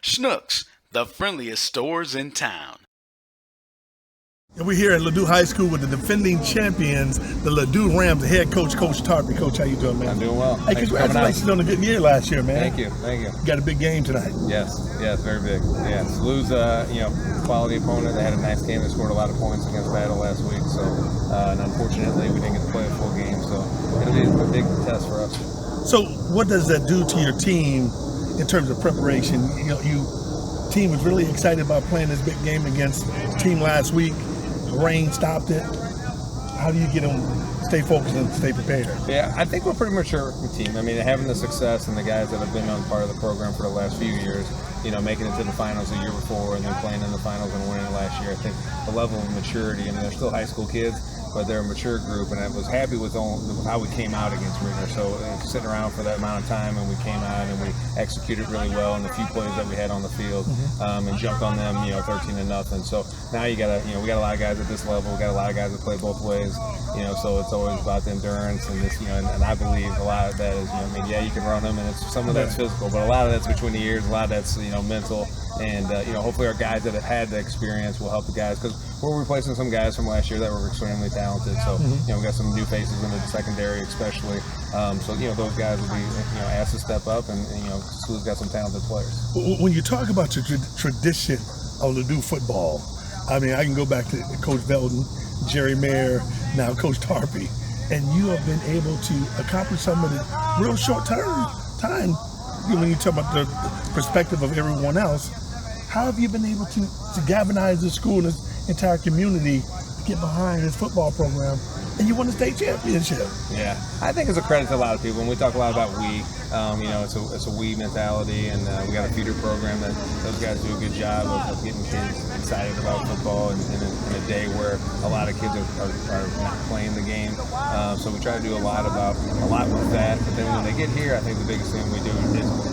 SLUH, the friendliest stores in town. And we're here at Ladue High School with the defending champions, the Ladue Rams, the head coach, Coach Tarpey. Coach, how you doing, man? I'm doing well. Hey, congratulations on a good year last year, man. Thank you. You got a big game tonight. Yes, very big. Yeah, SLUH's quality opponent. They had a nice game. They scored a lot of points against Battle last week. So, and unfortunately, we didn't get to play a full game. So, it'll be a big test for us. So, what does that do to your team in terms of preparation? Team was really excited about playing this big game against the team last week. The rain stopped it. How do you get them stay focused and stay prepared? Yeah, I think we're a pretty mature team. I mean, having the success and the guys that have been on part of the program for the last few years, making it to the finals the year before and then playing in the finals and winning last year, I think the level of maturity, they're still high school kids, but they're a mature group, and I was happy with how we came out against Ritter. So sitting around for that amount of time, and we came out and we executed really well in the few plays that we had on the field, and jumped on them, 13-0. So now we got a lot of guys at this level. We got a lot of guys that play both ways, so it's always about the endurance and this, and I believe a lot of that is, you can run them, and some of that's physical, but a lot of that's between the ears, a lot of that's, mental. And, hopefully our guys that have had the experience will help the guys, because we're replacing some guys from last year that were extremely talented. So, we got some new faces in the secondary especially. Those guys will be, asked to step up, and SLUH's got some talented players. When you talk about the tradition of Ladue football, I mean, I can go back to Coach Belton, Jerry Mayer, now Coach Tarpey, and you have been able to accomplish some of it real short time. When you talk about the perspective of everyone else, how have you been able to galvanize the school and this entire community to get behind this football program, and you won the state championship? Yeah, I think it's a credit to a lot of people. And we talk a lot about we, it's a we mentality, and we got a feeder program that those guys do a good job of getting kids excited about football in a day where a lot of kids are not playing the game. So we try to do a lot with that. But then when they get here, I think the biggest thing we do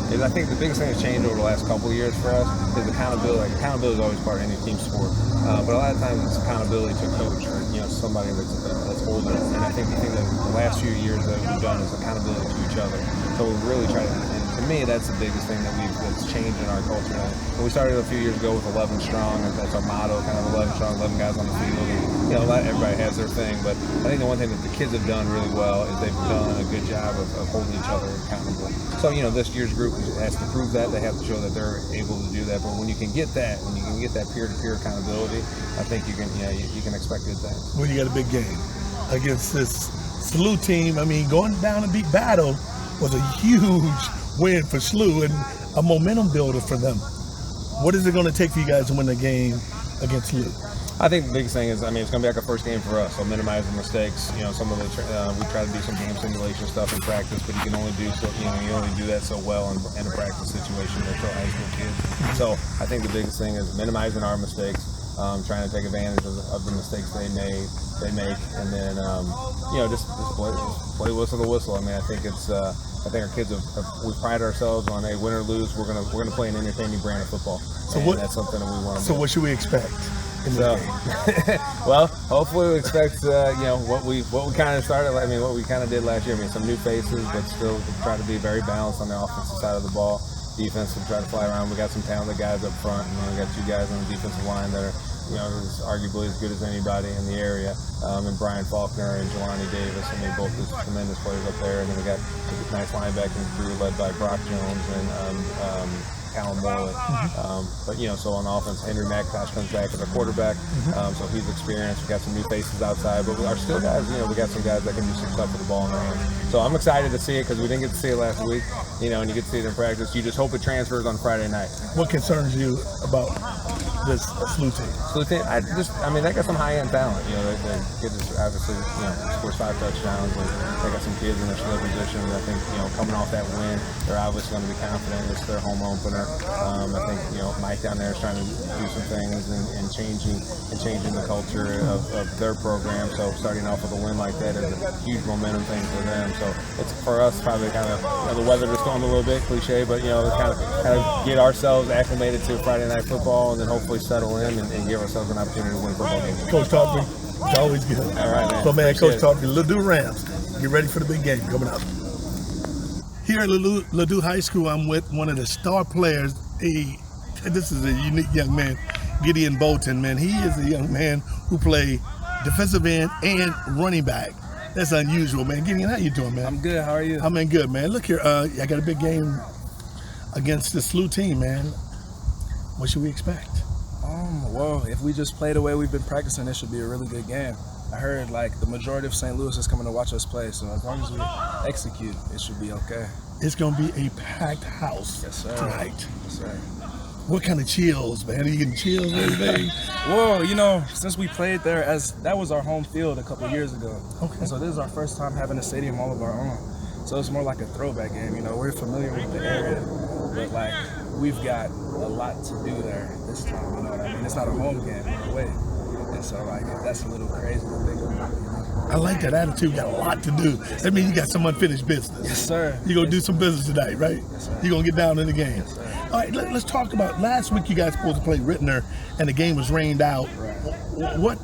is I think the biggest thing that's changed over the last couple of years for us is accountability. Like, accountability is always part of any team sport, but a lot of times it's accountability to a coach or somebody that's older. And I think the thing that the last few years that we've done is accountability to each other. So we really try to, and to me, that's the biggest thing that's changed in our culture. And we started a few years ago with 11 strong, and that's our motto, kind of 11 strong, 11 guys on the field. And, everybody has their thing, but I think the one thing that the kids have done really well is they've done a good job of holding each other accountable. So, this year's group has to prove that. They have to show that they're able to do that. But when you can get that, peer-to-peer accountability, I think you can expect good things. Well, you got a big game against this SLUH team. I mean, going down and beat Battle was a huge win for SLUH and a momentum builder for them. What is it going to take for you guys to win the game against SLUH? I think the biggest thing is, it's going to be like a first game for us. So minimizing mistakes. Some of we try to do some game simulation stuff in practice, but you can only do so. You only do that so well in a practice situation. They're still high school kids. So I think the biggest thing is minimizing our mistakes, trying to take advantage of the mistakes they make, and then just play whistle to whistle. I mean, I think it's. I think our kids we pride ourselves on, hey, win or lose, we're gonna play an entertaining brand of football. So that's something that we want to do. So what should we expect? Well, hopefully we expect what we kind of started. I mean, what we kind of did last year. I mean, some new faces, but still try to be very balanced on the offensive side of the ball. Defense, we try to fly around. We got some talented guys up front, and we got two guys on the defensive line that are is arguably as good as anybody in the area, and Brian Faulkner and Jelani Davis, and they're both just tremendous players up there. And then we got a nice linebacking crew led by Brock Jones and Callum Morley. So on offense, Henry McIntosh comes back as a quarterback, so he's experienced. We got some new faces outside, but our skill guys, we got some guys that can do some stuff with the ball in their hands. So I'm excited to see it because we didn't get to see it last week, and you get to see it in practice. You just hope it transfers on Friday night. What concerns you about this SLUH team? SLUH team, they got some high-end talent. The kids obviously, scores 5 touchdowns, and they got some kids in their skill position. And I think, coming off that win, they're obviously going to be confident. It's their home opener. I think, Mike down there is trying to do some things and changing the culture of their program. So starting off with a win like that is a huge momentum thing for them. So it's for us probably kind of the weather the storm a little bit, cliche, but kind of get ourselves acclimated to Friday night football, and then hopefully settle in and give ourselves an opportunity to win football games. Coach Tarpey, it's always good. All right, man. So, man, Coach Tarpey, Ladue Rams, get ready for the big game coming up. Here at Ladue High School, I'm with one of the star players, a This is a unique young man, Gideon Bolton, man. He is a young man who play defensive end and running back. That's unusual, man. Gideon, how you doing, man? I'm good. How are you? I'm in good, man. Look here, I got a big game against the SLUH team, man. What should we expect? Well, if we just play the way we've been practicing, it should be a really good game. I heard like the majority of St. Louis is coming to watch us play, so as long as we execute, it should be okay. It's going to be a packed house tonight. Yes, sir. What kind of chills, man? Are you getting chills or anything? Well, you know, since we played there, that was our home field a couple years ago. Okay. And so this is our first time having a stadium all of our own. So it's more like a throwback game. You know, we're familiar with the area, but like we've got a lot to do there this time. You know what I mean? It's not a home game in a way. And so like that's a little crazy to think about. You know? I like that attitude. You got a lot to do. That means you got some unfinished business. Yes, sir. You're going to do some business tonight, right? Yes, sir. You're going to get down in the game. Yes, sir. All right, let's talk about last week. You guys supposed to play Rittner, and the game was rained out. Right. What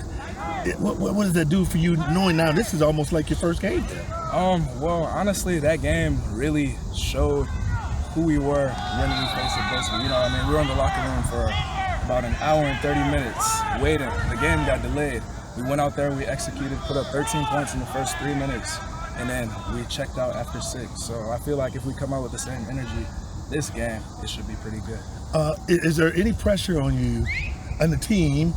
does that do for you, knowing now this is almost like your first game? Well, honestly, that game really showed who we were when we faced adversity. You know what I mean? We were in the locker room for about an hour and 30 minutes waiting. The game got delayed. We went out there, we executed, put up 13 points in the first 3 minutes, and then we checked out after 6. So I feel like if we come out with the same energy this game, it should be pretty good. Is there any pressure on you and the team,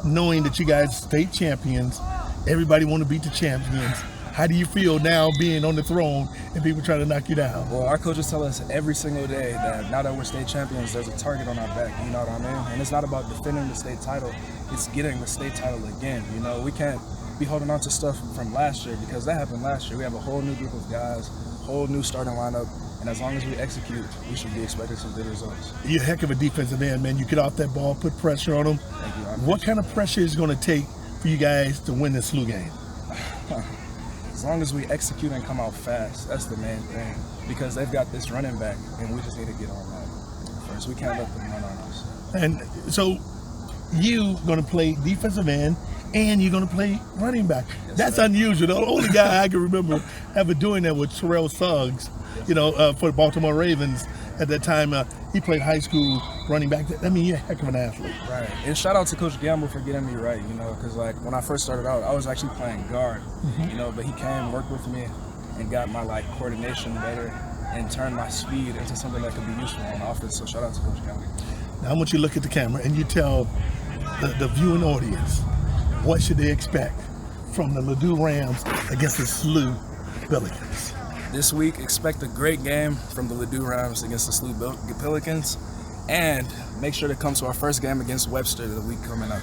knowing that you guys state champions, everybody want to beat the champions? How do you feel now being on the throne and people trying to knock you down? Well, our coaches tell us every single day that now that we're state champions, there's a target on our back, you know what I mean? And it's not about defending the state title, it's getting the state title again. You know, we can't be holding on to stuff from last year because that happened last year. We have a whole new group of guys, whole new starting lineup, and as long as we execute, we should be expecting some good results. You're a heck of a defensive end, man. You get off that ball, put pressure on them. Thank you. What kind of pressure is it going to take for you guys to win this SLUH game? As long as we execute and come out fast, that's the main thing. Because they've got this running back, and we just need to get on that first. We can't let them run on us. And so you going to play defensive end, and you're going to play running back. Yes, That's sir. unusual. The only guy I can remember ever doing that was Terrell Suggs, you know, for the Baltimore Ravens. At that time, he played high school running back. I mean, you're a heck of an athlete. Right. And shout out to Coach Gamble for getting me right, you know, because like when I first started out, I was actually playing guard, you know, but he came, worked with me, and got my like coordination better and turned my speed into something that could be useful on offense. So shout out to Coach Gamble. Now I want you to look at the camera and you tell the viewing audience what should they expect from the Ladue Rams against the SLUH Pelicans. This week, expect a great game from the Ladue Rams against the SLUH Pelicans, and make sure to come to our first game against Webster the week coming up.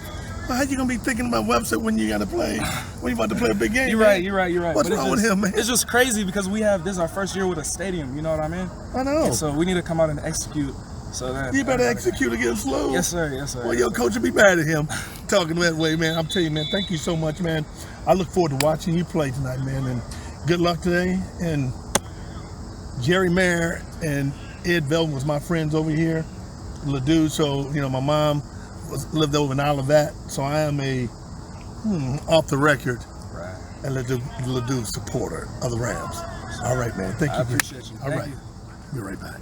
Well, how you gonna be thinking about Webster when you gotta play? When you about to play a big game? You're man? right. What's But wrong with him, man? It's just crazy because this is our first year with a stadium. You know what I mean? I know. And so we need to come out and execute. So then You better execute against SLUH. Yes, sir. Yes, sir. Well, your coach will be mad at him talking that way, man. I'm telling you, man, thank you so much, man. I look forward to watching you play tonight, man, and good luck today. And Jerry Mayer and Ed Velton was my friends over here in Ladue. So, you know, my mom lived over in Olivet. So I am a off the record and Ladue supporter of the Rams. All right, man. Thank you. I appreciate you. All Thank right. you. Be right back.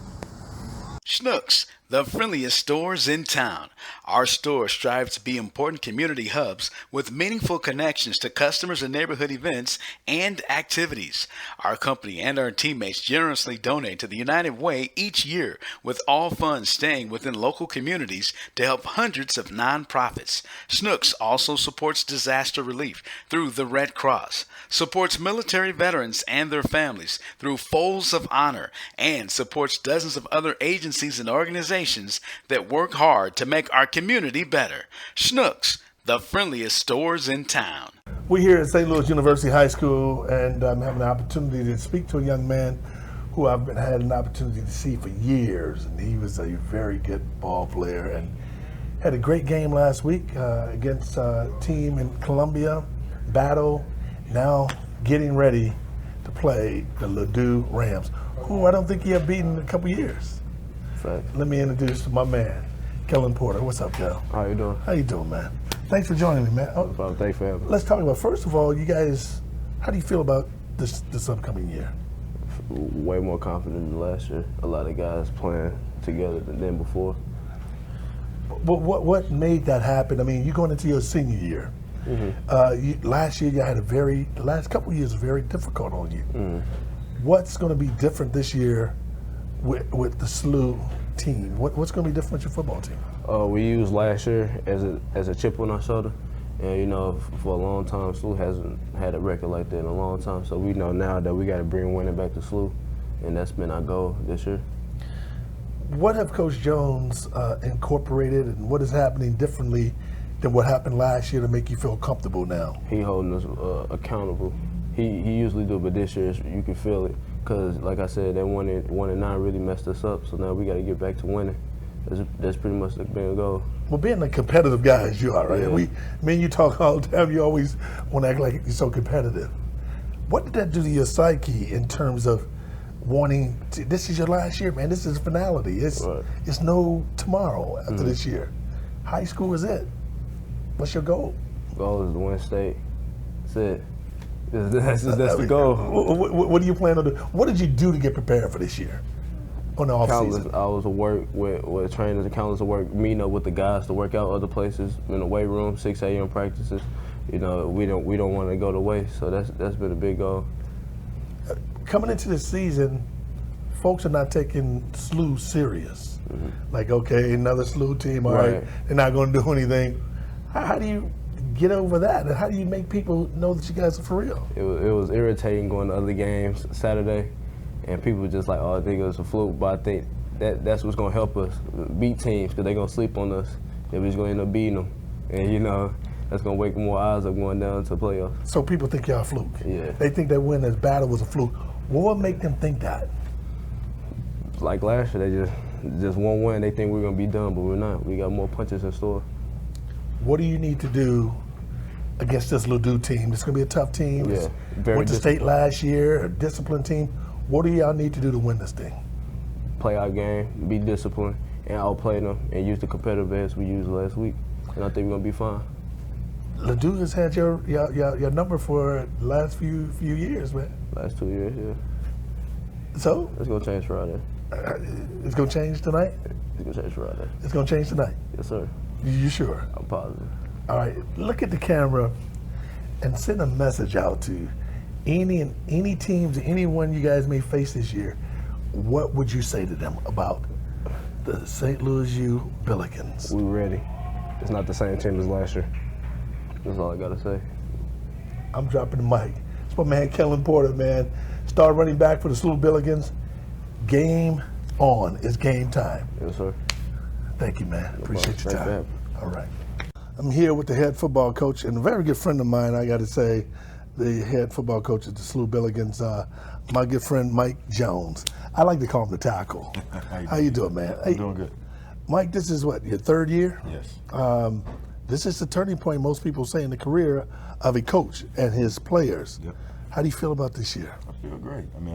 SLUH, the friendliest stores in town. Our stores strive to be important community hubs with meaningful connections to customers and neighborhood events and activities. Our company and our teammates generously donate to the United Way each year, with all funds staying within local communities to help hundreds of nonprofits. SLUH also supports disaster relief through the Red Cross, supports military veterans and their families through Folds of Honor, and supports dozens of other agencies and organizations that work hard to make our community better. SLUH, the friendliest stores in town. We're here at St. Louis University High School, and I'm having the opportunity to speak to a young man who I've had an opportunity to see for years, and he was a very good ball player and had a great game last week against a team in Columbia, battle, now getting ready to play the Ladue Rams, who I don't think he have beaten in a couple years. Fact. Let me introduce my man, Kellen Porter. What's up, Kel? How you doing? How you doing, man? Thanks for joining me, man. No problem. Thanks for having me. Let's talk about, first of all, you guys, how do you feel about this upcoming year? Way more confident than last year. A lot of guys playing together than before. What made that happen? I mean, you're going into your senior year. Last year, you had the last couple of years were very difficult on you. What's going to be different this year with the SLUH team? What's going to be different with your football team? We used last year as a chip on our shoulder. And, you know, for a long time, SLUH hasn't had a record like that in a long time. So we know now that we got to bring winning back to SLUH, and that's been our goal this year. What have Coach Jones incorporated, and what is happening differently than what happened last year to make you feel comfortable now? He holding us accountable. He usually do, but this year you can feel it. Because, like I said, that 1-9 really messed us up. So now we got to get back to winning. That's pretty much the main goal. Well, being a competitive guy as you are, right? Yeah. Me and you talk all the time. You always want to act like you're so competitive. What did that do to your psyche in terms of wanting to, this is your last year, man. This is finality. It's no tomorrow after this year. High school is it. What's your goal? Goal is to win state. That's it. That's the goal. What do you plan on doing? What did you do to get prepared for this year on the offseason? Hours of work with trainers and countless of work, meeting up with the guys to work out other places in the weight room, 6 a.m. practices. You know, we don't want to go to waste, so that's been a big goal. Coming into the season, folks are not taking SLUH serious. Like, okay, another SLUH team, all right, they're not going to do anything. How do you get over that? And how do you make people know that you guys are for real? It was irritating going to other games Saturday, and people were just like, oh, I think it was a fluke, but I think that's what's going to help us beat teams, because they're going to sleep on us, and we're just going to end up beating them. And, you know, that's going to wake more eyes up going down to playoffs. So people think y'all a fluke. Yeah. They think that win this battle was a fluke. What would make them think that? Like last year, they just one win, they think we're going to be done, but we're not. We got more punches in store. What do you need to do against this Ladue team? It's going to be a tough team. Yeah, went to state last year, a disciplined team. What do y'all need to do to win this thing? Play our game, be disciplined, and outplay them, and use the competitive edge we used last week. And I think we're going to be fine. Ladue has had your number for the last few years, man. Last 2 years, yeah. So? It's going to change Friday. It's going to change tonight? It's going to change Friday. It's going to change tonight? Yes, sir. You sure? I'm positive. All right, look at the camera and send a message out to any teams, anyone you guys may face this year. What would you say to them about the St. Louis U Billikens? We ready. It's not the same team as last year. That's all I got to say. I'm dropping the mic. It's my man, Kellen Porter, man. Star running back for the SLUH Billikens. Game on. It's game time. Yes, sir. Thank you, man. Appreciate your Thanks, time. All right. I'm here with the head football coach and a very good friend of mine, I got to say, the head football coach at the SLUH Billikens, my good friend Mike Jones. I like to call him the tackle. How you doing, man? I'm doing good. Mike, this is what, your third year? Yes. This is the turning point, most people say, in the career of a coach and his players. Yep. How do you feel about this year? I feel great. I mean,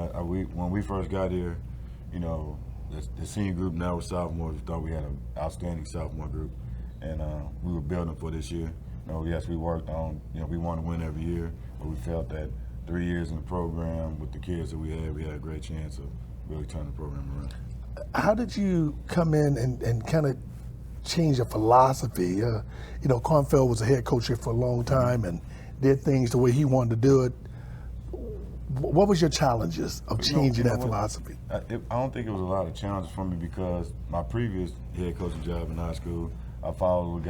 when we first got here, you know, the senior group now with sophomores, we thought we had an outstanding sophomore group, and we were building for this year. You know, yes, we worked on, you know, we want to win every year, but we felt that 3 years in the program with the kids that we had a great chance of really turning the program around. How did you come in and kind of change your philosophy? You know, Cornfeld was a head coach here for a long time and did things the way he wanted to do it. What was your challenges of changing that philosophy? I don't think it was a lot of challenges for me because my previous head coaching job in high school, I followed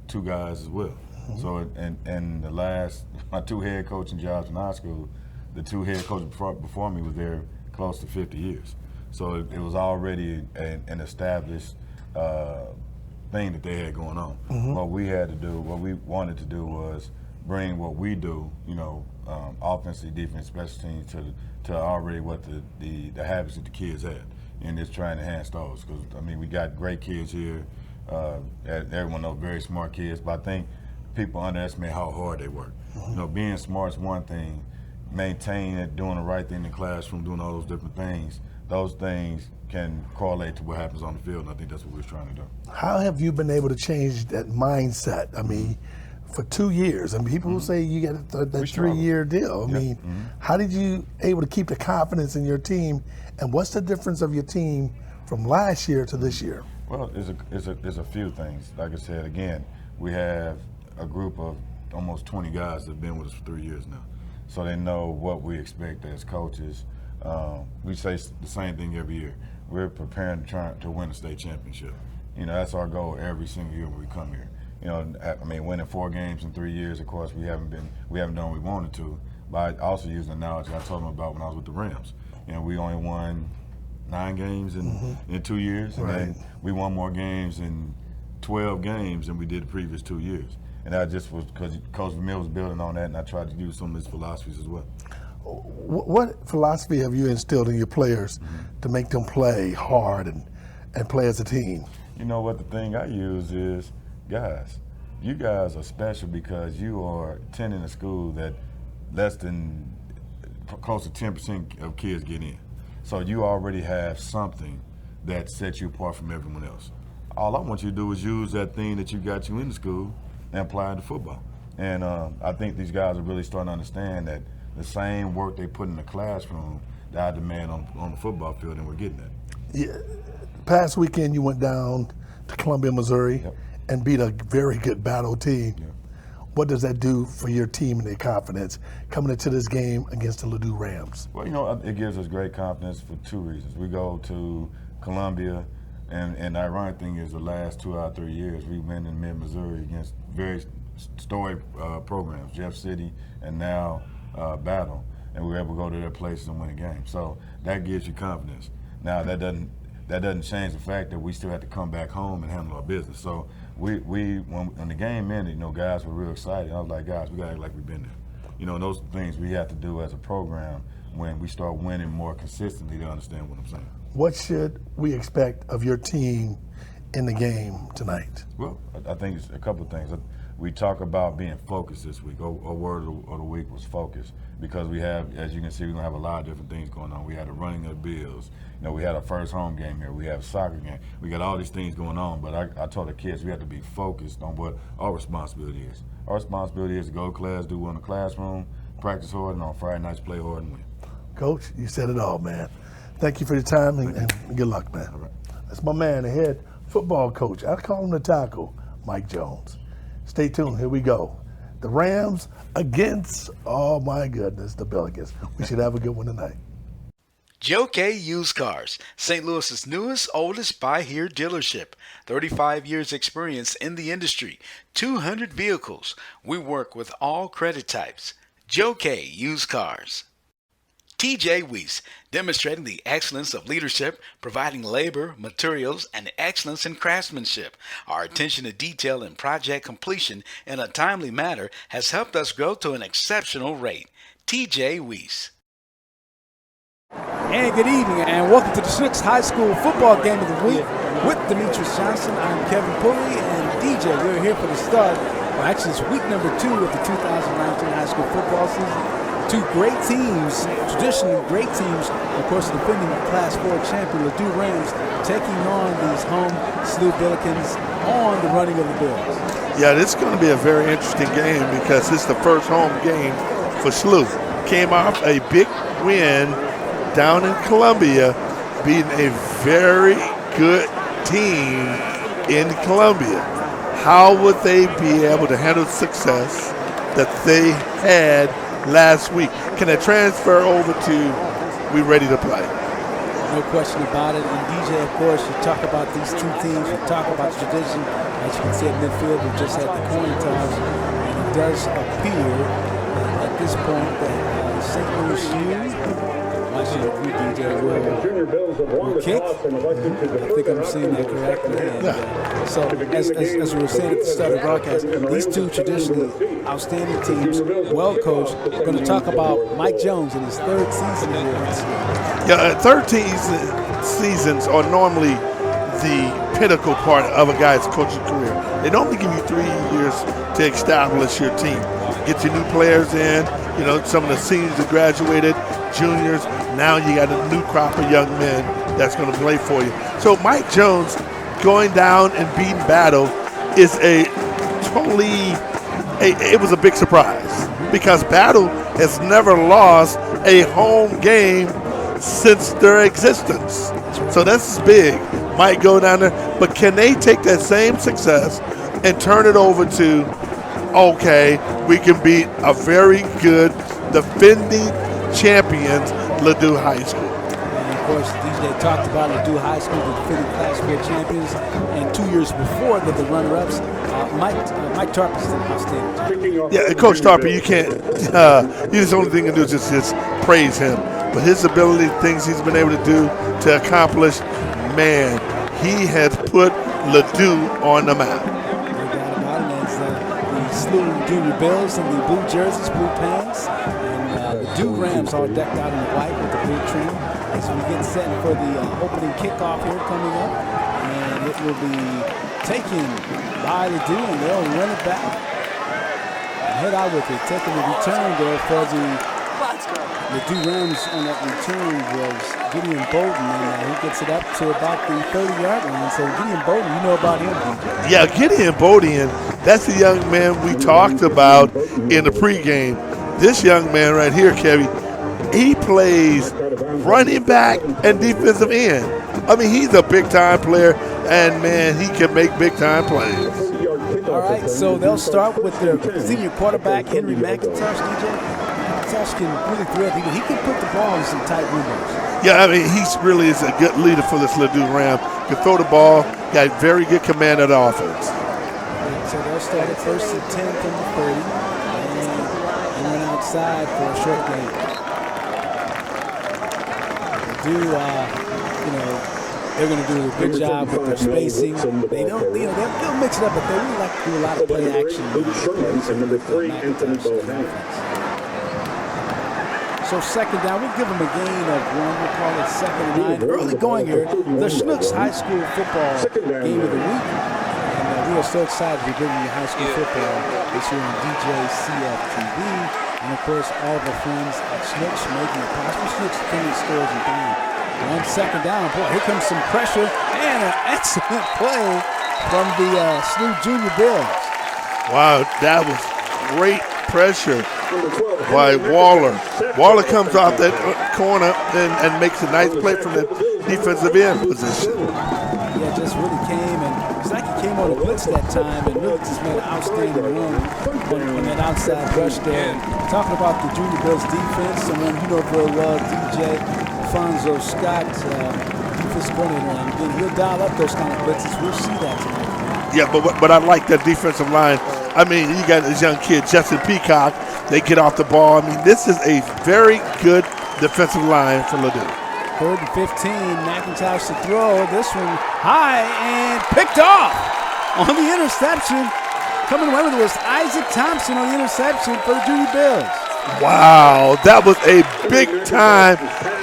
two guys as well. Mm-hmm. So, and my two head coaching jobs in high school, the two head coaches before me was there close to 50 years. So it was already an established thing that they had going on. Mm-hmm. What we wanted to do was bring what we do, you know, offensive, defense, special teams to already what the habits that the kids had, and just trying to enhance those. Because I mean, we got great kids here. Everyone knows very smart kids, but I think people underestimate how hard they work. Mm-hmm. You know, being smart is one thing. Maintaining it, doing the right thing in the classroom, doing all those different things. Those things can correlate to what happens on the field, and I think that's what we're trying to do. How have you been able to change that mindset? I mean, for 2 years, I mean, people will say you got that 3-year deal. I mean, how did you able to keep the confidence in your team, and what's the difference of your team from last year to this year? Well, there's a few things. Like I said, again, we have a group of almost 20 guys that have been with us for 3 years now. So they know what we expect as coaches. We say the same thing every year. We're preparing to win a state championship. You know, that's our goal every single year when we come here. You know, I mean, winning 4 games in 3 years, of course, we haven't done what we wanted to. But I also use the analogy I told them about when I was with the Rams. You know, we only won 9 games in 2 years, and then we won more games in 12 games than we did the previous 2 years. And that just was because Coach Vermeil was building on that, and I tried to use some of his philosophies as well. What philosophy have you instilled in your players to make them play hard and play as a team? You know what, the thing I use is, guys, you guys are special because you are attending a school that close to 10% of kids get in. So you already have something that sets you apart from everyone else. All I want you to do is use that thing that you got you in the school and apply it to football. And I think these guys are really starting to understand that the same work they put in the classroom that I demand on the football field, and we're getting that. Yeah. Past weekend you went down to Columbia, Missouri, and beat a very good battle team. Yep. What does that do for your team and their confidence coming into this game against the Ladue Rams? Well, you know, it gives us great confidence for 2 reasons. We go to Columbia, and the ironic thing is the last 2 out of 3 years we've been in mid-Missouri against very storied programs, Jeff City and now Battle, and we were able to go to their places and win a game. So that gives you confidence. Now that doesn't change the fact that we still have to come back home and handle our business. So when the game ended, you know, guys were real excited. I was like, guys, we got to act like we've been there. You know, and those are things we have to do as a program when we start winning more consistently to understand what I'm saying. What should we expect of your team in the game tonight? Well, I think it's a couple of things. We talk about being focused this week. Our word of the week was focus, because we have, as you can see, we're going to have a lot of different things going on. We had the running of the Bills. You know, we had our first home game here. We have a soccer game. We got all these things going on, but I told the kids we have to be focused on what our responsibility is. Our responsibility is to go to class, do well in the classroom, practice hard, and on Friday nights play hard and win. Coach, you said it all, man. Thank you for your time and good luck, man. All right. That's my man, the head football coach. I call him the tackle, Mike Jones. Stay tuned. Here we go. The Rams against, oh my goodness, the Billikens. We should have a good one tonight. Joe K. Used Cars, St. Louis's newest, oldest buy-here dealership. 35 years experience in the industry, 200 vehicles. We work with all credit types. Joe K. Used Cars. TJ Weiss, demonstrating the excellence of leadership, providing labor, materials, and excellence in craftsmanship. Our attention to detail and project completion in a timely manner has helped us grow to an exceptional rate. TJ Weiss. And good evening, and welcome to the SLUH High School football game of the week with Demetrious Johnson. I'm Kevin Pulley, and DJ, we're here for the start. Well, actually, it's week number 2 of the 2019 high school football season. 2 great teams, traditionally great teams, of course, the defending Class 4 champion, Ladue Rams, taking on these home SLUH Billikens on the running of the Bills. Yeah, this is going to be a very interesting game because it's the first home game for SLUH. Came off a big win down in Columbia, beating a very good team in Columbia. How would they be able to handle success that they had last week? Can it transfer over to we ready to play? No question about it. And DJ, of course, you talk about these 2 teams, you talk about the tradition. As you can see at midfield, we just had the coin toss, and it does appear that at this point that St. Louis will kick. I think I'm seeing that correctly. And, so, as we were saying at the start of the broadcast, these 2 traditionally outstanding teams, well coached. We're going to talk about Mike Jones in his 3rd season here at SLUH. Yeah, 13 seasons are normally the pinnacle part of a guy's coaching career. They normally give you 3 years to establish your team. Get your new players in, you know, some of the seniors that graduated, juniors. Now you got a new crop of young men that's going to play for you. So Mike Jones going down and beating Battle is it was a big surprise because Battle has never lost a home game since their existence. So that's big. might go down there. But can they take that same success and turn it over to, okay, we can beat a very good defending champions, Ladue High School. And of course, DJ talked about Ladue High School, the defending Class 4 champions, and 2 years before that, the runner-ups. Mike Tarpey's an outstanding job. Yeah, and Coach Tarpey, you can't. The only thing you can do is just praise him. But his ability, things he's been able to do to accomplish, man, he has put Ladue on the map. No doubt about it. As the SLUH Junior Bills in the blue jerseys, blue pants, and the Ladue Rams all decked out in white with the blue trim. As we get set for the opening kickoff here coming up, and it will be taken by Ladue, and they'll run it back and head out with it. Taking the return there for the Ladue Rams on that return was Gideon Bowden, and he gets it up to about the 30-yard line. So Gideon Bowden, you know about him, DJ. Yeah, Gideon Bowden, that's the young man we talked about in the pregame. This young man right here, Kevin, he plays running back and defensive end. I mean, he's a big-time player, and, man, he can make big-time plays. All right, so they'll start with their senior quarterback, Henry McIntosh, DJ. McIntosh can really thread. He can put the ball in some tight windows. Yeah, I mean, he really is a good leader for this Ladue Ram. Can throw the ball, got very good command of the offense. So they'll start at 1st and 10 from the 30, and run outside for a short game. They're going to do a good job with their spacing. They don't, they'll mix it up, but they really like to do a lot of play action. So second down, we'll give them a gain of 1. We'll call it 2nd and 9. Early going here, the SLUH High School football game of the week. And we are so excited to be bringing you high school football this year on DJCF-TV. And of course, all of our friends at SLUH making it possible. SLUH Defending Stores and Buying. 1 second down. Boy, here comes some pressure and an excellent play from the SLUH Junior Bills. Wow, that was great pressure by Waller. Waller comes off that corner and makes a nice play from the defensive end position. Yeah, just really came, and it's like he came on a blitz that time and really just made an outstanding run on that outside rush there. Talking about the Junior Bills defense, someone you know very well, DJ Alfonso Scott, defense coordinator, and then he'll dial up those kind of blitzes. We'll see that tonight. Yeah, but I like that defensive line. I mean, you got this young kid, Justin Peacock. They get off the ball. I mean, this is a very good defensive line for Ladue. 3rd and 15, McIntosh to throw. This one high and picked off on the interception. Coming away with it was Isaac Thompson on the interception for the Junior Bills. Wow, that was a big-time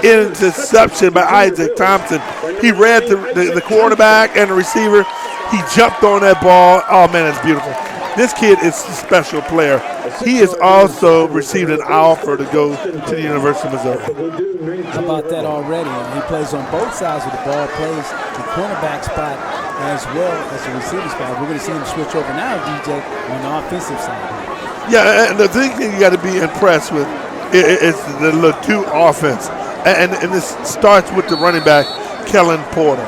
interception by Isaac Thompson. He read the quarterback and the receiver. He jumped on that ball. Oh, man, that's beautiful. This kid is a special player. He has also received an offer to go to the University of Missouri. How about that already? He plays on both sides of the ball, plays the cornerback spot as well as the receiver spot. We're going to see him switch over now, DJ, on the offensive side. Yeah, and the thing you got to be impressed with is the Ladue offense. And this starts with the running back, Kellen Porter.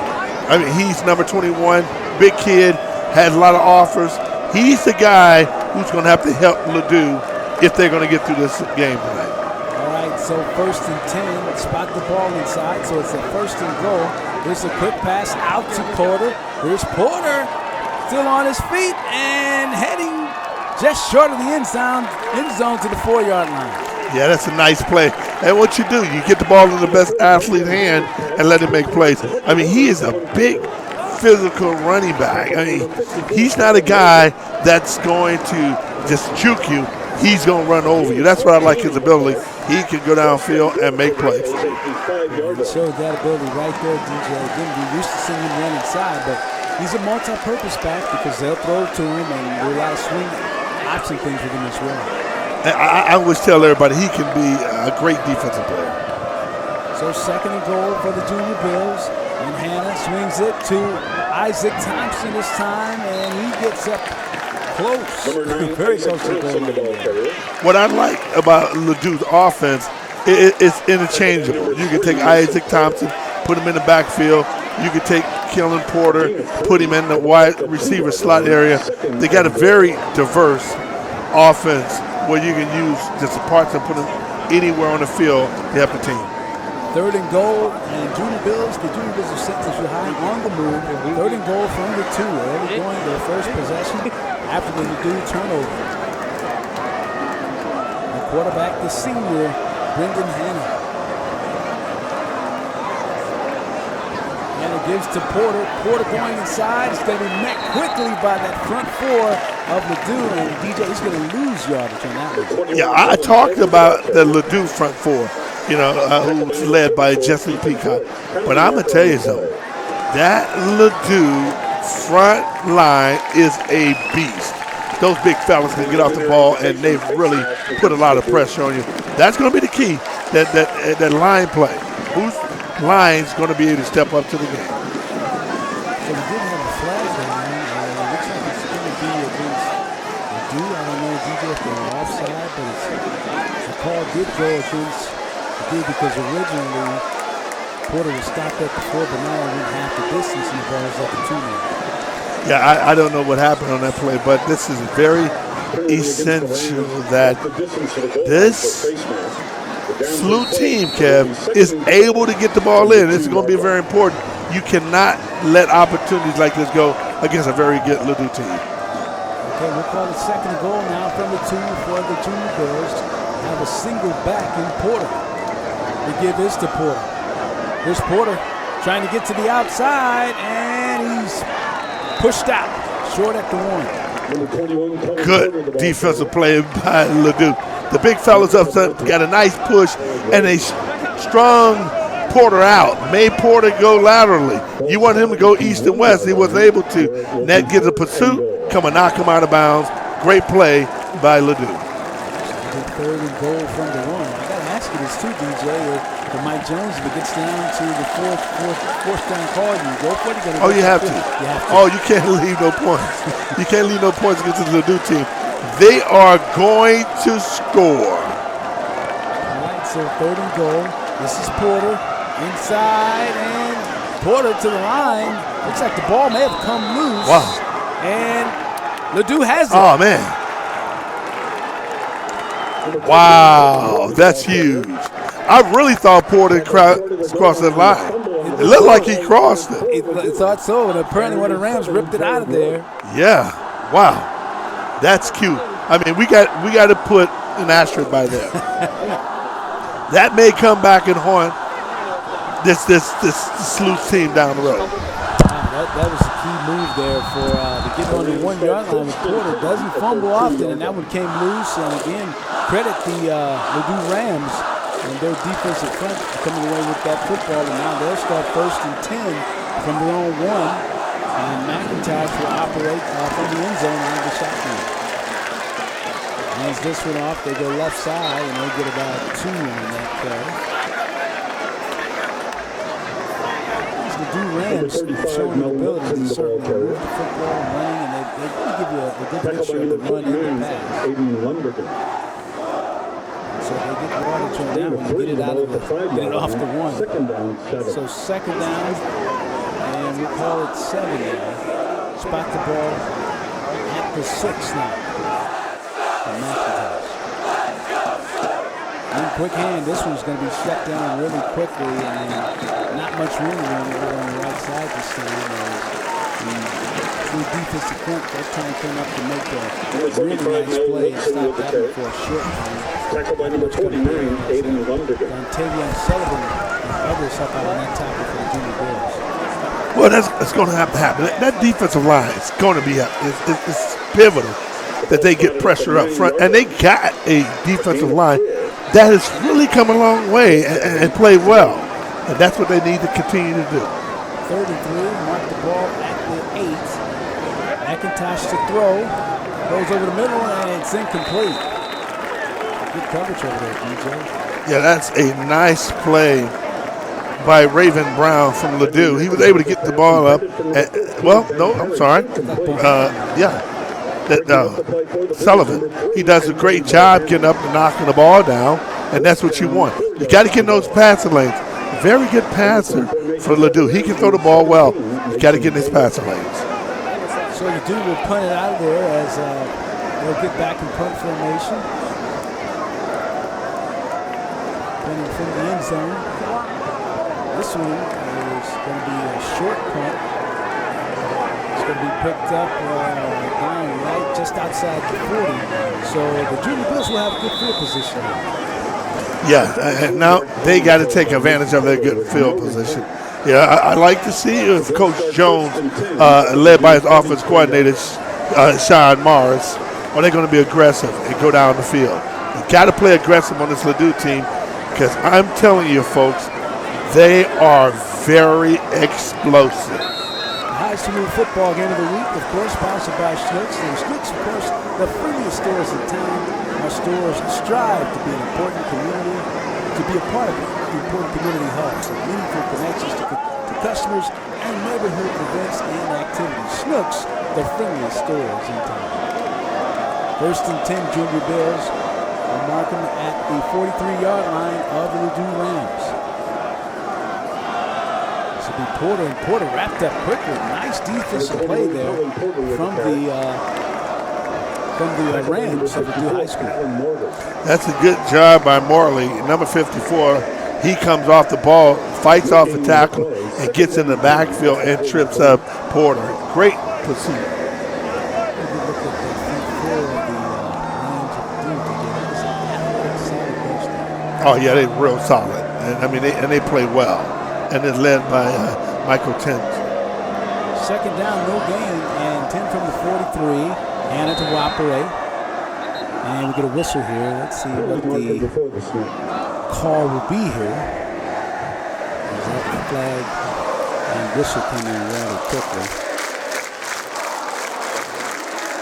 I mean, he's number 21, big kid, had a lot of offers. He's the guy who's going to have to help Ladue if they're going to get through this game tonight. All right, so 1st and 10. Let's spot the ball inside. So it's a 1st and goal. Here's a quick pass out to Porter. Here's Porter still on his feet and heading just short of the end zone to the 4-yard line. Yeah, that's a nice play. And what you do, you get the ball in the best athlete's hand and let him make plays. I mean, he is a big physical running back. I mean, he's not a guy that's going to just juke you. He's going to run over you. That's what I like his ability. He can go downfield and make plays. He showed that ability right there, DJ. Again, we used to see him run inside, but he's a multi-purpose back because they'll throw to him and do a lot of swing option things with him as well. I always tell everybody he can be a great defensive player. So 2nd and goal for the Junior Bills. And Hannah swings it to Isaac Thompson this time, and he gets up close. Very close to the goal line. What I like about Ladue's offense, it's interchangeable. You can take Isaac Thompson, put him in the backfield. You can take Keelan Porter, put him in the wide receiver slot area. They got a very diverse offense where you can use just the parts and put them anywhere on the field to help the team. 3rd and goal, and the Junior Bills are set to high on the move. 3rd and goal from the 2, early going their first possession after the Ladue turnover. The quarterback, the senior, Brendan Hanna. Hanna gives to Porter. Porter going inside. It's going to be met quickly by that front 4 of Ladue, and DJ is going to lose yardage on that one. Yeah, I talked about the Ladue front 4, who's led by Jesse Peacock. But I'm going to tell you something. That Ladue front line is a beast. Those big fellas can get off the ball, and they've really put a lot of pressure on you. That's going to be the key, that line play. Whose line's going to be able to step up to the game? So we did have a flag down there. It looks like it's going to be against Ladue. I don't know, DJ, if they're offside, but the call did go against Ladue because originally Porter was stopped at the 4, but now he went half the distance and the ball is at the 2 now. Yeah, I don't know what happened on that play, but this is very essential that this SLUH team, Kev, is able to get the ball in. It's going to be very important. You cannot let opportunities like this go against a very good Ladue team. Okay, we'll call it 2nd goal now from the 2 for the Junior Bills. Have a single back in Porter. We give this to Porter. Here's Porter trying to get to the outside, and he's pushed out, short at the 1. Good defensive play by Ladue. The big fellas up front got a nice push, and they strung Porter out. Made Porter go laterally. You want him to go east and west. He wasn't able to. Net gives a pursuit, come and knock him out of bounds. Great play by Ladue. 3rd and goal from the 1. I got to ask you this too, DJ. For Mike Jones, if it gets down to the fourth down call, you go for it. You have to. Oh, you can't leave no points. You can't leave no points against the Ladue team. They are going to score. All right, so 3rd and goal. This is Porter inside, and Porter to the line. Looks like the ball may have come loose. Wow. And Ladue has it. Oh, man. Wow, that's huge. I really thought Porter crossed that line. It looked like he crossed it. It thought so, and apparently one of the Rams ripped it out of there. Yeah, wow, that's cute. I mean, we got to put an asterisk by there. That may come back and haunt this SLUH team down the road. That was a key move there for to get on the 1 yard line with Porter. Doesn't fumble often, and that one came loose. And again, credit the Ladue Rams and their defensive front coming away with that football. And now they'll start 1st and 10 from their own 1. And McIntosh will operate from the end zone out of the shotgun. Hands this one off. They go left side, and they get about 2 on that play. Ladue Rams showing the ability to certainly move the football and running, and they really give you a good mixture of the run and the pass. So they get the yardage on that one, get it off the 1. So 2nd down, and we call it 7 now. Spot the ball at the 6 now. And McIntosh. And quick hand, this one's going to be shut down really quickly, and not much room over on the right side this time. The defensive front, they're trying to come up to make a really nice play and stop that one for a short time. Tackle by number 29, Aiden Lundergan. Tavion Sullivan and others up out on that tackle for the Junior Bills. Well, that's going to have to happen. That defensive line is going to be it's pivotal that they get pressure up front, and they got a defensive line that has really come a long way and played well, and that's what they need to continue to do. 3rd and 3, mark the ball at the 8. McIntosh to throw, goes over the middle, and it's incomplete. Good coverage over there, DJ. Yeah, that's a nice play by Raven Brown from Ladue. He was able to get the ball up. Sullivan. He does a great job getting up and knocking the ball down, and that's what you want. You got to get in those passing lanes. Very good passer for Ladue. He can throw the ball well. You got to get in his passing lanes. So Ladue will punt it out of there as they'll get back in punt formation. Punting from the end zone. This one is going to be a short punt. It's going to be picked up down right just outside the 40. So the Junior Bills will have good field position. Yeah, and now they got to take advantage of their good field position. Yeah, I like to see if Coach Jones, led by his offense coordinator, Sean Morris, are they going to be aggressive and go down the field? You got to play aggressive on this Ladue team because I'm telling you, folks, they are very explosive. High School football game of the week, of course, sponsored by SLUH. And SLUH, of course, the friendliest stores in town. Our stores strive to be an important community, to be a part of the important community hubs and meaningful connections to customers and neighborhood events and activities. SLUH, the friendliest stores in town. First and 10 Junior Bills will mark them at the 43-yard line of the Ladue Rams. This will be Porter, and Porter wrapped up quickly. Nice defensive play there from the Rams of Ladue High School. That's a good job by Morley. Number 54, he comes off the ball, fights off a tackle, and gets in the backfield and trips up Porter. Great pursuit. Oh yeah, they're real solid, and I mean, they play well, and it's led by Michael Tent. Second down, no gain, and 10 from the 43. Hannah to operate, and we get a whistle here. Let's see what the call will be here. There's that flag and whistle coming rather quickly.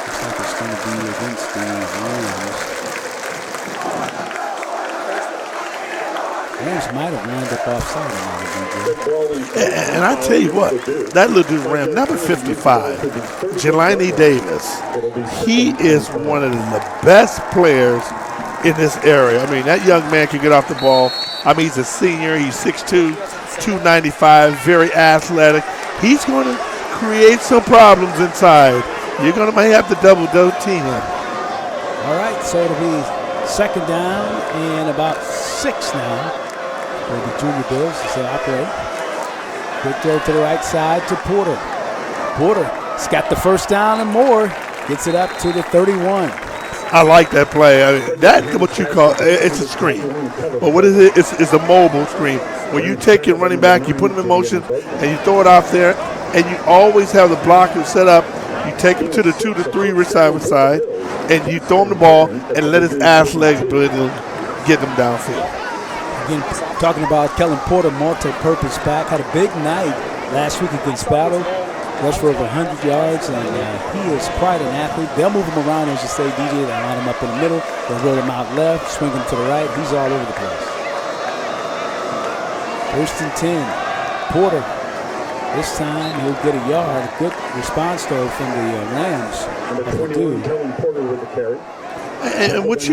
Looks like it's going to be against the Rams. Rams might have lined up offside. And I tell you what, that Ladue Ram, number 55, Jelani Davis, he is one of the best players in this area. I mean, that young man can get off the ball. I mean, he's a senior. He's 6'2", 295, very athletic. He's going to create some problems inside. You're going to might have to double team him. All right, so it'll be second down and about 6 now. For the Junior Bills as they operate. Quick throw to the right side to Porter. Porter's got the first down and more. Gets it up to the 31. I like that play. I mean, that's what you call it's a screen. But what is it? It's a mobile screen. When you take your running back, you put him in motion, and you throw it off there, and you always have the blocker set up. You take him to the 2 to 3 side, and you throw him the ball and let his ass legs get him downfield. Again, talking about Kellen Porter, multi-purpose back, had a big night last week against Battle. Rushed for over 100 yards, and he is quite an athlete. They'll move him around, as you say, DJ. They'll line him up in the middle. They'll roll him out left, swing him to the right. He's all over the place. First and 10. Porter. This time he'll get a yard. Good response, though, from the Rams. And what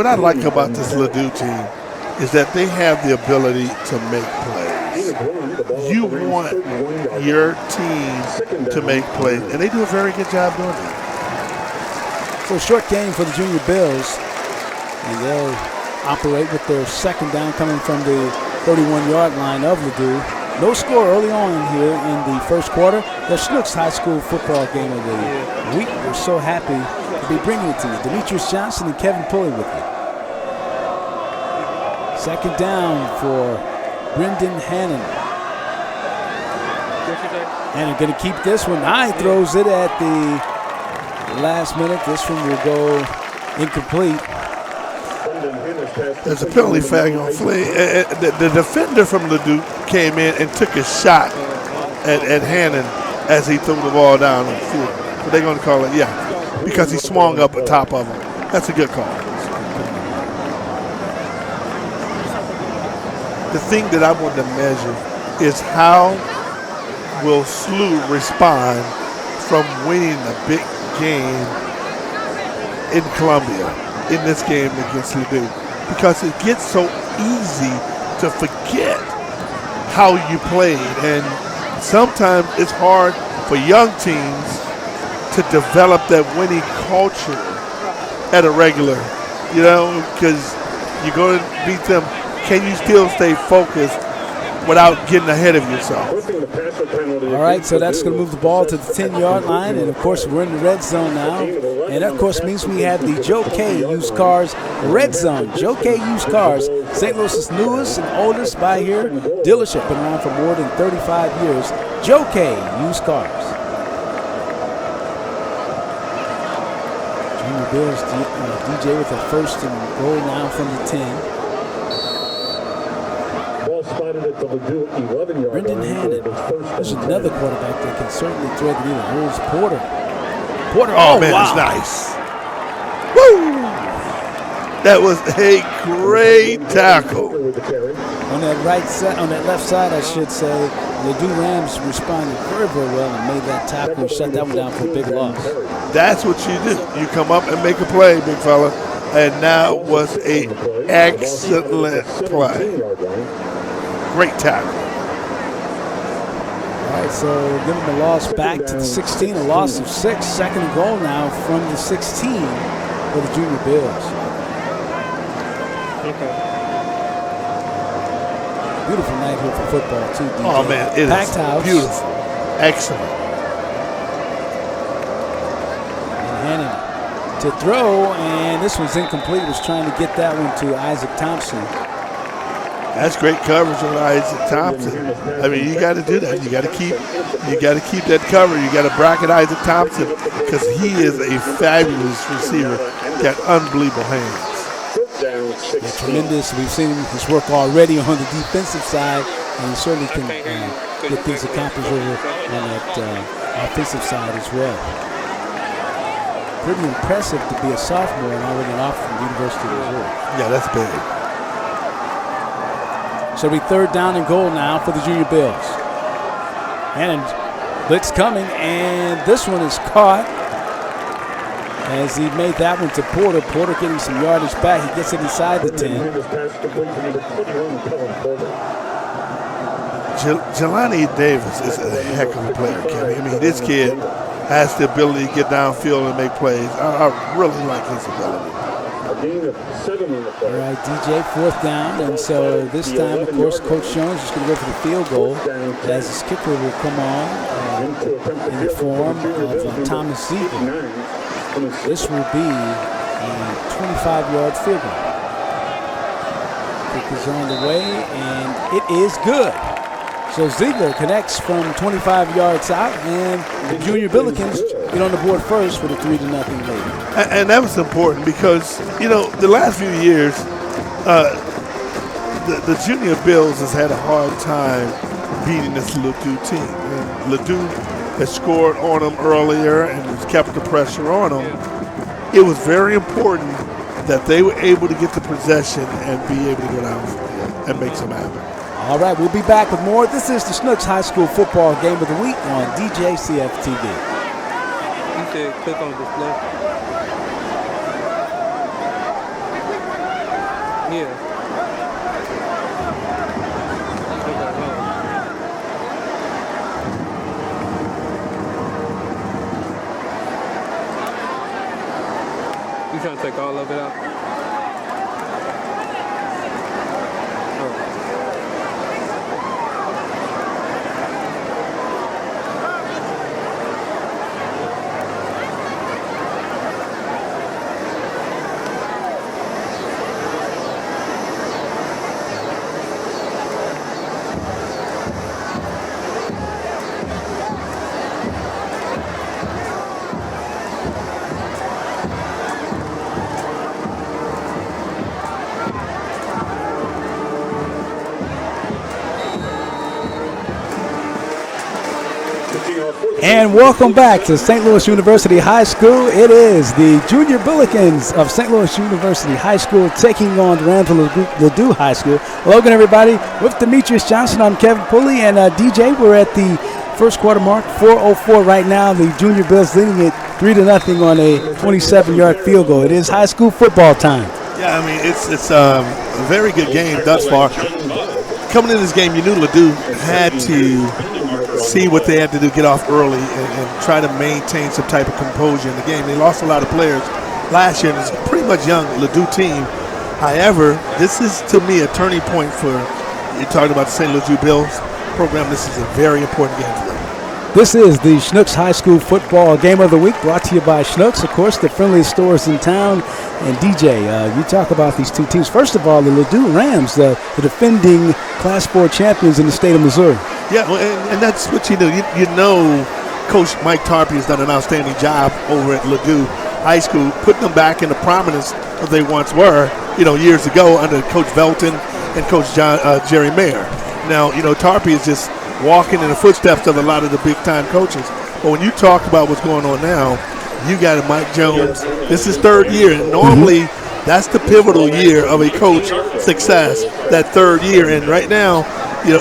I like about this Ladue team is that they have the ability to make plays. You want your team to make plays, and they do a very good job doing that. So short game for the Junior Bills, and they'll operate with their second down coming from the 31-yard line of Ladue. No score early on here in the first quarter. The SLUH High School football game of the week. We're so happy to be bringing it to you. Demetrious Johnson and Kevin Pulley with you. Second down for Brendan Hannon. Hannon going to keep this one. Throws it at the last minute. This one will go incomplete. There's a penalty flag on Flea. The defender from Ladue came in and took a shot at Hannon as he threw the ball down the field. But they're going to call it, because he swung up on top of him. That's a good call. The thing that I want to measure is how will SLUH respond from winning a big game in Columbia in this game against Ladue, because it gets so easy to forget how you played. And sometimes it's hard for young teams to develop that winning culture at a regular, because you're going to beat them. Can you still stay focused without getting ahead of yourself? All right, so that's going to move the ball to the 10-yard line, and of course we're in the red zone now, and that of course means we have the Joe K Used Cars red zone. Joe K Used Cars, St. Louis's newest and oldest buy here dealership, been around for more than 35 years. Joe K Used Cars. Junior Bills DJ with a first and goal now from the 10. Brendan Hannon. There's another quarterback that can certainly thread the needle. Here's Porter. Oh man, wow. That's nice. Woo! That was a great tackle. On that right side, on that left side, I should say, Ladue Rams responded very, very well and made that tackle and shut that one down for a big loss. That's what you do. You come up and make a play, big fella. And that was an excellent play. Great tackle. All right, so give him a loss back to the 16, a loss of 6. Second and goal now from the 16 for the Junior Bills. Okay. Beautiful night here for football, too, DJ. Oh, man, it Packed is house. beautiful. Excellent. And Hannon to throw, and this one's incomplete. Was trying to get that one to Isaac Thompson. That's great coverage on Isaac Thompson. I mean, you got to do that. You got to keep that cover. You got to bracket Isaac Thompson because he is a fabulous receiver. Got unbelievable hands. Yeah, tremendous. We've seen his work already on the defensive side, and he certainly can get things accomplished over on that offensive side as well. Pretty impressive to be a sophomore and already an offer from the University of Missouri. Yeah, that's big. So it'll be third down and goal now for the Junior Bills. And blitz coming, and this one is caught as he made that one to Porter. Porter getting some yardage back. He gets it inside the 10. Jelani Davis is a heck of a player, Kenny. I mean, this kid has the ability to get downfield and make plays. I really like his ability. All right, DJ, fourth down, and so this time, of course, Coach Jones is going to go for the field goal as his kicker will come on in the form of Thomas Ziegler. This will be a 25-yard field goal. Kick is on the way, and it is good. So Ziegler connects from 25 yards out, and the Junior Billikens get on the board first with a 3-0 lead. And that was important because, the last few years, the Junior Bills has had a hard time beating this Ladue team. And Ladue has scored on them earlier and has kept the pressure on them. It was very important that they were able to get the possession and be able to go down and make some happen. All right, we'll be back with more. This is the SLUH High School Football Game of the Week on DJCF-TV. You said click on display. Yeah. You trying to take all of it out? And welcome back to St. Louis University High School. It is the Junior Billikens of St. Louis University High School taking on the Randall Ladue High School. Hello again, everybody. With Demetrious Johnson, I'm Kevin Pulley, and DJ, we're at the first quarter mark, 4:04 right now. The Junior Bills leading it 3-0 on a 27-yard field goal. It is high school football time. Yeah, I mean, it's a very good game thus far. Coming in this game, you knew Ladue had to see what they had to do, get off early and try to maintain some type of composure in the game. They lost a lot of players last year, and it's a pretty much young Ladue team. However, this is, to me, a turning point for, you're talking about the St. Louis Bills program. This is a very important game for them. This is the Schnucks High School Football Game of the Week, brought to you by Schnucks, of course, the friendliest stores in town. And DJ, you talk about these two teams. First of all, the Ladue Rams, the defending Class 4 champions in the state of Missouri. Yeah, well, and that's what you do. You know Coach Mike Tarpey has done an outstanding job over at Ladue High School, putting them back in the prominence that they once were, years ago under Coach Velton and Coach Jerry Mayer. Now, Tarpey is just walking in the footsteps of a lot of the big-time coaches. But when you talk about what's going on now, you got a Mike Jones. This is third year, and normally that's the pivotal year of a coach success, that third year. And right now,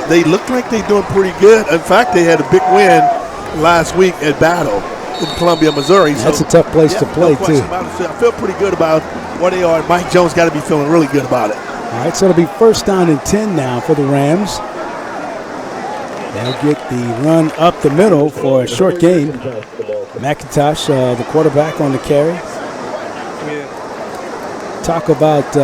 they look like they're doing pretty good. In fact, they had a big win last week at Battle in Columbia, Missouri. That's a tough place to play, too. I feel pretty good about where they are. Mike Jones got to be feeling really good about it. All right, so it'll be first down and 10 now for the Rams. They'll get the run up the middle for a short gain. McIntosh, the quarterback, on the carry. Talk about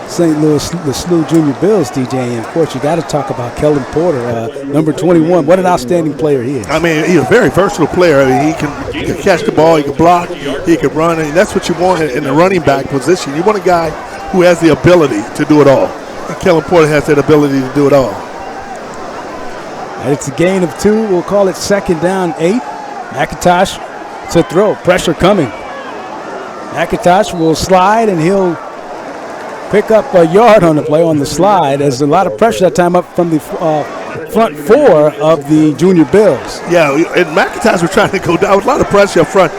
St. Louis, the SLUH Junior Bills, DJ, and of course you got to talk about Kellen Porter, number 21. What an outstanding player he is. I mean, he's a very versatile player. I mean, he can catch the ball, he can block, he can run, and that's what you want in the running back position. You want a guy who has the ability to do it all. And Kellen Porter has that ability to do it all. And it's a gain of 2. We'll call it second down 8. McIntosh to throw. Pressure coming. McIntosh will slide, and he'll pick up a yard on the play on the slide. There's a lot of pressure that time up from the front 4 of the Junior Bills. Yeah, and McIntosh was trying to go down with a lot of pressure up front.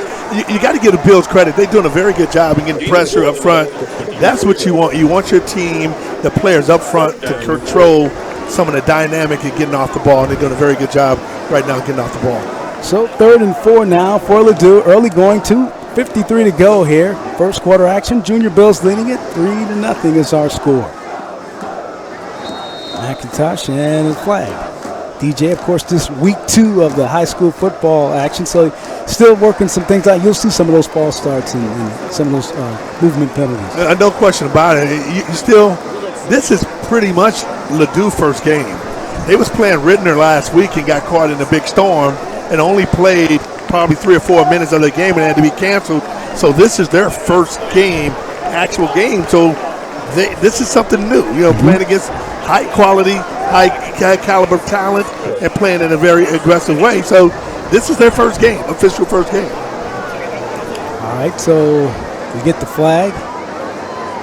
You got to give the Bills credit. They're doing a very good job in getting pressure up front. That's what you want. You want your team, the players up front, to control some of the dynamic of getting off the ball, and they're doing a very good job right now getting off the ball. So 3rd and 4 now for Ladue. Early going, 2:53 to go here. First quarter action. Junior Bills leading it 3-0 is our score. McIntosh and a flag. DJ, of course, this week 2 of the high school football action, so still working some things out. You'll see some of those false starts and some of those movement penalties. No question about it. This is pretty much Ladue first game. They was playing Ridner last week and got caught in a big storm and only played probably 3 or 4 minutes of the game and had to be canceled. So this is their first game, actual game. So this is something new, playing against high quality, high caliber talent and playing in a very aggressive way. So this is their first game, official first game. All right, so we get the flag.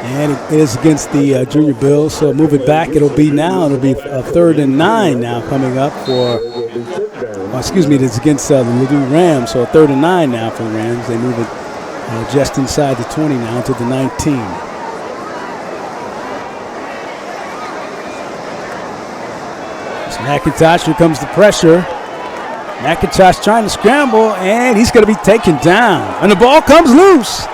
And it is against the Junior Bills, so move it back. It'll be 3rd and 9 now coming up for, it is against the Ladue Rams, so 3rd and 9 now for the Rams. They move it just inside the 20 now to the 19. It's McIntosh, here comes the pressure. McIntosh trying to scramble, and he's going to be taken down. And the ball comes loose.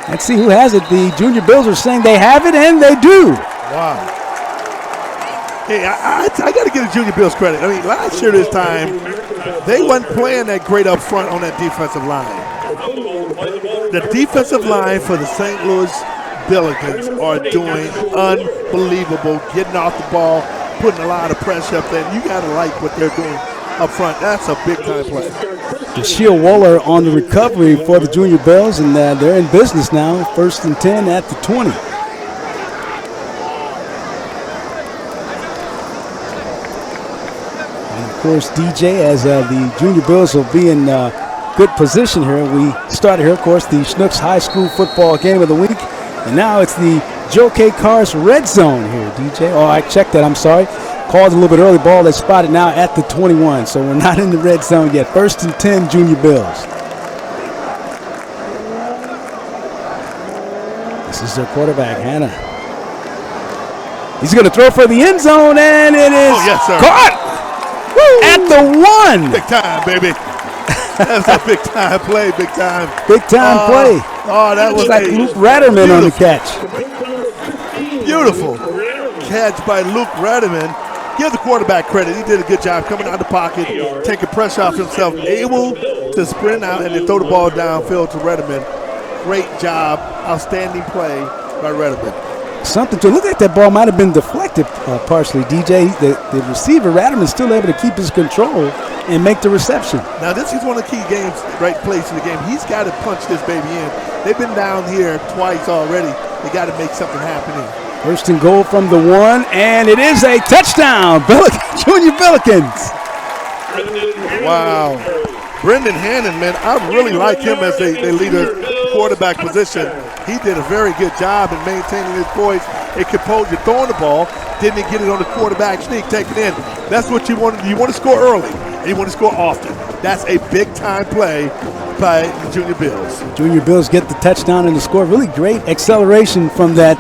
Let's see who has it. The Junior Bills are saying they have it, and they do. Wow. Hey, I got to give the Junior Bills credit. I mean, last year this time, they wasn't playing that great up front on that defensive line. The defensive line for the St. Louis Billikens are doing unbelievable, getting off the ball, putting a lot of pressure up there. You got to like what they're doing up front. That's a big-time play. Sheil Waller on the recovery for the Junior Bills, and they're in business now. 1st and 10 at the 20. And of course, DJ, as the Junior Bills will be in good position here. We started here, of course, the Schnucks High School Football Game of the Week, and now it's the Joe K. Cars Red Zone here, DJ. Oh, I checked that. I'm sorry. Called a little bit early. Ball is spotted now at the 21, so we're not in the red zone yet. 1st and 10, Junior Bills. This is their quarterback, Hannah. He's going to throw for the end zone, and it is caught at the 1. Big time, baby. That's a big time play, big time. Big time play. Oh, that was like Luke Ratterman on the catch. Beautiful catch by Luke Ratterman. give the quarterback credit. He did a good job coming out of the pocket, taking pressure off himself, able to sprint out and then throw the ball downfield to Redmond. Great job, outstanding play by Redmond. Something to look like that ball might have been deflected partially, DJ. The receiver, Redmond, still able to keep his control and make the reception. Now this is one of the key games, right place in the game. He's got to punch this baby in. They've been down here twice already. They got to make something happen here. First and goal from the 1, and it is a touchdown. Junior Billikens. Wow. Brendan Hannon, man, I really like him as they lead a quarterback position. He did a very good job in maintaining his poise and composure, throwing the ball. Didn't get it on the quarterback sneak, take it in. That's what you want. You want to score early, and you want to score often. That's a big-time play by the Junior Bills. Junior Bills get the touchdown and the score. Really great acceleration from that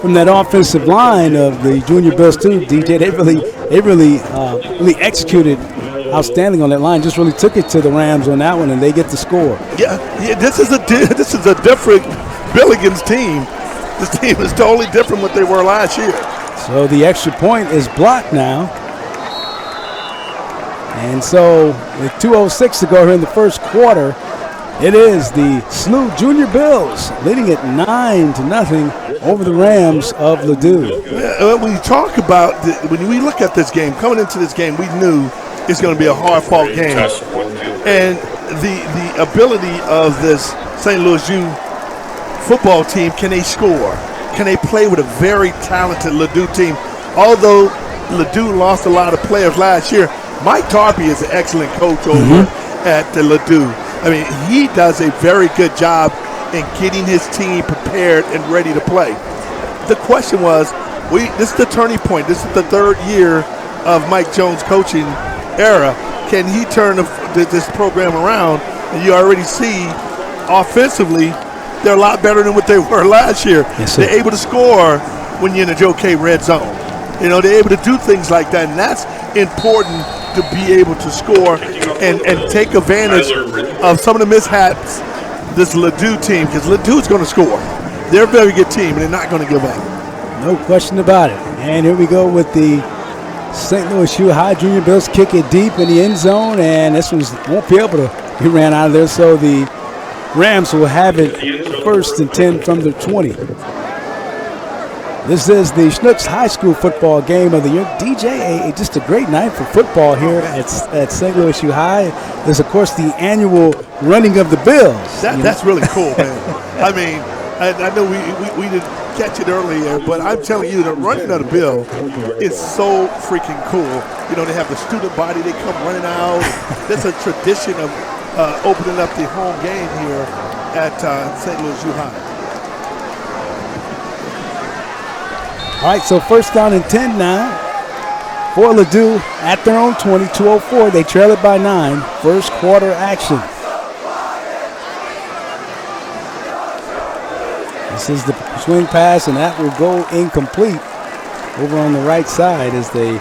offensive line of the Junior Bills too. DJ, they really executed outstanding on that line. Just really took it to the Rams on that one, and they get the score. Yeah. This is a different Billikens team. This team is totally different what they were last year. So the extra point is blocked now. And so with 2:06 to go here in the first quarter, it is the SLUH Junior Bills leading it 9-0 over the Rams of Ladue. When you talk about, when we look at this game, coming into this game, we knew it's going to be a hard-fought game. And the ability of this St. Louis U football team, can they score? Can they play with a very talented Ladue team? Although Ladue lost a lot of players last year, Mike Tarpey is an excellent coach over at the Ladue. I mean, he does a very good job in getting his team prepared and ready to play. The question was, this is the turning point. This is the third year of Mike Jones' coaching era. Can he turn this program around? And you already see offensively, they're a lot better than what they were last year. Yes, they're able to score when you're in the Joe K red zone. You know, they're able to do things like that, and that's important to be able to score and take advantage of some of the mishaps this Ladue team, because Ladue's going to score. They're a very good team, and they're not going to give up. No question about it. And here we go with the St. Louis U High Junior Bills kick it deep in the end zone, and this one won't be able to be ran out of there, so the Rams will have it first and 10 from the 20. This is the SLUH High School football game of the year. DJ, just a great night for football here at St. Louis U High. There's, of course, the annual running of the Bills. That's really cool, man. I mean, I know we didn't catch it earlier, but I'm telling you, the running of the Bill is so freaking cool. You know, they have the student body. They come running out. That's a tradition of opening up the home game here at St. Louis U High. All right, so first down and 10 now for Ladue at their own 20, 2:04. They trail it by 9. First quarter action. This is the swing pass, and that will go incomplete over on the right side as they're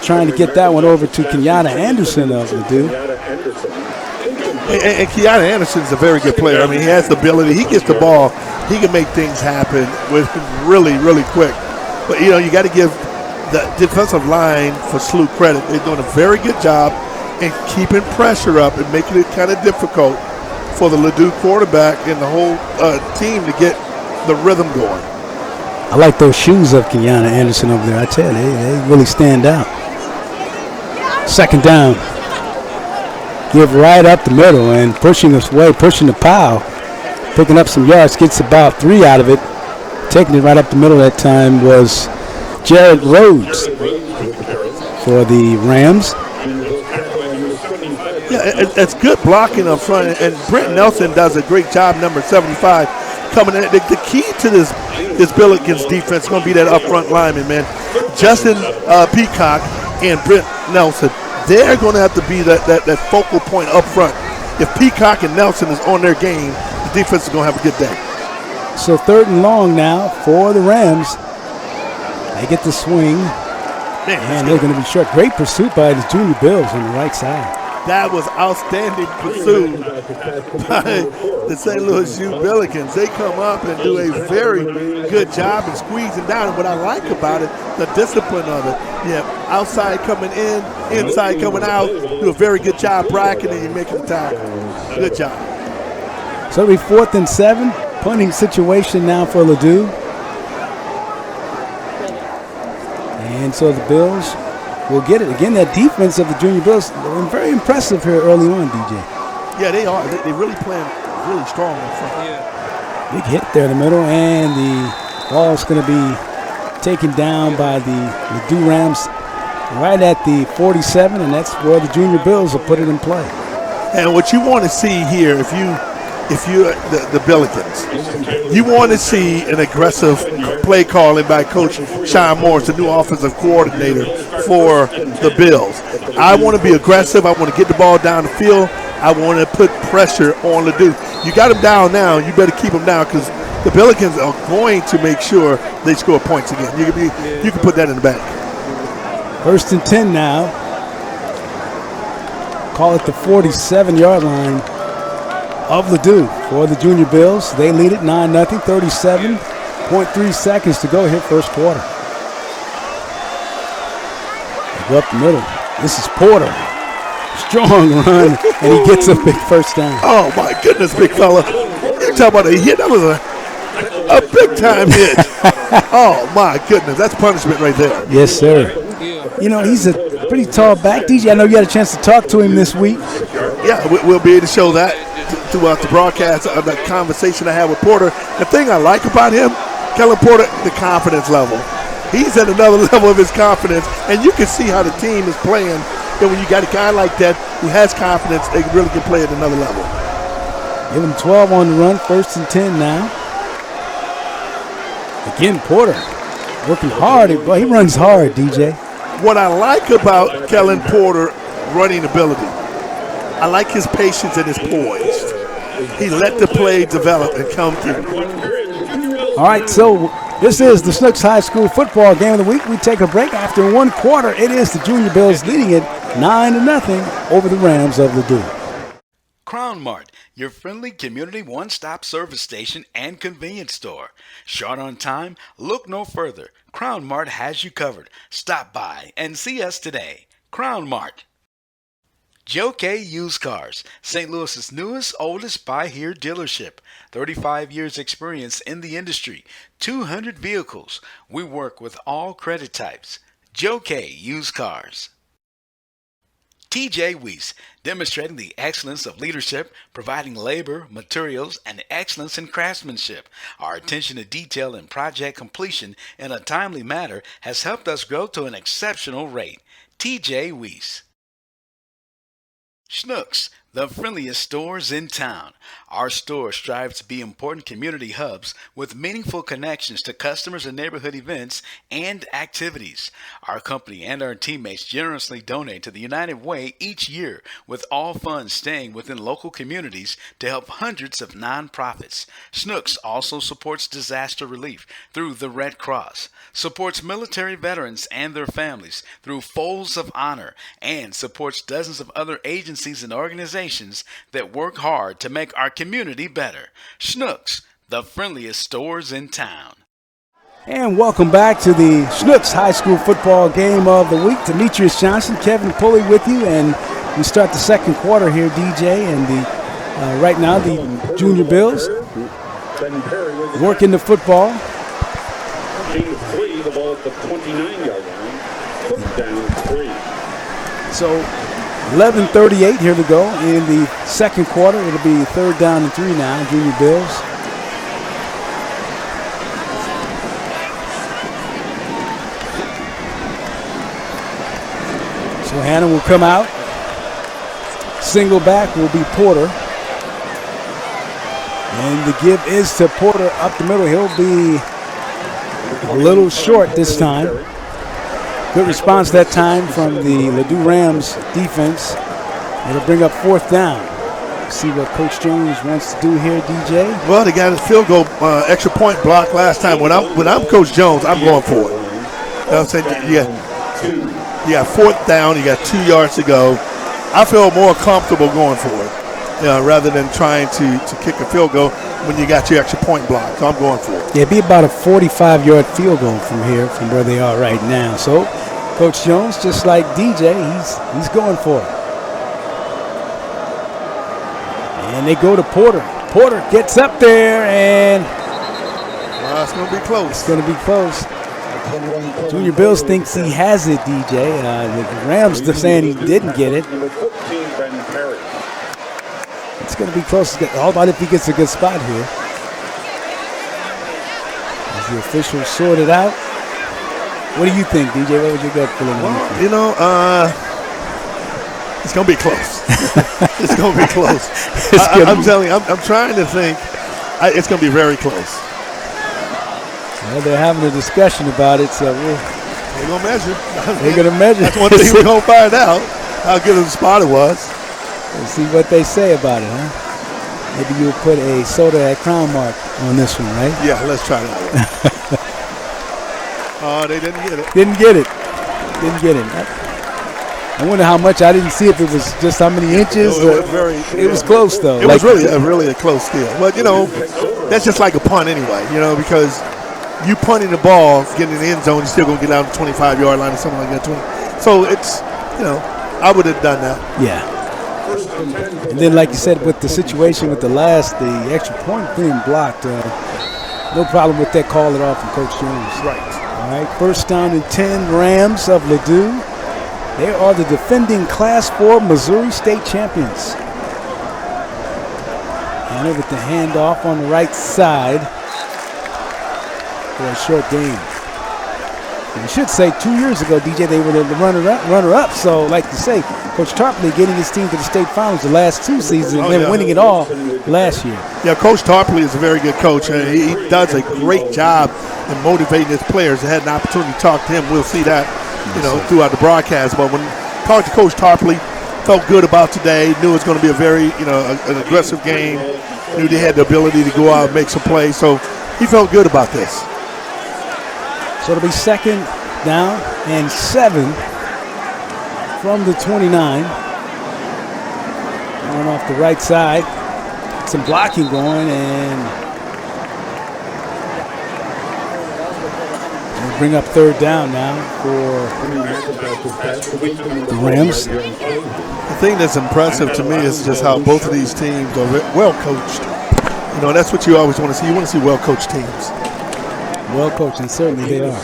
trying to get that one over to Kenyatta Anderson of Ladue. And Kenyatta Anderson's a very good player. I mean, he has the ability. He gets the ball. He can make things happen with really, really quick. But, you know, you got to give the defensive line for SLUH credit. They're doing a very good job in keeping pressure up and making it kind of difficult for the Ladue quarterback and the whole team to get the rhythm going. I like those shoes of Kenyatta Anderson over there. I tell you, they really stand out. Second down. Give right up the middle and pushing us away, pushing the pile. Picking up some yards, gets about 3 out of it. Taking it right up the middle that time was Jared Rhodes for the Rams. Yeah, it's good blocking up front, and Brent Nelson does a great job, number 75, coming in. The key to this Billikens defense is going to be that up front lineman, man. Justin Peacock and Brent Nelson, they're going to have to be that focal point up front. If Peacock and Nelson is on their game, the defense is going to have a good day. So third and long now for the Rams. They get the swing, and they're going to be short. Great pursuit by the Junior Bills on the right side. That was outstanding pursuit by the St. Louis Youth Billikens. They come up and do a very good job in squeezing down. And what I like about it, the discipline of it. Yeah, outside coming in, inside coming out. Do a very good job bracketing and making the tackle. Good job. So it'll be 4th and 7. Punting situation now for Ladue. And so the Bills will get it. Again, that defense of the Junior Bills, they're very impressive here early on, DJ. Yeah, they are. They really playing really strong in front. Big hit there in the middle, and the ball's going to be taken down by the Ladue Rams right at the 47, and that's where the Junior Bills will put it in play. And what you want to see here, if you're the Billikens, you want to see an aggressive play calling by Coach Sean Morris, the new offensive coordinator for the Bills. I want to be aggressive. I want to get the ball down the field. I want to put pressure on Ladue. You got him down now. You better keep him down because the Billikens are going to make sure they score points again. You can put that in the back. 1st and 10 now. Call it the 47-yard line of Ladue for the Junior Bills. They lead it 9-0, 37.3 seconds to go here first quarter. They go up the middle. This is Porter. Strong run, and he gets a big first down. Oh, my goodness, big fella. You talk about a hit. That was a big-time hit. Oh, my goodness. That's punishment right there. Yes, sir. You know, he's a pretty tall back. DJ, I know you had a chance to talk to him this week. Yeah, we'll be able to show that throughout the broadcast of that conversation I had with Porter. The thing I like about him, Kellen Porter, the confidence level. He's at another level of his confidence, and you can see how the team is playing. And when you got a guy like that who has confidence, they really can play at another level. Give him 12 on the run, 1st and 10 now. Again, Porter working hard. Boy, he runs hard, DJ. What I like about Kellen Porter running ability, I like his patience and his poise. He let the play develop and come through. All right, so this is the SLUH High School football game of the week. We take a break. After one quarter, it is the Junior Bills leading it 9-0 over the Rams of Ladue. Crown Mart, your friendly community one-stop service station and convenience store. Short on time? Look no further. Crown Mart has you covered. Stop by and see us today. Crown Mart. Joe K. Used Cars, St. Louis's newest, oldest buy-here dealership. 35 years experience in the industry. 200 vehicles. We work with all credit types. Joe K. Used Cars. TJ Weiss, demonstrating the excellence of leadership, providing labor, materials, and excellence in craftsmanship. Our attention to detail and project completion in a timely manner has helped us grow to an exceptional rate. TJ Weiss. SLUH, the friendliest stores in town. Our stores strive to be important community hubs with meaningful connections to customers and neighborhood events and activities. Our company and our teammates generously donate to the United Way each year, with all funds staying within local communities to help hundreds of nonprofits. SLUH also supports disaster relief through the Red Cross, supports military veterans and their families through Folds of Honor, and supports dozens of other agencies and organizations that work hard to make our community better. SLUH, the friendliest stores in town. And welcome back to the SLUH High School football game of the week. Demetrious Johnson, Kevin Pulley with you, and we start the second quarter here, DJ. And right now the Junior Bills working the football. The ball at the 29-yard line. Down 3. So 11:38 here to go in the second quarter. It'll be 3rd down and 3 now, Junior Bills. So Hannah will come out. Single back will be Porter. And the give is to Porter up the middle. He'll be a little short this time. Good response that time from the Ladue Rams defense. It'll bring up 4th down. See what Coach Jones wants to do here, DJ. Well, they got a field goal extra point block last time. When I'm Coach Jones, I'm going for it. You know what I'm saying? You got 4th down. You got 2 yards to go. I feel more comfortable going for it, rather than trying to kick a field goal when you got your extra point block. So I'm going for it. Yeah, it'd be about a 45-yard field goal from here, from where they are right now. So Coach Jones, just like DJ, he's going for it. And they go to Porter. Porter gets up there, and it's going to be close. It's going to be close. Junior Bills thinks he has it, DJ. The Rams are saying he didn't get it. It's going to be close. All about if he gets a good spot here. As the officials sort it out. What do you think, DJ? What was your gut feeling? Well, it's going to be close. It's going to be close. I'm telling you, I'm trying to think. It's going to be very close. Well, they're having a discussion about it, so they're going to measure. They're going to measure. That's one thing we're going to find out, how good of a spot it was. Let's see what they say about it, huh? Maybe you'll put a soda at Crown Mark on this one, right? Yeah, let's try that one. Oh, they didn't get it. Didn't get it. I wonder how much. I didn't see if it was just how many inches. It was close, though. It was really a close deal. But, that's just like a punt anyway, because you punting the ball, getting in the end zone, you're still going to get out the 25-yard line or something like that. So it's, I would have done that. Yeah. And then, like you said, with the situation with the extra point being blocked, no problem with that. Call it off from Coach Jones. Right. All right, first down and 10, Rams of Ladue. They are the defending Class 4 Missouri State champions. And with the handoff on the right side for a short game. And I should say 2 years ago, DJ, they were the runner-up. So, like you say, Coach Tarpley getting his team to the state finals the last 2 seasons and then winning it all last year. Yeah, Coach Tarpley is a very good coach. And he does a great job in motivating his players. I had an opportunity to talk to him. We'll see that, throughout the broadcast. But when I talked to Coach Tarpley, felt good about today. Knew it was going to be a very, an aggressive game. Knew they had the ability to go out and make some plays. So he felt good about this. So it'll be second down and 7 from the 29. Going off the right side. Some blocking going, and we'll bring up third down now for the Rams. The thing that's impressive to me is just how both of these teams are well coached. That's what you always want to see. You want to see well coached teams. Well coached, and certainly they are.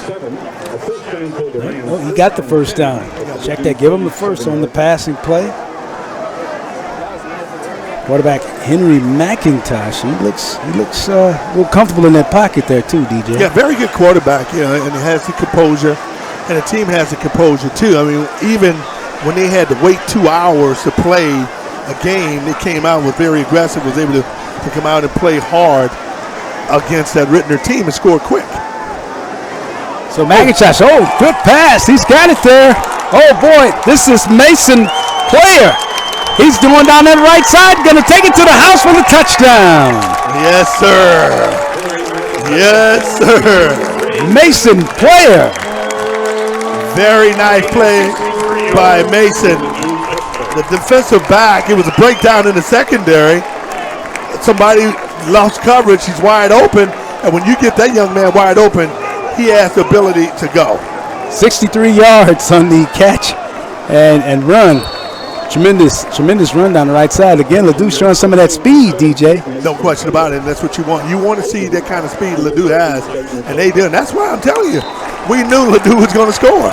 Oh, he got the first down. Check that. Give him the first on the passing play. Quarterback Henry McIntosh. He looks a little comfortable in that pocket there too, DJ. Yeah, very good quarterback. And he has the composure, and the team has the composure too. I mean, even when they had to wait 2 hours to play a game, they came out with very aggressive. Was able to come out and play hard against that Rittner team and score quick. So McIntosh, good pass. He's got it there. Oh, boy, this is Mason Player. He's going down that right side, going to take it to the house for the touchdown. Yes, sir. Yes, sir. Mason Player. Very nice play by Mason. The defensive back, it was a breakdown in the secondary. Somebody lost coverage. He's wide open. And when you get that young man wide open, he has the ability to go. 63 yards on the catch and run. Tremendous run down the right side. Again, Ladue showing some of that speed, DJ. No question about it. And that's what you want. You want to see that kind of speed Ladue has. And they do. And that's why I'm telling you, we knew Ladue was going to score.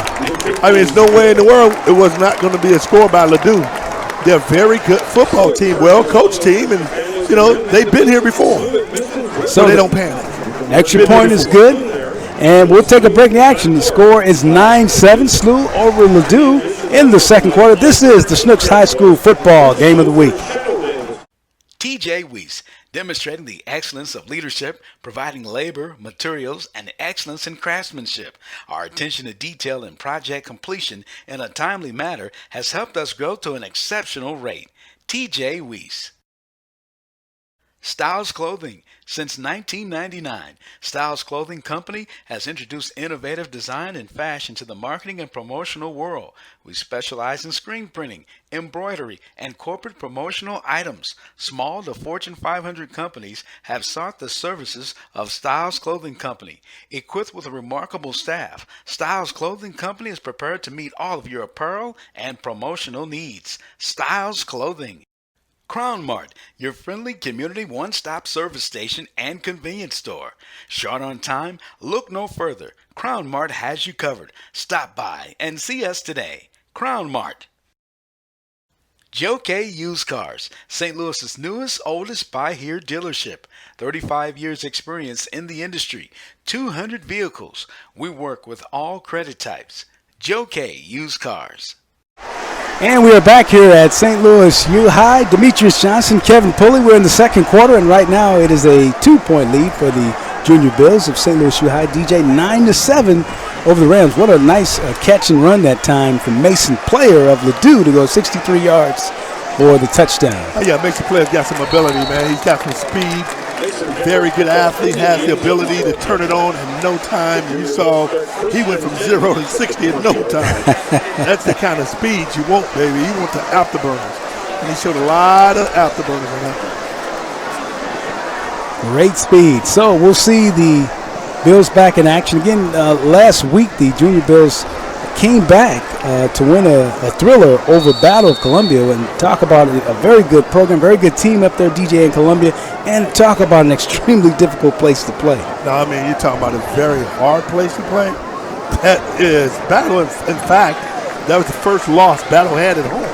I mean, there's no way in the world it was not going to be a score by Ladue. They're a very good football team, well-coached team, and they've been here before, so they don't panic. Extra point is good, and we'll take a break in action. The score is 9-7, SLUH over Ladue in the second quarter. This is the SNooks High School football game of the week. TJ Weiss, demonstrating the excellence of leadership, providing labor, materials, and excellence in craftsmanship. Our attention to detail and project completion in a timely manner has helped us grow to an exceptional rate. TJ Weiss. Styles Clothing. Since 1999, Styles Clothing Company has introduced innovative design and fashion to the marketing and promotional world. We specialize in screen printing, embroidery, and corporate promotional items. Small to Fortune 500 companies have sought the services of Styles Clothing Company. Equipped with a remarkable staff, Styles Clothing Company is prepared to meet all of your apparel and promotional needs. Styles Clothing. Crown Mart, your friendly community one-stop service station and convenience store. Short on time? Look no further. Crown Mart has you covered. Stop by and see us today. Crown Mart. Joe K. Used Cars, St. Louis's newest, oldest buy-here dealership. 35 years experience in the industry. 200 vehicles. We work with all credit types. Joe K. Used Cars. And we are back here at St. Louis U High. Demetrious Johnson, Kevin Pulley. We're in the second quarter, and right now it is a 2-point lead for the Junior Bills of St. Louis U High. DJ 9-7 over the Rams. What a nice catch and run that time from Mason Player of Ladue to go 63 yards for the touchdown. Oh, yeah, Mason Player's got some ability, man. He's got some speed. Very good athlete, has the ability to turn it on in no time. You saw he went from 0 to 60 in no time. That's the kind of speed you want, baby. You want the afterburners. And he showed a lot of afterburners in that. Great speed. So we'll see the Bills back in action. Again, last week the Junior Bills came back to win a thriller over Battle of Columbia, and talk about a very good program, very good team up there, DJ in Columbia, and talk about an extremely difficult place to play. No, I mean, you're talking about a very hard place to play. That is Battle. In fact, that was the first loss Battle had at home.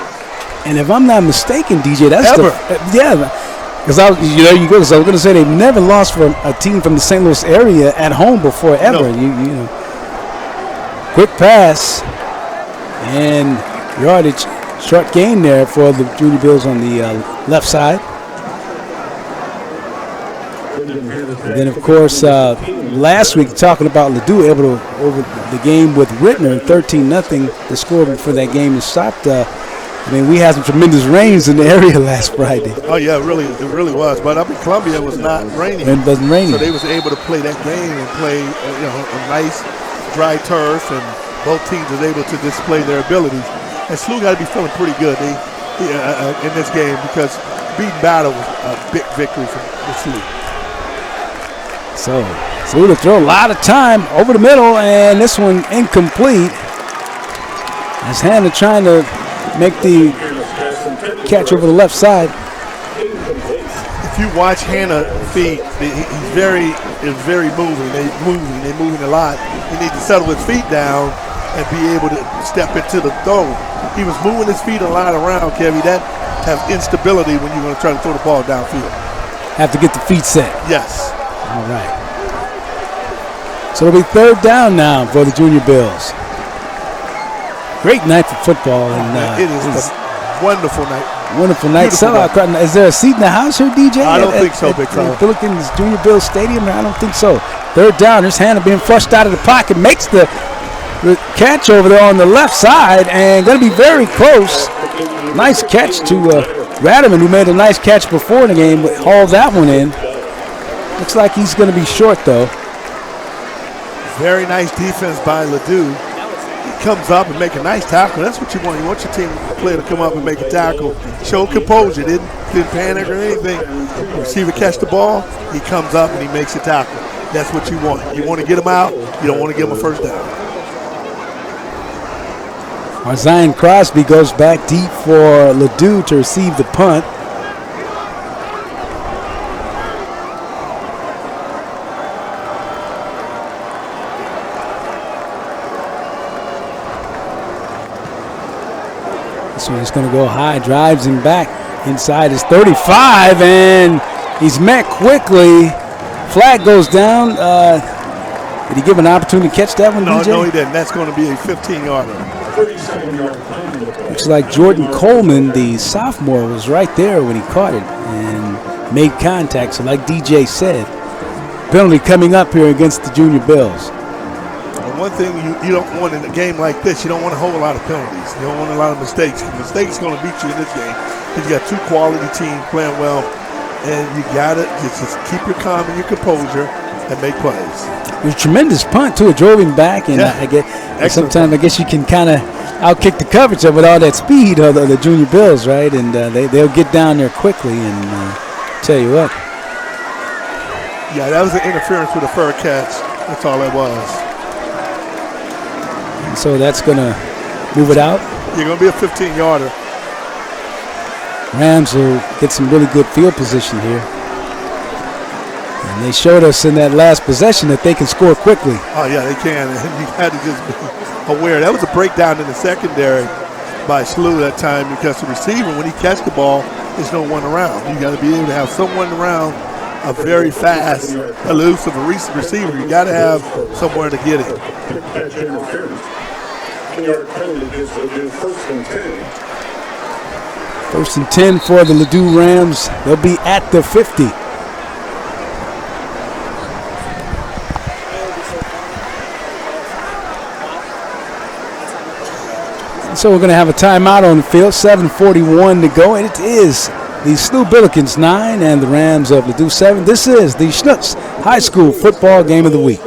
And if I'm not mistaken, DJ, that's ever. Because I was going to say they've never lost for a team from the St. Louis area at home before ever. No. You know. Quick pass and yardage, short gain there for the Junior Bills on the left side. And then, of course, last week talking about Ladue able to over the game with Rittner, 13-0. The score for that game is stopped. We had some tremendous rains in the area last Friday. Oh yeah, it really was. But up in Columbia, it was not raining. It wasn't raining, so they was able to play that game and play a nice dry turf, and both teams was able to display their abilities. And SLUH got to be feeling pretty good in this game, because beating Battle was a big victory for SLUH. So SLUH to throw a lot of time over the middle, and this one incomplete. As Hannah trying to make the catch over the left side. If you watch Hannah feet, he's very moving. They're moving a lot. He needs to settle his feet down and be able to step into the throw. He was moving his feet a lot around, Kevin. That has instability when you're going to try to throw the ball downfield. Have to get the feet set. Yes. All right. So it'll be third down now for the Junior Bills. Great night for football. And it is a wonderful night. Wonderful night. Sellout crowd. Is there a seat in the house here, DJ? I don't think so, Big Fella. Billikens Junior Bills Stadium? I don't think so. Third down. Here's Hannah being flushed out of the pocket. Makes the catch over there on the left side, and going to be very close. Nice catch to Radaman, who made a nice catch before in the game, but hauled that one in. Looks like he's going to be short, though. Very nice defense by Ladue. He comes up and make a nice tackle. That's what you want. You want your team player to come up and make a tackle. Show composure. Didn't panic or anything. The receiver catch the ball. He comes up and he makes a tackle. That's what you want. You want to get him out. You don't want to give him a first down. Zion Crosby goes back deep for Ladue to receive the punt. So he's going to go high, drives him back inside his 35, and he's met quickly. Flag goes down. Did he give an opportunity to catch that one, DJ? No, he didn't. That's going to be a 15-yarder. Looks like Jordan Coleman, the sophomore, was right there when he caught it and made contact. So like DJ said, penalty coming up here against the Junior Bills. One thing you don't want in a game like this, you don't want a whole lot of penalties. You don't want a lot of mistakes. Mistakes going to beat you in this game. Because you got two quality teams playing well. and you gotta just keep your calm and your composure and make plays. It was a tremendous punt too. It drove him back, and sometimes I guess you can kind of outkick the coverage of it, all that speed of the Junior Bills, right? And they'll get down there quickly and tell you what. Yeah, that was an interference with a fair catch. That's all it was. And so that's going to move it out. You're going to be a 15-yarder. Rams will get some really good field position here. And they showed us in that last possession that they can score quickly. Oh, yeah, they can. And you had to just be aware. That was a breakdown in the secondary by SLUH that time because the receiver, when he catches the ball, there's no one around. You got to be able to have someone around, a very fast, elusive receiver. You got to have somewhere to get him. First and 10 for the Ladue Rams. They'll be at the 50. So we're going to have a timeout on the field. 7:41 to go, and it is the SLUH Billikens 9 and the Rams of Ladue 7. This is the SLUH High School Football Game of the Week.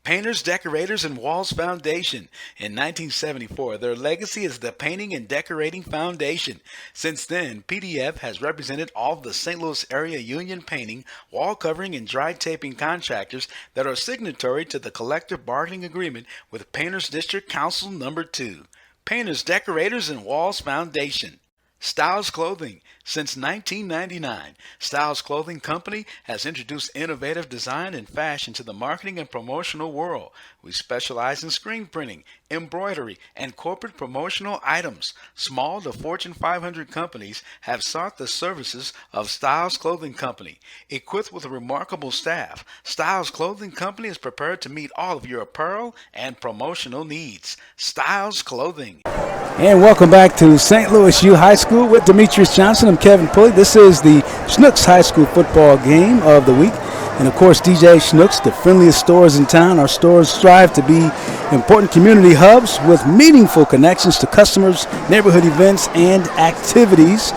Painters, Decorators, and Walls Foundation. In 1974, their legacy is the Painting and Decorating Foundation. Since then, PDF has represented all of the St. Louis area union painting, wall covering, and dry taping contractors that are signatory to the collective bargaining agreement with Painters District Council Number 2. Painters, Decorators, and Walls Foundation. Styles Clothing. Since 1999, Styles Clothing Company has introduced innovative design and fashion to the marketing and promotional world. We specialize in screen printing, embroidery, and corporate promotional items. Small to Fortune 500 companies have sought the services of Styles Clothing Company. Equipped with a remarkable staff, Styles Clothing Company is prepared to meet all of your apparel and promotional needs. Styles Clothing. And welcome back to St. Louis U High School with Demetrious Johnson. I'm Kevin Pulley. This is the SLUH High School Football Game of the Week. And of course, DJ SLUH, the friendliest stores in town. Our stores strive to be important community hubs with meaningful connections to customers, neighborhood events, and activities.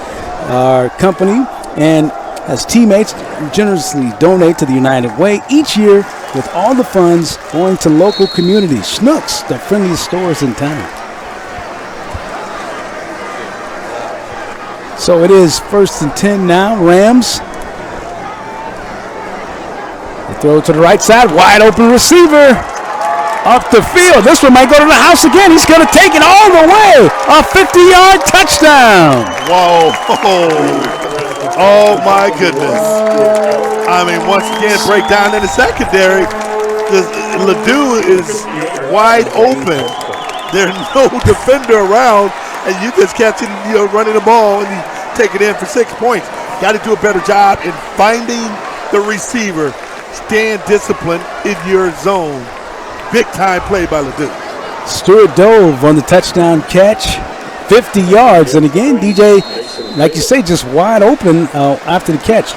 Our company and as teammates generously donate to the United Way each year with all the funds going to local communities. SLUH, the friendliest stores in town. So it is 1st and 10 now. Rams. They throw to the right side. Wide open receiver. Up the field. This one might go to the house again. He's going to take it all the way. A 50-yard touchdown. Whoa. Oh, my goodness. I mean, once again, breakdown in the secondary. Ladue is wide open. There's no defender around. And you just catch it, running the ball, and you take it in for 6 points. Got to do a better job in finding the receiver. Stand disciplined in your zone. Big time play by Ladue. Stewart dove on the touchdown catch, 50 yards. And again, DJ, like you say, just wide open after the catch.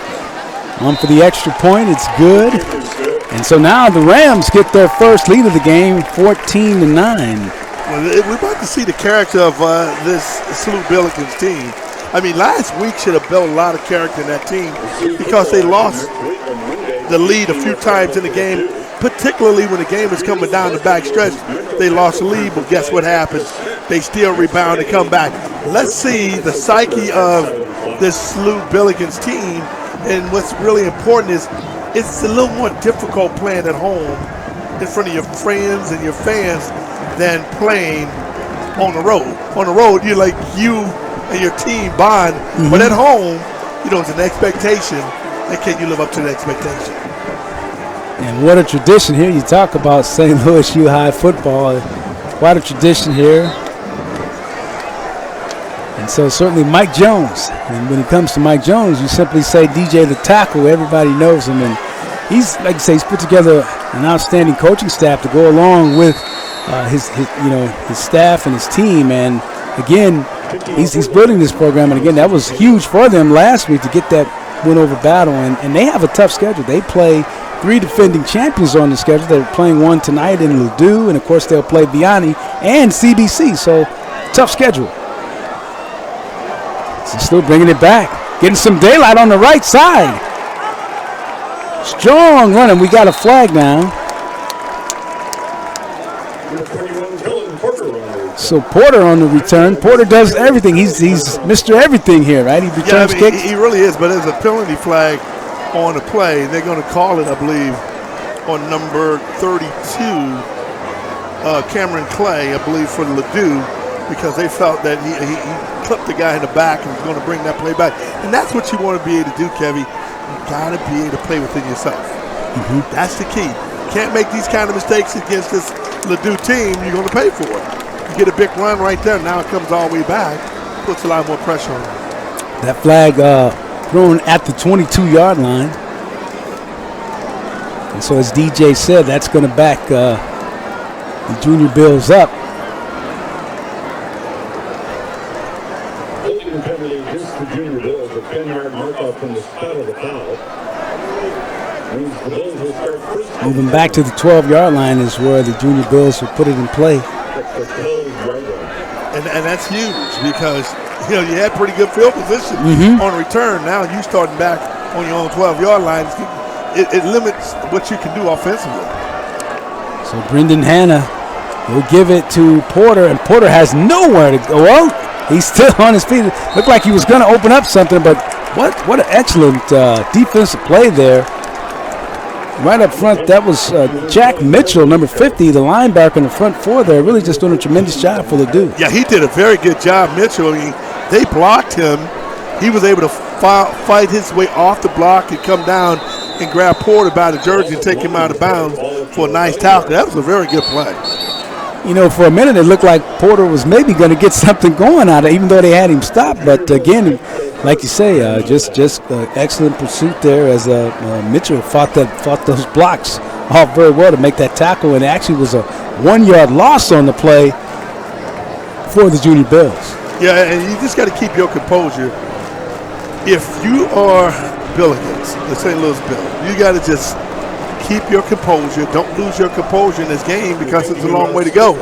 On for the extra point, it's good. And so now the Rams get their first lead of the game, 14-9. We're about to see the character of this SLUH Billikens team. I mean, last week should have built a lot of character in that team because they lost the lead a few times in the game, particularly when the game is coming down the back stretch. They lost the lead, but guess what happens? They still rebound and come back. Let's see the psyche of this SLUH Billikens team, and what's really important is it's a little more difficult playing at home in front of your friends and your fans than playing on the road. On the road, you and your team bond, but at home, it's an expectation, and can you live up to the expectation? And what a tradition here. You talk about St. Louis U High football. Quite a tradition here. And so certainly Mike Jones. And when it comes to Mike Jones, you simply say DJ the tackle. Everybody knows him. And he's, like I say, he's put together an outstanding coaching staff to go along with his staff and his team, and again, he's building this program. And again, that was huge for them last week to get that win over Battle. And they have a tough schedule. They play 3 defending champions on the schedule. They're playing one tonight in Ladue, and of course they'll play Vianney and CBC. So tough schedule. So still bringing it back. Getting some daylight on the right side. Strong running. We got a flag now. So Porter on the return. Porter does everything. He's Mr. Everything here, right? He returns kicks. He really is, but there's a penalty flag on the play. They're going to call it, I believe, on number 32, Cameron Clay, I believe, for Ladue, because they felt that he clipped the guy in the back and was going to bring that play back. And that's what you want to be able to do, Kevy. You got to be able to play within yourself. That's the key. You can't make these kind of mistakes against this Ladue team. You're going to pay for it. You get a big run right there. Now it comes all the way back. Puts a lot more pressure on them. That flag thrown at the 22-yard line. And so as DJ said, that's going to back the Junior Bills up. Penalty against the Junior Bills, a 10-yard mark off from the spot of the foul. Means the Bills will start first. Moving back to the 12-yard line is where the Junior Bills will put it in play. And that's huge because, you had pretty good field position on return. Now you starting back on your own 12-yard line. It limits what you can do offensively. So Brendan Hanna will give it to Porter, and Porter has nowhere to go. Well, he's still on his feet. Looked like he was going to open up something, but what an excellent defensive play there. Right up front, that was Jack Mitchell, number 50, the linebacker in the front four there, really just doing a tremendous job for Ladue. Yeah, he did a very good job, Mitchell. I mean, they blocked him. He was able to fight his way off the block and come down and grab Porter by the jersey and take him out of bounds for a nice tackle. That was a very good play. For a minute it looked like Porter was maybe going to get something going out of it, even though they had him stopped. But again, like you say, just excellent pursuit there as Mitchell fought those blocks off very well to make that tackle, and it actually was a 1-yard loss on the play for the Junior Bills. Yeah, and you just got to keep your composure. If you are Billikens, the St. Louis Bills, you got to just keep your composure. Don't lose your composure in this game because it's a long way to go.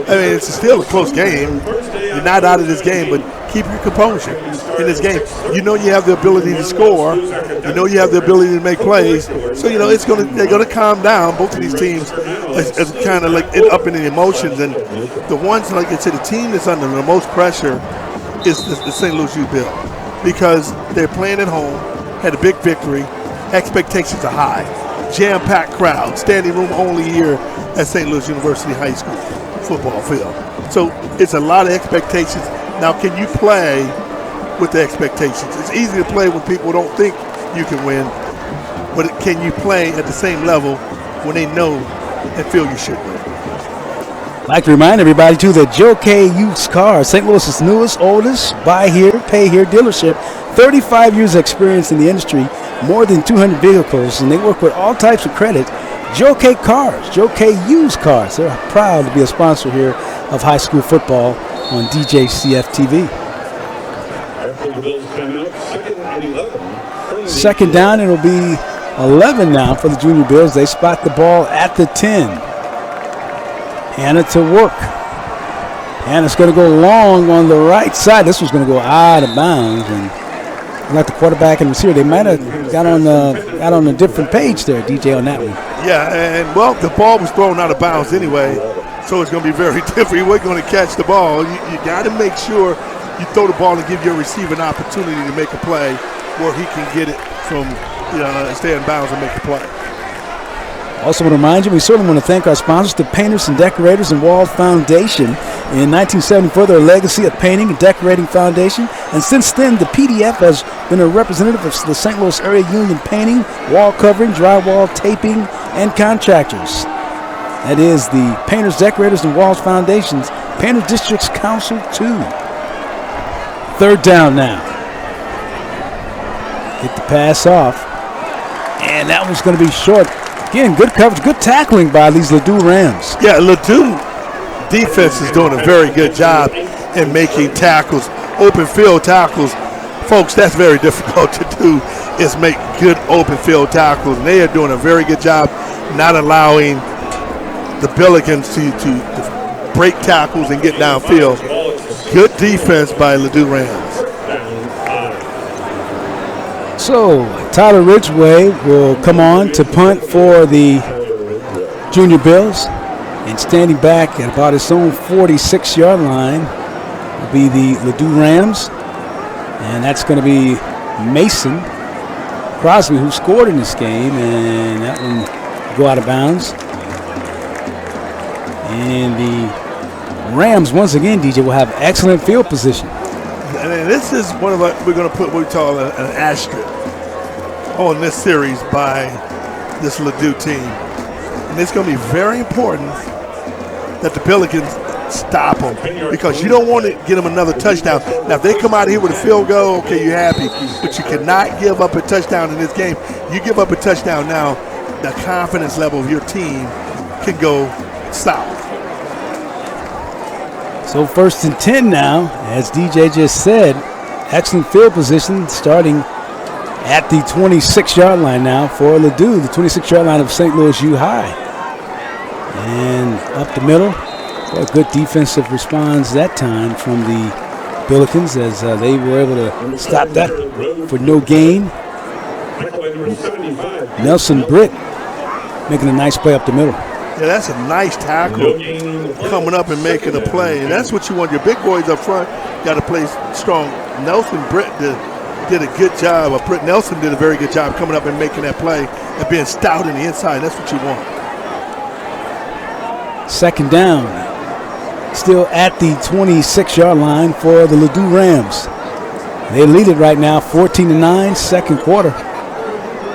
I mean, it's still a close game. You're not out of this game, but keep your composure in this game. You have the ability to score. You have the ability to make plays. So they're gonna calm down. Both of these teams as kind of like up in the emotions, and the ones, like I said, the team that's under the most pressure is the St. Louis U Bill, because they're playing at home, had a big victory, expectations are high. Jam-packed crowd, standing room only here at St. Louis University High School football field. So it's a lot of expectations. Now, can you play with the expectations? It's easy to play when people don't think you can win, but can you play at the same level when they know and feel you should win? I'd like to remind everybody, too, that Joe K. Used Cars, St. Louis's newest, oldest, buy here, pay here dealership, 35 years of experience in the industry, more than 200 vehicles, and they work with all types of credit. Joe K. Cars, Joe K. Used Cars. They're proud to be a sponsor here of high school football on DJCF-TV. Second down, it'll be 11 now for the Junior Bills. They spot the ball at the 10. Hanna to work. Hanna's going to go long on the right side. This one's going to go out of bounds, and like the quarterback and receiver, they might have got on a different page there, DJ, on that one. Yeah, and the ball was thrown out of bounds anyway, so it's going to be very different. We're going to catch the ball. You got to make sure you throw the ball and give your receiver an opportunity to make a play where he can get it from, stay in bounds and make a play. Also want to remind you, we certainly want to thank our sponsors, the Painters and Decorators and Wall Foundation. In 1974, their legacy of painting and decorating foundation. And since then, the PDF has been a representative of the St. Louis Area Union Painting, Wall Covering, Drywall, Taping, and Contractors. That is the Painters, Decorators, and Walls Foundation's Painters Districts Council 2. Third down now. Get the pass off. And that one's going to be short. Again, good coverage, good tackling by these Ladue Rams. Yeah, Ladue defense is doing a very good job in making tackles, open field tackles. Folks, that's very difficult to do, is make good open field tackles. And they are doing a very good job not allowing the Billikens to break tackles and get downfield. Good defense by Ladue Rams. So Tyler Ridgway will come on to punt for the Junior Bills. And standing back at about his own 46-yard line will be the Ladue Rams. And that's going to be Mason Crosby, who scored in this game. And that one will go out of bounds. And the Rams, once again, DJ, will have excellent field position. And this is one of we're going to put what we call an asterisk on this series by this Ladue team. And it's going to be very important that the Pelicans stop them, because you don't want to get them another touchdown. Now, if they come out of here with a field goal, okay, you're happy. But you cannot give up a touchdown in this game. You give up a touchdown now, the confidence level of your team can go south. So 1st and 10 now, as DJ just said. Excellent field position starting at the 26-yard line now for Ladue, the 26-yard line of St. Louis U High. And up the middle, a good defensive response that time from the Pelicans, as they were able to stop that for no gain. Nelson Britt making a nice play up the middle. Yeah, that's a nice tackle coming up and making a play. And that's what you want. Your big boys up front got to play strong. Nelson Britt did a good job. Britt Nelson did a very good job coming up and making that play and being stout in the inside. That's what you want. 2nd down. Still at the 26-yard line for the Ladue Rams. They lead it right now, 14-9, second quarter.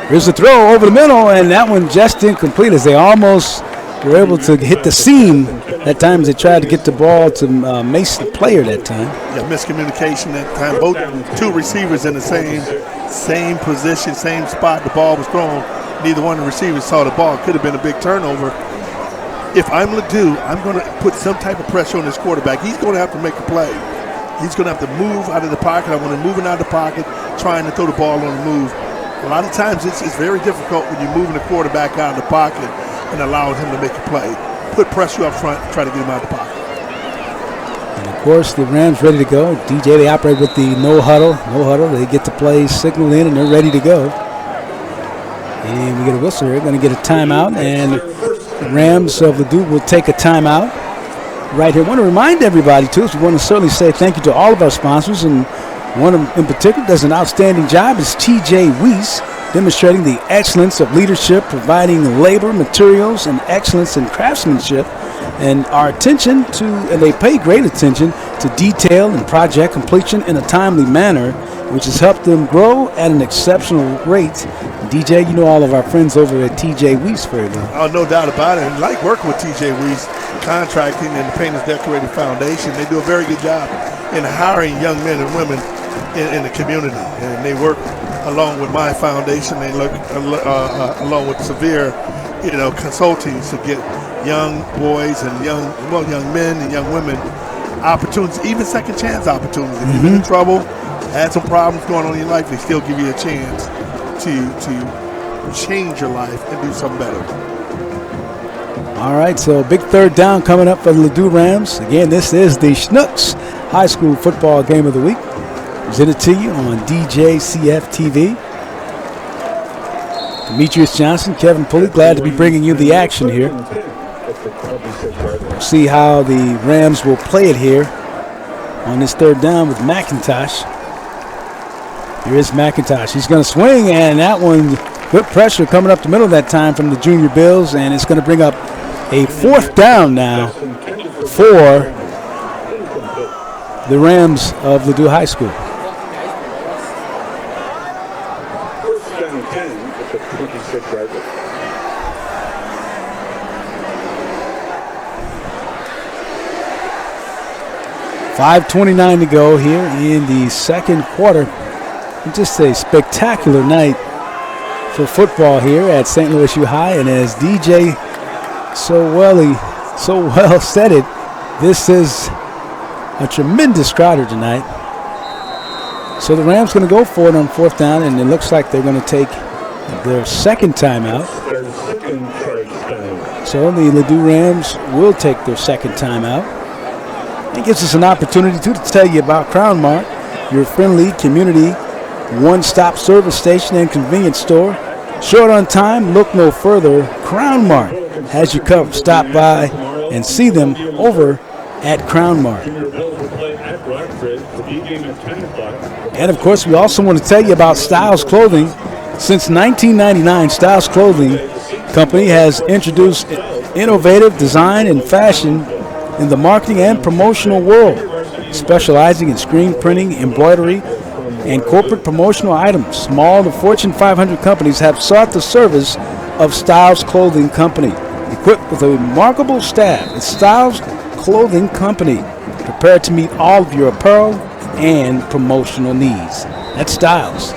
Here's the throw over the middle, and that one just incomplete as they almost were able to hit the seam that time as they tried to get the ball to Mason Player that time. Yeah, miscommunication that time. Both two receivers in the same position, same spot. The ball was thrown. Neither one of the receivers saw the ball. Could have been a big turnover. If I'm Ladue, I'm going to put some type of pressure on this quarterback. He's going to have to make a play. He's going to have to move out of the pocket. I want him moving out of the pocket, trying to throw the ball on the move. A lot of times it's very difficult when you're moving the quarterback out of the pocket and allowing him to make a play. Put pressure up front, try to get him out of the pocket. And of course, the Rams ready to go. DJ, they operate with the no huddle. They get the play signaled in, and they're ready to go. And we get a whistle here. They're going to get a timeout, and the Rams of Ladue will take a timeout right here. I want to remind everybody, too, we want to certainly say thank you to all of our sponsors, and one of them in particular does an outstanding job is T.J. Weiss, demonstrating the excellence of leadership, providing labor, materials, and excellence in craftsmanship, and our attention to, and they pay great attention to detail and project completion in a timely manner, which has helped them grow at an exceptional rate. DJ, you know all of our friends over at T.J. Weiss very well. Oh, no doubt about it. And like working with T.J. Weiss, contracting and the Painters Decorating Foundation, they do a very good job in hiring young men and women in the community. And they work along with my foundation. They look along with Severe, consulting to get young boys and young men and young women opportunities, even second chance opportunities. If you've been in trouble, had some problems going on in your life, they still give you a chance to change your life and do something better. All right, so big 3rd down coming up for the Ladue Rams. Again, this is the SLUH High School Football Game of the Week. Presented to you on DJCF-TV. Demetrious Johnson, Kevin Pulley, glad to be bringing you the action here. We'll see how the Rams will play it here on this 3rd down with McIntosh. Here is McIntosh. He's going to swing, and that one, good pressure coming up the middle that time from the Junior Bills, and it's going to bring up a 4th down now for the Rams of Ladue High School. 1st down 10 at the 26-yard line. .5:29 to go here in the second quarter. Just a spectacular night for football here at St. Louis U High, and as DJ so well said it, this is a tremendous crowder tonight. So the Rams going to go for it on 4th down, and it looks like they're going to take their 2nd timeout. So the Ladue Rams will take their 2nd timeout. It gives us an opportunity to tell you about Crown Mart, your friendly community one-stop service station and convenience store. Short on time, look no further. Crown Mart has you covered. Stop by and see them over at Crown Mart. And of course, we also want to tell you about Styles Clothing. Since 1999, Styles Clothing Company has introduced innovative design and fashion in the marketing and promotional world, specializing in screen printing, embroidery, and corporate promotional items. Small to Fortune 500 companies have sought the service of Styles Clothing Company. Equipped with a remarkable staff, it's Styles Clothing Company, prepared to meet all of your apparel and promotional needs. That's Styles.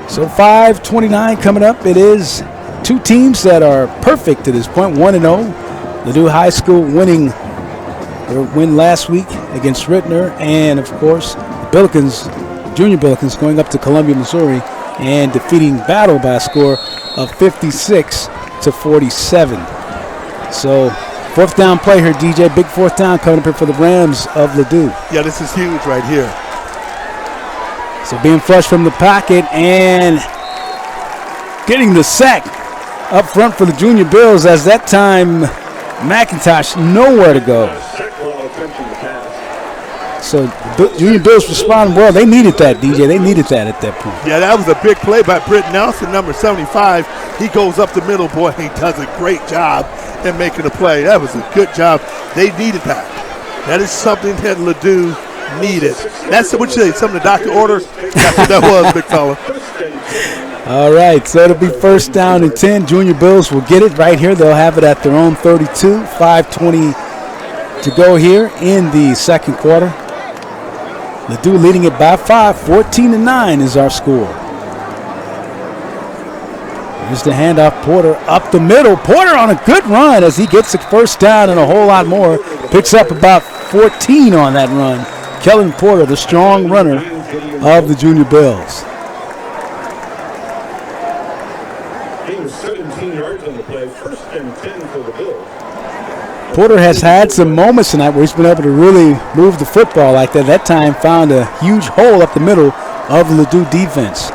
So 5:29 coming up. It is two teams that are perfect to this point, 1-0. Ladue High School winning their win last week against Rittner, and of course the Billikens, Junior Billikens, going up to Columbia, Missouri, and defeating Battle by a score of 56-47. So fourth down play here, DJ. Big fourth down coming up here for the Rams of Ladue. Yeah, this is huge right here. So being flushed from the pocket and getting the sack up front for the Junior Bills, as that time McIntosh nowhere to go. So Junior Bills responding well. They needed that, DJ. They needed that at that point. Yeah, that was a big play by Britt Nelson, number 75. He goes up the middle. Boy, he does a great job in making the play. That was a good job. They needed that. That is something that Ladue needed. That's what you say, something the doctor ordered. That's what that was, big fella. All right, so it'll be first down and 10. Junior Bills will get it right here. They'll have it at their own 32. 5:20 to go here in the second quarter. Ladue leading it by 5. 14-9 is our score. Here's the handoff. Porter up the middle. Porter on a good run as he gets the first down and a whole lot more. Picks up about 14 on that run. Kellen Porter, the strong runner of the Junior Bills. 17 yards on the play, first and 10 for the Bills. Porter has had some moments tonight where he's been able to really move the football like that. That time found a huge hole up the middle of the Ladue defense.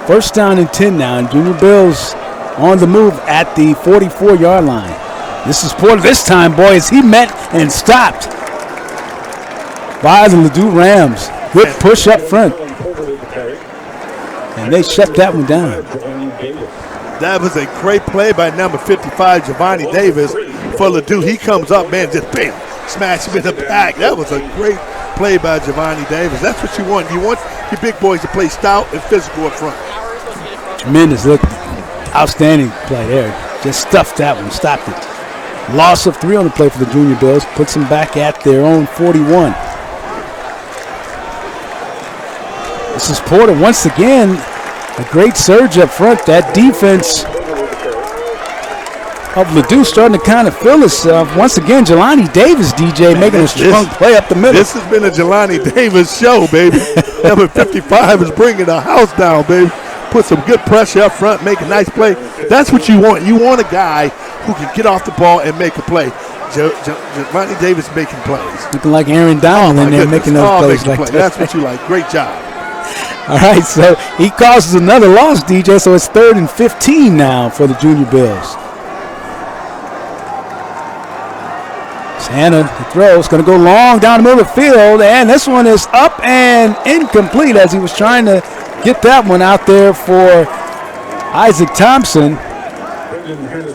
First down and 10 now, and Junior Bills on the move at the 44-yard line. This is Porter this time, boy, as he met and stopped by the Ladue Rams. Good push up front. And they shut that one down. That was a great play by number 55, Giovanni Davis, for Ladue. He comes up, man, just bam, smash him in the back. That was a great play by Giovanni Davis. That's what you want. You want your big boys to play stout and physical up front. Tremendous. Look, outstanding play there. Just stuffed that one, stopped it. Loss of 3 on the play for the Junior Bills. Puts them back at their own 41. This is Porter once again. A great surge up front. That defense of Ladue starting to kind of fill itself. Once again, Jelani Davis, DJ, making a strong play up the middle. This has been a Jelani Davis show, baby. Number 55 is bringing the house down, baby. Put some good pressure up front, make a nice play. That's what you want. You want a guy who can get off the ball and make a play. Jelani Davis making plays. Looking like Aaron Donald in there making those plays like that. That's what you like. Great job. All right, so he causes another loss, DJ, so it's 3rd and 15 now for the Junior Bills. Santa, the throw is going to go long down the middle of the field, and this one is up and incomplete as he was trying to get that one out there for Isaac Thompson.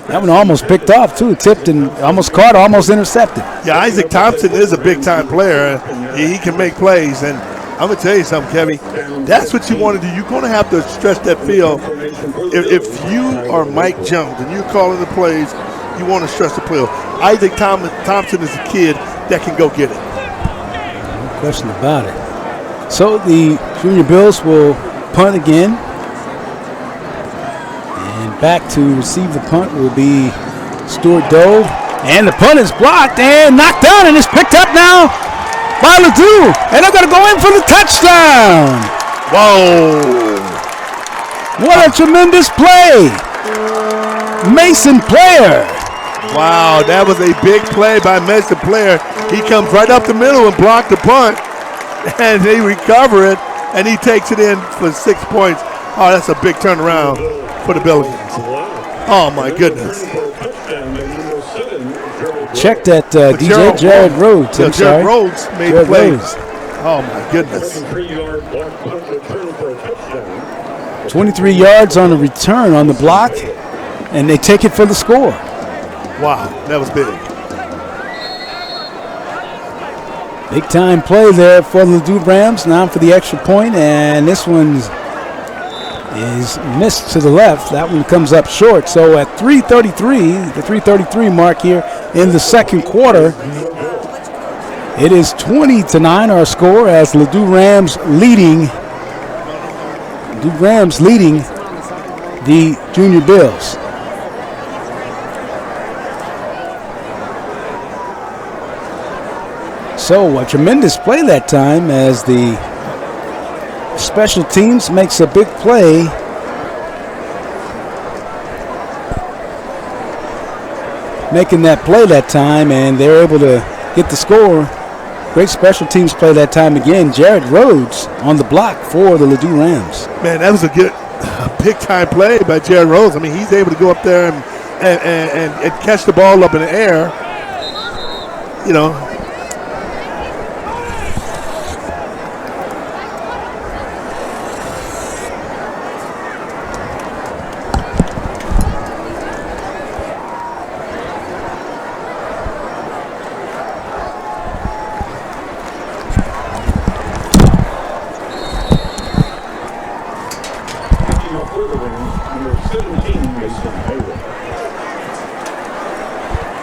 That one almost picked off, too. Tipped and almost caught, almost intercepted. Yeah, Isaac Thompson is a big-time player. He can make plays, and I'm going to tell you something, Kevin. That's what you want to do. You're going to have to stretch that field. If you are Mike Jones and you're calling the plays, you want to stretch the field. Isaac Thompson is a kid that can go get it. No question about it. So the Junior Bills will punt again. And back to receive the punt will be Stuart Dove. And the punt is blocked and knocked down, and it's picked up now by Ladue, and they're going to go in for the touchdown. Whoa. What a tremendous play. Mason Player Wow, that was a big play by Mason Player. He comes right up the middle and blocked the punt, and they recover it, and he takes it in for 6 points. Oh, that's a big turnaround for the Billikens. Oh, my goodness. Check that, DJ. Jared Rhodes. Yeah, Jared Rhodes made the plays. Oh, my goodness. 23 yards on the return on the block, and they take it for the score. Wow, that was big. Big time play there for the Ladue Rams. Now for the extra point, and this one is missed to the left. That one comes up short. So at 3:33, the 3:33 mark here in the second quarter, it is 20-9 our score as Ladue Rams leading the Junior Bills. So a tremendous play that time as the special teams makes a big play. Making that play that time, and they're able to get the score. Great special teams play that time again. Jared Rhodes on the block for the Ladue Rams. Man, that was a big time play by Jared Rhodes. I mean, he's able to go up there and catch the ball up in the air. You know.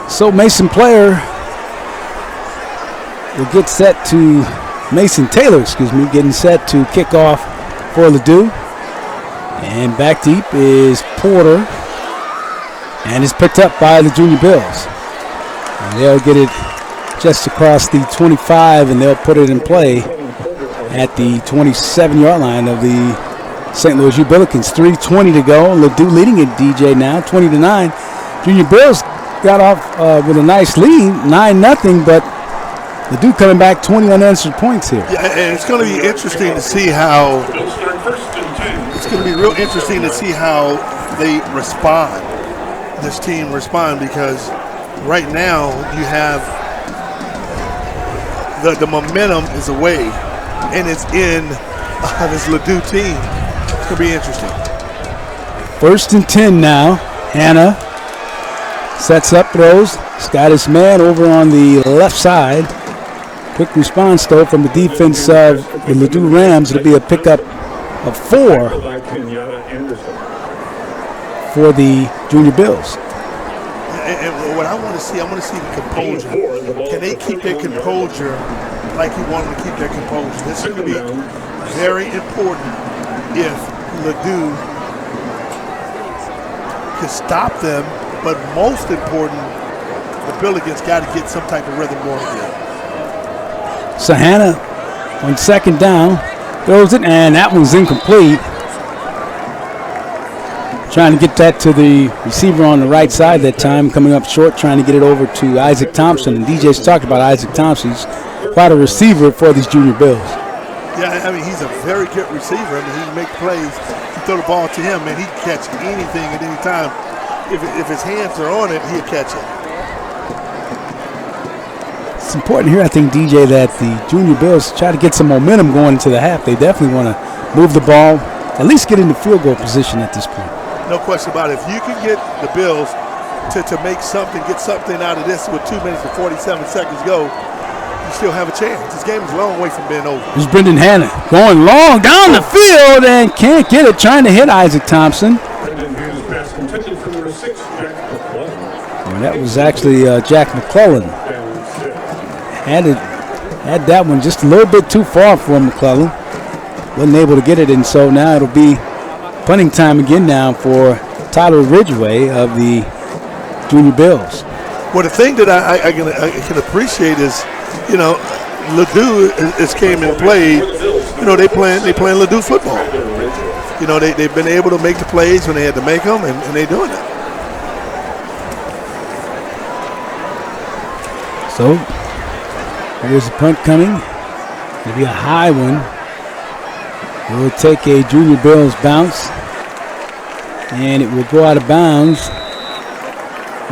So Mason Player will get set to, Mason Taylor, getting set to kick off for Ladue. And back deep is Porter. And it's picked up by the Junior Bills. And they'll get it just across the 25, and they'll put it in play at the 27-yard line of the St. Louis U Billikens. 3:20 to go. Ladue leading it, DJ, now 20-9. Junior Bills got off with a nice lead, 9-0, but Ladue coming back 20 unanswered points here. Yeah, and it's going to be interesting to see how. It's going to be real interesting to see how they respond. This team respond, because right now you have the momentum is away, and it's in this Ladue team. It's going to be interesting. 1st and 10 now. Hannah sets up, throws. He's got his man over on the left side. Quick response, though, from the defense of the Ladue Rams. It'll be a pickup of 4 for the Junior Bills. And what I want to see the composure. Can they keep their composure like you want them to keep their composure? This is going to be very important if Ladue can stop them. But most important, the Billikens got to get some type of rhythm going again. So Hannah on 2nd down throws it, and that one's incomplete. Trying to get that to the receiver on the right side that time, coming up short, trying to get it over to Isaac Thompson. And DJ's talked about Isaac Thompson. He's quite a receiver for these Junior Bills. Yeah, I mean, he's a very good receiver. I mean, he can make plays. You throw the ball to him, and he can catch anything at any time. If his hands are on it, he'll catch it. It's important here, I think, DJ, that the Junior Bills try to get some momentum going into the half. They definitely want to move the ball, at least get into field goal position at this point. No question about it. If you can get the Bills to make something, get something out of this with 2 minutes and 47 seconds go, you still have a chance. This game is a long way from being over. There's Brendan Hanna going long down the field and can't get it, trying to hit Isaac Thompson. And that was actually Jack McClellan. Had that one just a little bit too far for McClellan. Wasn't able to get it, and so now it'll be punting time again now for Tyler Ridgway of the Junior Bills. Well, the thing that I can appreciate is, you know, Ladue has came and played. You know, they playing Ladue football. You know, they've been able to make the plays when they had to make them, and they're doing it. So here's the punt coming. It'll be a high one. It will take a Junior Bills bounce, and it will go out of bounds.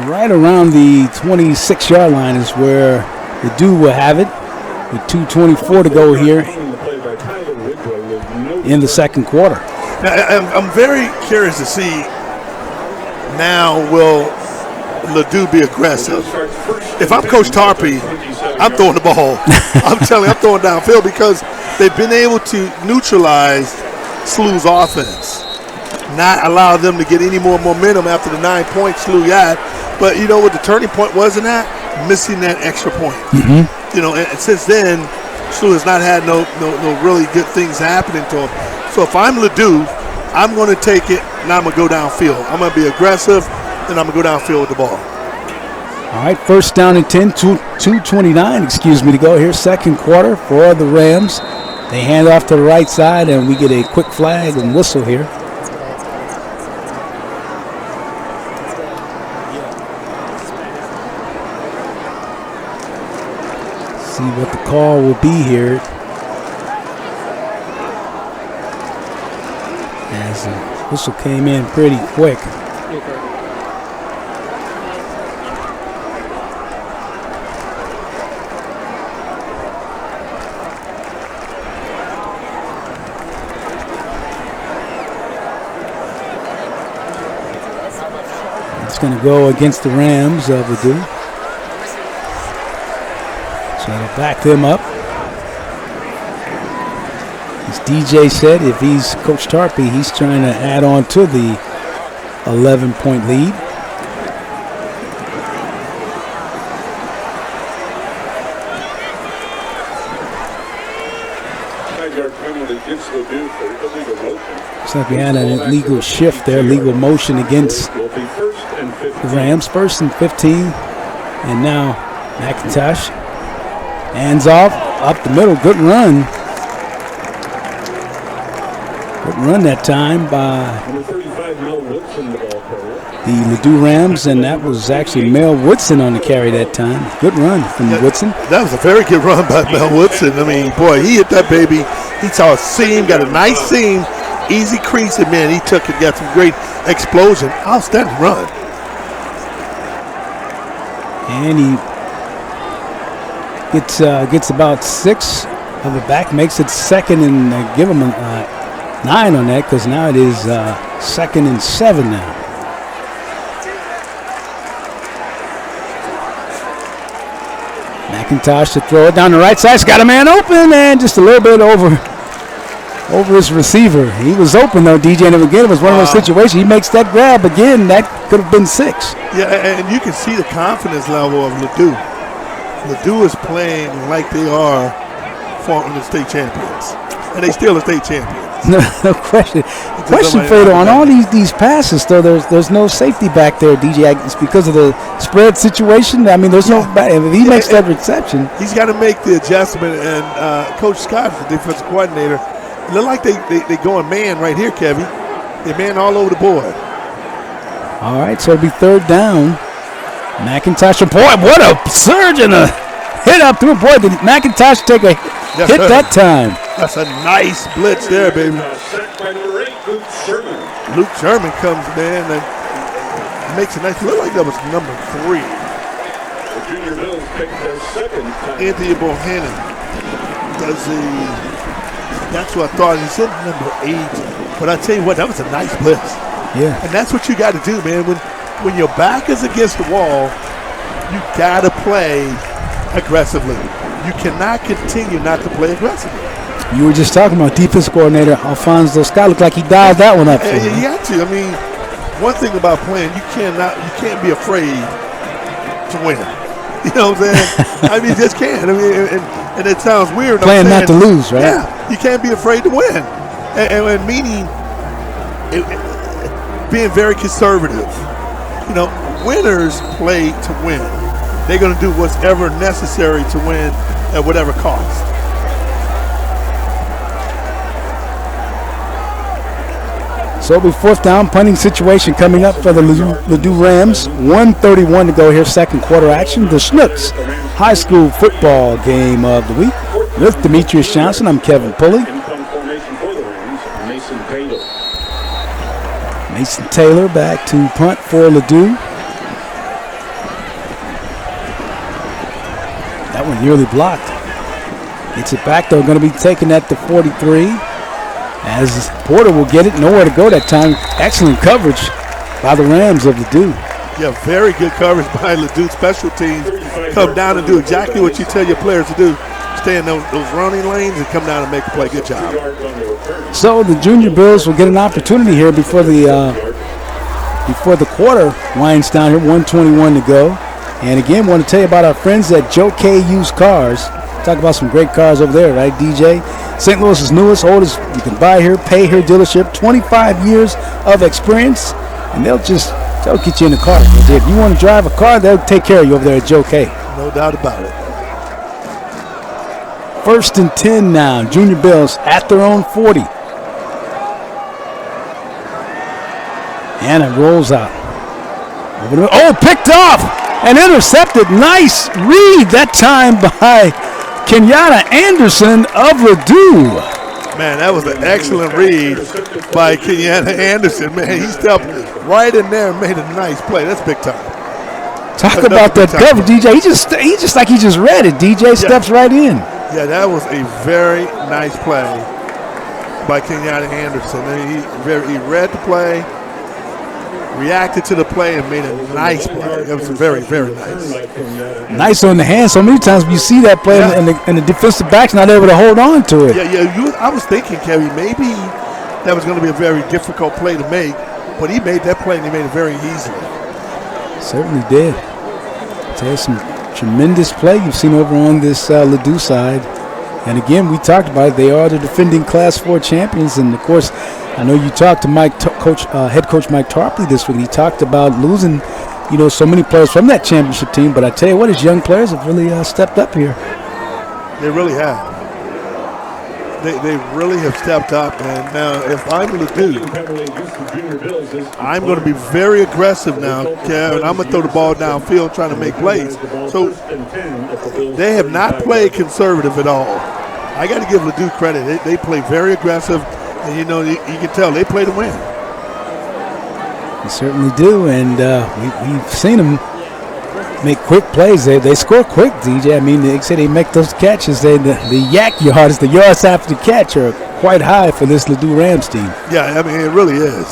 Right around the 26-yard line is where Ladue will have it, with 2:24 to go here in the second quarter. Now, I'm very curious to see now, will Ladue be aggressive? If I'm Coach Tarpey, I'm throwing the ball. I'm telling you, I'm throwing downfield because they've been able to neutralize SLUH's offense, not allow them to get any more momentum after the 9 points SLUH had. But you know what the turning point was in that? Missing that extra point. You know, and since then, SLUH has not had no really good things happening to them. So if I'm Ladue, I'm going to take it, and I'm going to go downfield. I'm going to be aggressive, and I'm going to go downfield with the ball. All right, first down and 10, 2:29, to go here, second quarter for the Rams. They hand off to the right side, and we get a quick flag and whistle here. See what the call will be here. As the whistle came in pretty quick. It's going to go against the Rams of Ladue. Trying to back them up. As DJ said, if he's Coach Tarpey, he's trying to add on to the 11-point lead. Looks like we had an illegal shift there, legal motion against the Rams. First and 15, and now McIntosh hands off up the middle. Good run. Good run that time by the Ladue Rams, and that was actually Mel Woodson on the carry that time. Good run from Woodson. That was a very good run by Mel Woodson. I mean, boy, he hit that baby. He saw a seam, got a nice seam, easy crease, and man, he took it, got some great explosion. Outstanding run. And he gets about 6 of it back, makes it second, and give him a 9 on that, because now it is second and 7 now. McIntosh to throw it down the right side. He's got a man open, and just a little bit over his receiver. He was open, though, DJ, and again, it was one of those situations. He makes that grab again. That could have been 6. Yeah, and you can see the confidence level of Ladue. Ladue is playing like they are former state champions, and they still are state champions. No question. Question, Fredo, on all these passes, though, there's no safety back there, DJ. It's because of the spread situation. I mean, there's no back. If he makes that reception, he's got to make the adjustment. And Coach Scott, the defensive coordinator, it look like they going man right here, Kevin. They man all over the board. All right, so it'll be third down. McIntosh, boy, what a surge and a hit up through. Boy, did McIntosh take a hit that time. That's a nice blitz there, baby. Luke Sherman comes, man, and makes a nice look like that was number 3. The Junior Bills picked their second time. Anthony Bohannon does that's what I thought. He said number 8. But I tell you what, that was a nice blitz. Yeah. And that's what you got to do, man. When your back is against the wall, you got to play aggressively. You cannot continue not to play aggressively. You were just talking about defense coordinator Alfonso Scott. Looked like he dialed that one up for you. You got to. I mean, one thing about playing, you can't be afraid to win. You know what I'm saying? I mean, you just can't. I mean, and it sounds weird. Playing not to lose, right? Yeah, you can't be afraid to win. And meaning being very conservative. You know, winners play to win. They're going to do whatever necessary to win at whatever cost. So it'll be 4th down, punting situation coming up for the Ladue Rams. 1:31 to go here, second quarter action. The SLUH High School football game of the week with Demetrious Johnson. I'm Kevin Pulley. Mason Taylor back to punt for Ladue. That one nearly blocked. Gets it back though, going to be taken at the 43. As Porter will get it, nowhere to go that time. Excellent coverage by the Rams of Ladue. Yeah, very good coverage by Ladue. Special teams come down and do exactly what you tell your players to do. Stay in those running lanes and come down and make a play. Good job. So the Junior Bills will get an opportunity here before the quarter winds down here. 1:21 to go. And again, want to tell you about our friends at Joe K Used Cars. Talk about some great cars over there, right, DJ? St. Louis's newest, oldest, you can buy here, pay here dealership. 25 years of experience, and they'll get you in the car. If you want to drive a car, they'll take care of you over there at Joe K. No doubt about it. 1st and 10 now. Junior Bills at their own 40. And it rolls out. Oh, picked off and intercepted. Nice read that time by Kenyatta Anderson of Ladue. Man, that was an excellent read by Kenyatta Anderson. Man, he stepped right in there and made a nice play. That's big time. Talk about that cover, DJ. He just like he just read it. DJ steps right in. Yeah, that was a very nice play by Kenyatta Anderson. And he read the play, reacted to the play, and made a nice play. It was very, very nice. Nice on the hand. So many times you see that play and the defensive back's not able to hold on to it. Yeah. I was thinking, Kevin, maybe that was going to be a very difficult play to make, but he made that play and he made it very easily. Certainly did. There's some tremendous play you've seen over on this Ladue side. And again, we talked about it. They are the defending Class 4 champions. And, of course, I know you talked to head coach Mike Tarpley this week. He talked about losing, so many players from that championship team. But I tell you what, his young players have really stepped up here. They really have. They really have stepped up. And now, if I'm Ladue, I'm going to be very aggressive now, Kev, and I'm going to throw the ball downfield trying to make plays. So they have not played conservative at all. I got to give Ladue credit. They play very aggressive, and you can tell they play to win. They certainly do, and we've seen them make quick plays. They score quick, DJ. I mean, they say they make those catches. The yak yards, the yards after the catch are quite high for this Ladue Rams team. Yeah, I mean, it really is.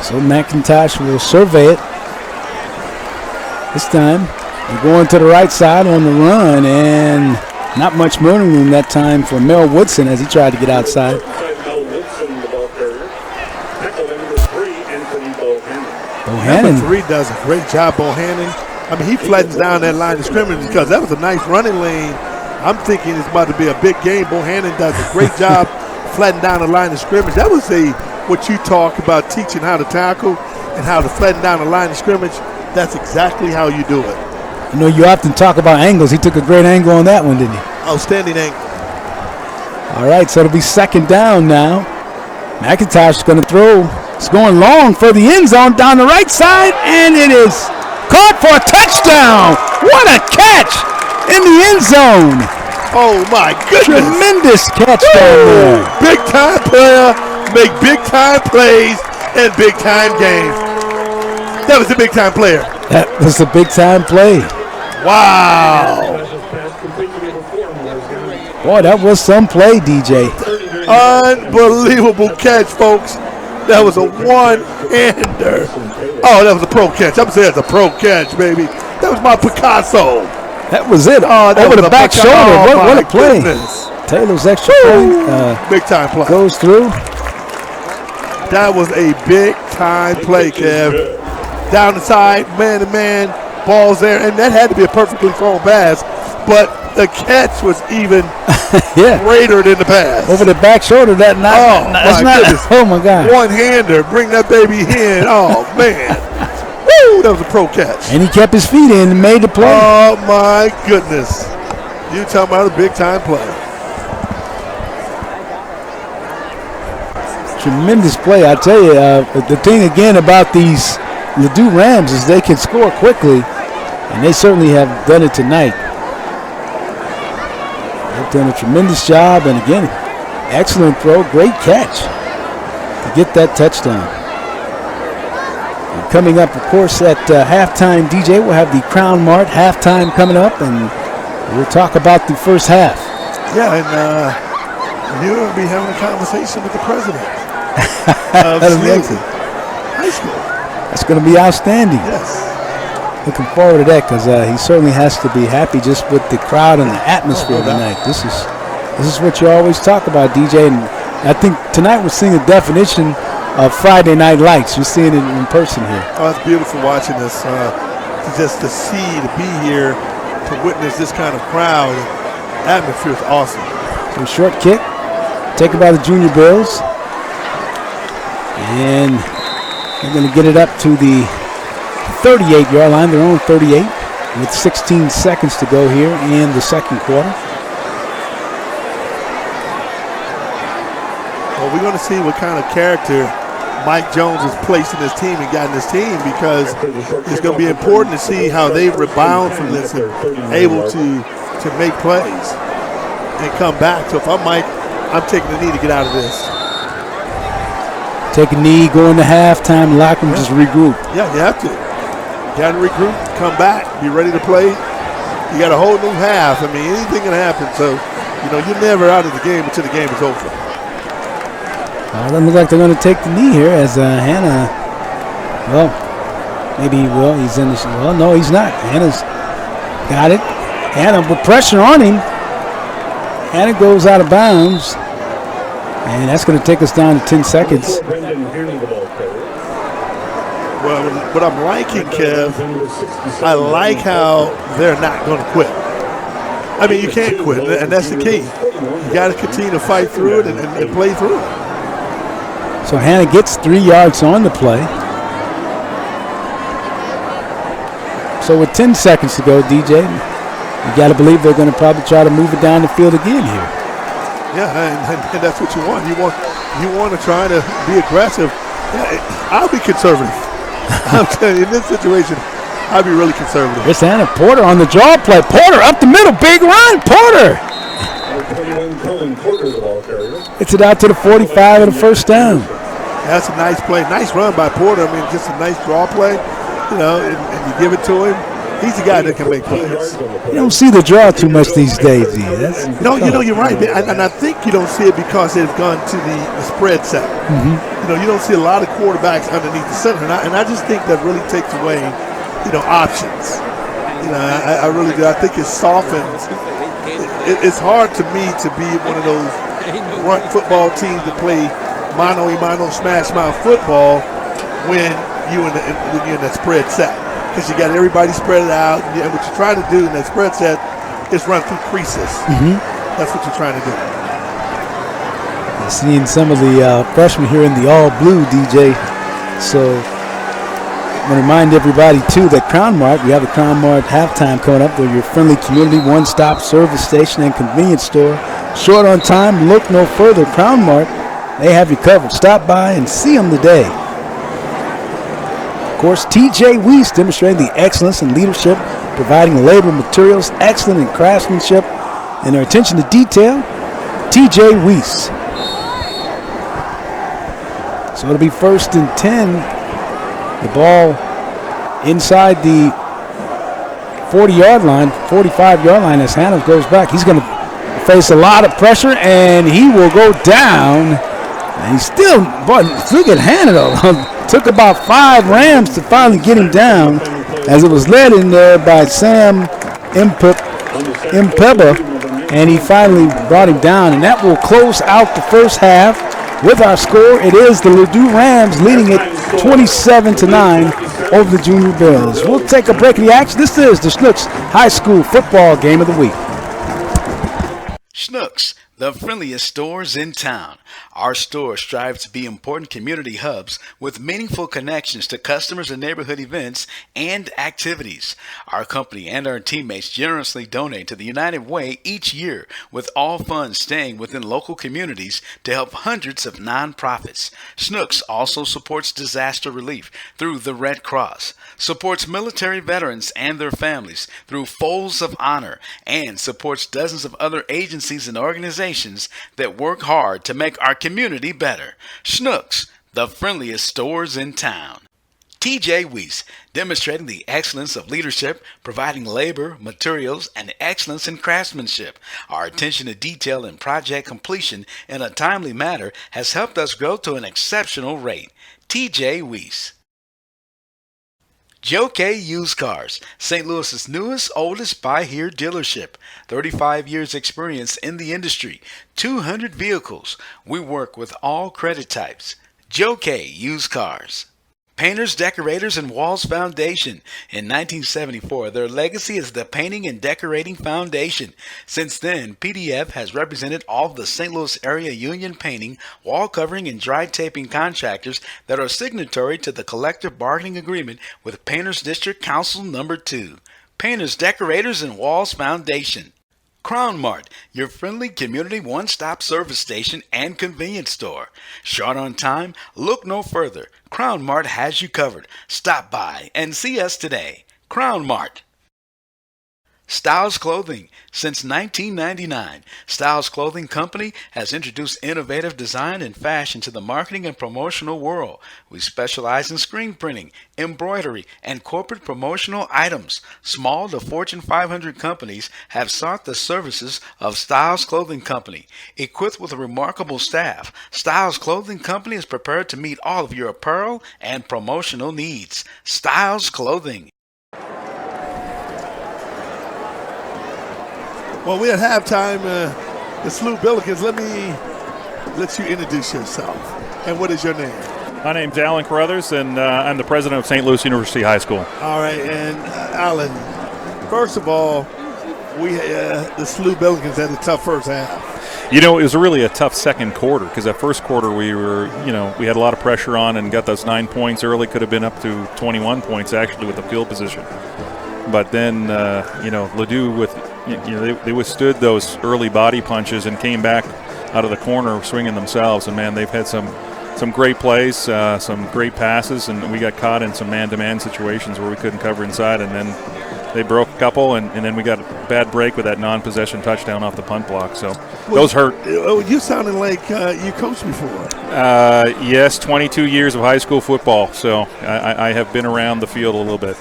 So McIntosh will survey it. This time, they're going to the right side on the run, and not much running room that time for Mel Woodson as he tried to get outside. Number 3 does a great job, Bohannon. I mean, he flattens down that line of scrimmage because that was a nice running lane. I'm thinking it's about to be a big game. Bohannon does a great job flattening down the line of scrimmage. That was what you talk about, teaching how to tackle and how to flatten down the line of scrimmage. That's exactly how you do it. You often talk about angles. He took a great angle on that one, didn't he? Outstanding angle. All right, so it'll be 2nd down now. McIntosh is going to throw. It's going long for the end zone down the right side, and it is caught for a touchdown. What a catch in the end zone. Oh, my goodness. Tremendous catch down there. Big-time player, make big-time plays and big-time games. That was a big-time player. That was a big-time play. Wow. Boy, that was some play, DJ. Unbelievable catch, folks. That was a one-hander. Oh, that was a pro catch. I'm saying it's a pro catch, baby. That was my Picasso. That was it. Over the back shoulder. What a play. Taylor's extra point. Big-time play. Goes through. That was a big-time play, Kev. Down the side, man-to-man, ball's there. And that had to be a perfectly thrown pass. But the catch was even greater than the pass. Over the back shoulder, that's not. Oh, my God. One-hander, bring that baby in. Oh, man. Woo, that was a pro catch. And he kept his feet in and made the play. Oh, my goodness. You talking about a big-time play. Tremendous play. I tell you, the thing again about these Ladue Rams is they can score quickly, and they certainly have done it tonight. They've done a tremendous job, and again, excellent throw, great catch to get that touchdown. And coming up, of course, at halftime, DJ, we'll have the Crown Mart halftime coming up, and we'll talk about the first half. Yeah, and you'll be having a conversation with the president of SLUH High School. That's going to be outstanding. Yes. Looking forward to that because he certainly has to be happy just with the crowd and the atmosphere tonight. This is what you always talk about, DJ. And I think tonight we're seeing a definition of Friday Night Lights. You're seeing it in person here. Oh, it's beautiful watching this. Just to see, to be here, to witness this kind of crowd. Atmosphere is awesome. So short kick, taken by the Junior Bills. And they're going to get it up to the 38-yard line, their own 38, with 16 seconds to go here in the second quarter. Well, we're going to see what kind of character Mike Jones has placed in his team and got in his team, because it's going to be important to see how they rebound from this and able to make plays and come back. So if I'm Mike, I'm taking the knee to get out of this. Take a knee, go into halftime, lock them, just regroup. Yeah, you have to. You got to regroup, come back, be ready to play. You got a whole new half. I mean, anything can happen. So, you're never out of the game until the game is over. It doesn't look like they're going to take the knee here as Hannah, well, maybe he will. He's in the, well, no, he's not. Hannah's got it. Hannah with pressure on him. Hannah goes out of bounds. And that's going to take us down to 10 seconds. Well, what I'm liking, Kev, I like how they're not going to quit. I mean, you can't quit, and that's the key. You got to continue to fight through it and play through it. So Hannah gets 3 yards on the play. So with 10 seconds to go, DJ, you got to believe they're going to probably try to move it down the field again here. Yeah, and that's what you want. You want to try to be aggressive. Yeah, I'll be conservative. I'm telling you, in this situation, I'll be really conservative. It's Hannah Porter on the draw play. Porter up the middle, big run, Porter. It's it out to the 45 and a first down. That's a nice play. Nice run by Porter. I mean, just a nice draw play, and you give it to him. He's the guy that can make plays. You don't see the draw too much these days, do you? No, you're right. And I think you don't see it because they've gone to the spread set. Mm-hmm. You don't see a lot of quarterbacks underneath the center. And I just think that really takes away, options. I really do. I think it softens. It's hard to me to be one of those runt football teams that play mano-a-mano, smash-mouth football when you're in that spread set. Because you got everybody spread it out, and what you're trying to do in that spread set is run through creases. Mm-hmm. That's what you're trying to do. Seeing some of the freshmen here in the all-blue, DJ. So I want to remind everybody, too, that Crown Mart, we have the Crown Mart halftime coming up. They're your friendly community one-stop service station and convenience store. Short on time, look no further. Crown Mart, they have you covered. Stop by and see them today. Of course, TJ Weiss demonstrating the excellence in leadership, providing labor materials, excellent in craftsmanship, and their attention to detail. TJ Weiss. So it'll be 1st and 10. The ball inside the 40-yard line, 45-yard line as Hannah goes back. He's going to face a lot of pressure, and he will go down. And he's still, boy, look at Hannah, though. Took about 5 Rams to finally get him down, as it was led in there by Sam Impeba, and he finally brought him down. And that will close out the first half with our score. It is the Ladue Rams leading it 27-9 over the Junior Bills. We'll take a break in the action. This is the SLUH High School Football Game of the Week. SLUH, the friendliest stores in town. Our store strives to be important community hubs with meaningful connections to customers and neighborhood events and activities. Our company and our teammates generously donate to the United Way each year, with all funds staying within local communities to help hundreds of nonprofits. SLUH also supports disaster relief through the Red Cross, supports military veterans and their families through Folds of Honor, and supports dozens of other agencies and organizations that work hard to make our community better. SLUH, the friendliest stores in town. TJ Weiss, demonstrating the excellence of leadership, providing labor, materials, and excellence in craftsmanship. Our attention to detail and project completion in a timely manner has helped us grow to an exceptional rate. TJ Weiss. Joe K. Used Cars, St. Louis's newest, oldest buy-here dealership. 35 years experience in the industry, 200 vehicles. We work with all credit types. Joe K. Used Cars. Painters, Decorators, and Walls Foundation. In 1974, their legacy is the Painting and Decorating Foundation. Since then, PDF has represented all of the St. Louis area union painting, wall covering, and dry taping contractors that are signatory to the collective bargaining agreement with Painters District Council Number 2. Painters, Decorators, and Walls Foundation. Crown Mart, your friendly community one-stop service station and convenience store. Short on time? Look no further. Crown Mart has you covered. Stop by and see us today. Crown Mart. Styles Clothing. Since 1999, Styles Clothing Company has introduced innovative design and fashion to the marketing and promotional world. We specialize in screen printing, embroidery, and corporate promotional items. Small to Fortune 500 companies have sought the services of Styles Clothing Company. Equipped with a remarkable staff, Styles Clothing Company is prepared to meet all of your apparel and promotional needs. Styles Clothing. Well, we're at halftime. The SLUH Billikens. Let you introduce yourself. And what is your name? My name's Alan Carruthers, and I'm the president of St. Louis University High School. All right, and Alan, first of all, the SLUH Billikens had a tough first half. You know, it was really a tough second quarter because that first quarter we had a lot of pressure on and got those 9 points early. Could have been up to 21 points actually with the field position. But then, Ladue they withstood those early body punches and came back out of the corner swinging themselves. And, man, they've had some great plays, some great passes, and we got caught in some man-to-man situations where we couldn't cover inside. And then they broke a couple, and then we got a bad break with that non-possession touchdown off the punt block. So those hurt. You sounded like you coached before. Yes, 22 years of high school football. So I have been around the field a little bit.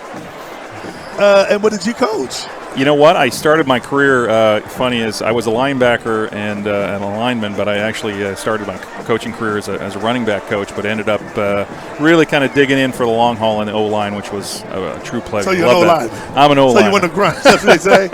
And what did you coach? You know what? I started my career, funny is I was a linebacker and a lineman, but I actually started my coaching career as a running back coach, but ended up really kind of digging in for the long haul in the O-line, which was a true pleasure. So you're an O-line? I'm an O-line. So you want to grunt, that's what they say?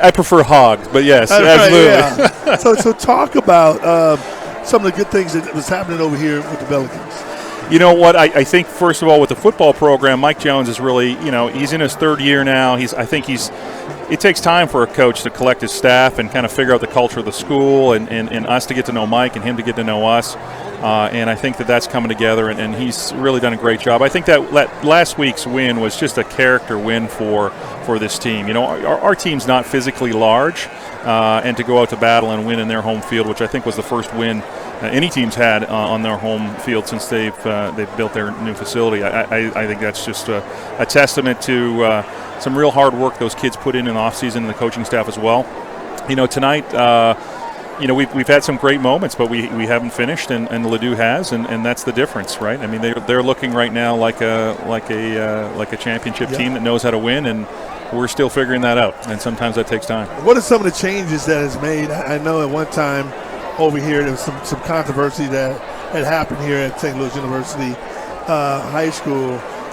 I prefer hogs, but yes, absolutely. Right, yeah. So talk about some of the good things that was happening over here with the Billikens. You know what? I think, first of all, with the football program, Mike Jones is really, he's in his third year now. It takes time for a coach to collect his staff and kind of figure out the culture of the school and us to get to know Mike and him to get to know us. And I think that's coming together, and he's really done a great job. I think that last week's win was just a character win for this team. Our team's not physically large, and to go out to battle and win in their home field, which I think was the first win any team's had on their home field since they've built their new facility. I think that's just a testament to some real hard work those kids put in the offseason and the coaching staff as well. Tonight, we've had some great moments, but we haven't finished, and Ladue has, and that's the difference, right? I mean, they're looking right now like a championship team that knows how to win, and we're still figuring that out, and sometimes that takes time. What are some of the changes that has made? I know at one time over here there was some controversy that had happened here at St. Louis University High School,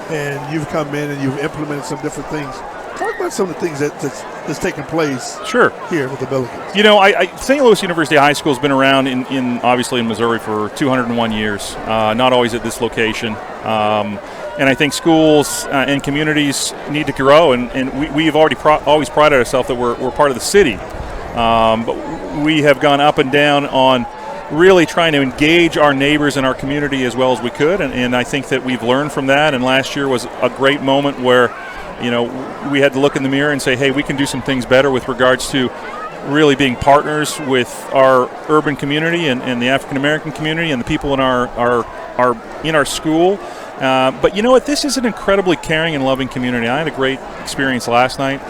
and you've come in and you've implemented some different things. Talk about some of the things that's taken place here with the Billikens. St. Louis University High School has been around obviously in Missouri for 201 years, not always at this location. And I think schools and communities need to grow, and we've already always prided ourselves that we're part of the city. But we have gone up and down on really trying to engage our neighbors in our community as well as we could, and I think that we've learned from that. And last year was a great moment where, we had to look in the mirror and say, hey, we can do some things better with regards to really being partners with our urban community and the African American community and the people in our school. But you know what? This is an incredibly caring and loving community. I had a great experience last night.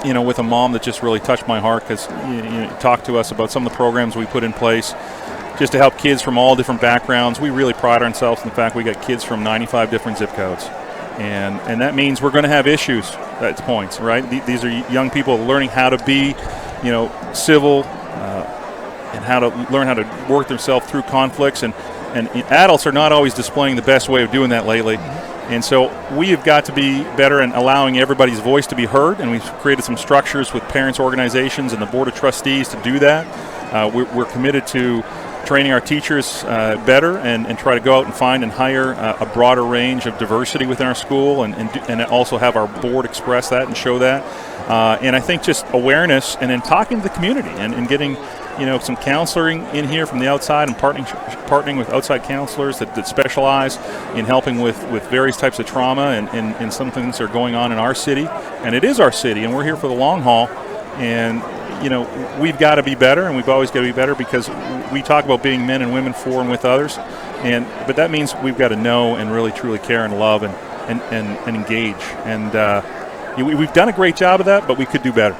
With a mom that just really touched my heart because you talked to us about some of the programs we put in place just to help kids from all different backgrounds. We really pride ourselves in the fact we got kids from 95 different zip codes. And that means we're going to have issues at points, right? These are young people learning how to be, civil and how to learn how to work themselves through conflicts. And adults are not always displaying the best way of doing that lately. And so we have got to be better in allowing everybody's voice to be heard, and we've created some structures with parents' organizations and the Board of Trustees to do that. We're committed to training our teachers better and try to go out and find and hire a broader range of diversity within our school and also have our board express that and show that. And I think just awareness and then talking to the community and getting some counseling in here from the outside and partnering with outside counselors that specialize in helping with various types of trauma and some things that are going on in our city. And it is our city, and we're here for the long haul. And we've got to be better, and we've always got to be better because we talk about being men and women for and with others. But that means we've got to know and really truly care and love and engage. And we've done a great job of that, but we could do better.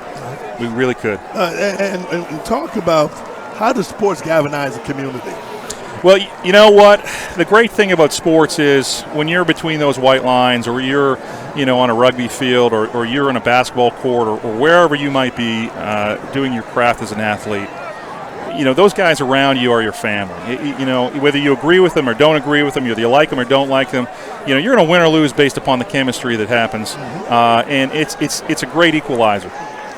We really could. And talk about how does sports galvanize the community? Well, you know what? The great thing about sports is when you're between those white lines, or you're, on a rugby field, or you're in a basketball court, or wherever you might be doing your craft as an athlete, those guys around you are your family. Whether you agree with them or don't agree with them, whether you like them or don't like them, you're going to win or lose based upon the chemistry that happens. And it's a great equalizer.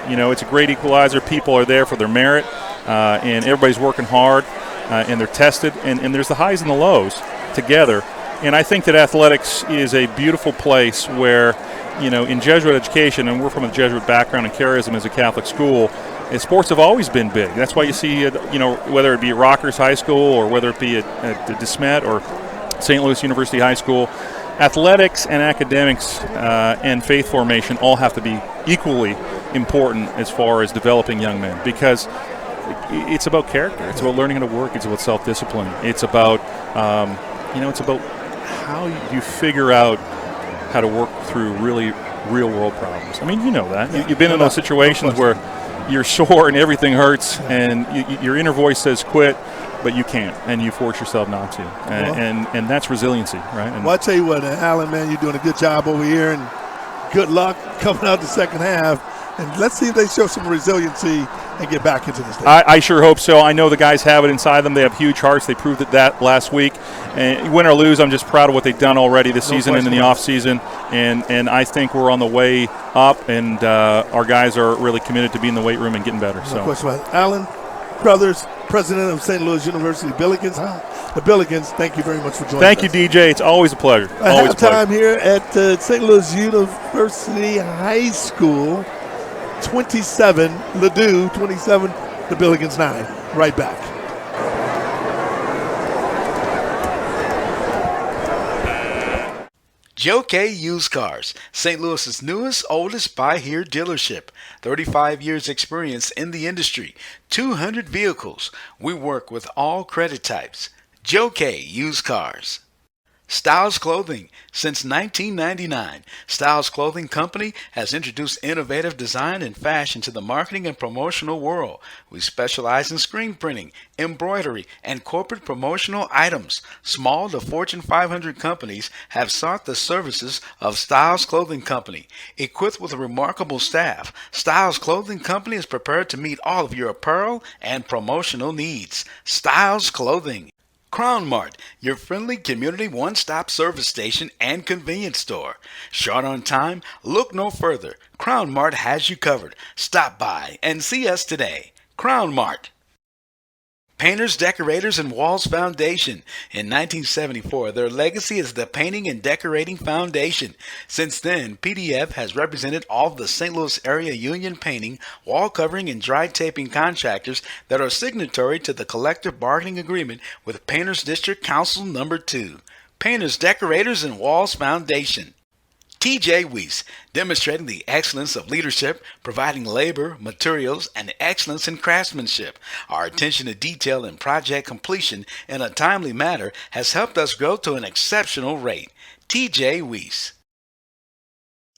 It's a great equalizer. People are there for their merit, and everybody's working hard, and they're tested, and there's the highs and the lows together. And I think that athletics is a beautiful place where, in Jesuit education, and we're from a Jesuit background and charism as a Catholic school, and sports have always been big. That's why you see, whether it be at Rockers High School or whether it be at DeSmet or St. Louis University High School, athletics and academics and faith formation all have to be equally important as far as developing young men, because it's about character. It's about learning how to work. It's about self-discipline. It's about, it's about how you figure out how to work through really real-world problems. I mean, you know that. You've been in those situations where you're sore and everything hurts, and your inner voice says quit, but you can't, and you force yourself not to. And that's resiliency, right? Well, I tell you what, Alan, man, you're doing a good job over here, and good luck coming out the second half. And let's see if they show some resiliency and get back into the stage. I sure hope so. I know the guys have it inside them. They have huge hearts. They proved that last week. And win or lose, I'm just proud of what they've done already this season and in the off season. And I think we're on the way up, and our guys are really committed to being in the weight room and getting better. No question about it. Alan Brothers, president of St. Louis University Billikens. The Billikens, thank you very much for joining us. Thank you, DJ. It's always a pleasure. Always a pleasure. Halftime here at St. Louis University High School. 27, Ladue, 27, the Billikens 9. Right back. Joe K. Used Cars, St. Louis's newest, oldest buy-here dealership. 35 years experience in the industry, 200 vehicles. We work with all credit types. Joe K. Used Cars. Styles Clothing. Since 1999, Styles Clothing Company has introduced innovative design and fashion to the marketing and promotional world. We specialize in screen printing, embroidery, and corporate promotional items. Small to Fortune 500 companies have sought the services of Styles Clothing Company. Equipped with a remarkable staff, Styles Clothing Company is prepared to meet all of your apparel and promotional needs. Styles Clothing. Crown Mart, your friendly community one-stop service station and convenience store. Short on time? Look no further. Crown Mart has you covered. Stop by and see us today. Crown Mart. Painters, Decorators, and Walls Foundation. In 1974, their legacy is the Painting and Decorating Foundation. Since then, PDF has represented all of the St. Louis area union painting, wall covering, and dry taping contractors that are signatory to the collective bargaining agreement with Painters District Council Number 2. Painters, Decorators, and Walls Foundation. TJ Weiss, demonstrating the excellence of leadership, providing labor, materials, and excellence in craftsmanship. Our attention to detail and project completion in a timely manner has helped us grow to an exceptional rate. TJ Weiss.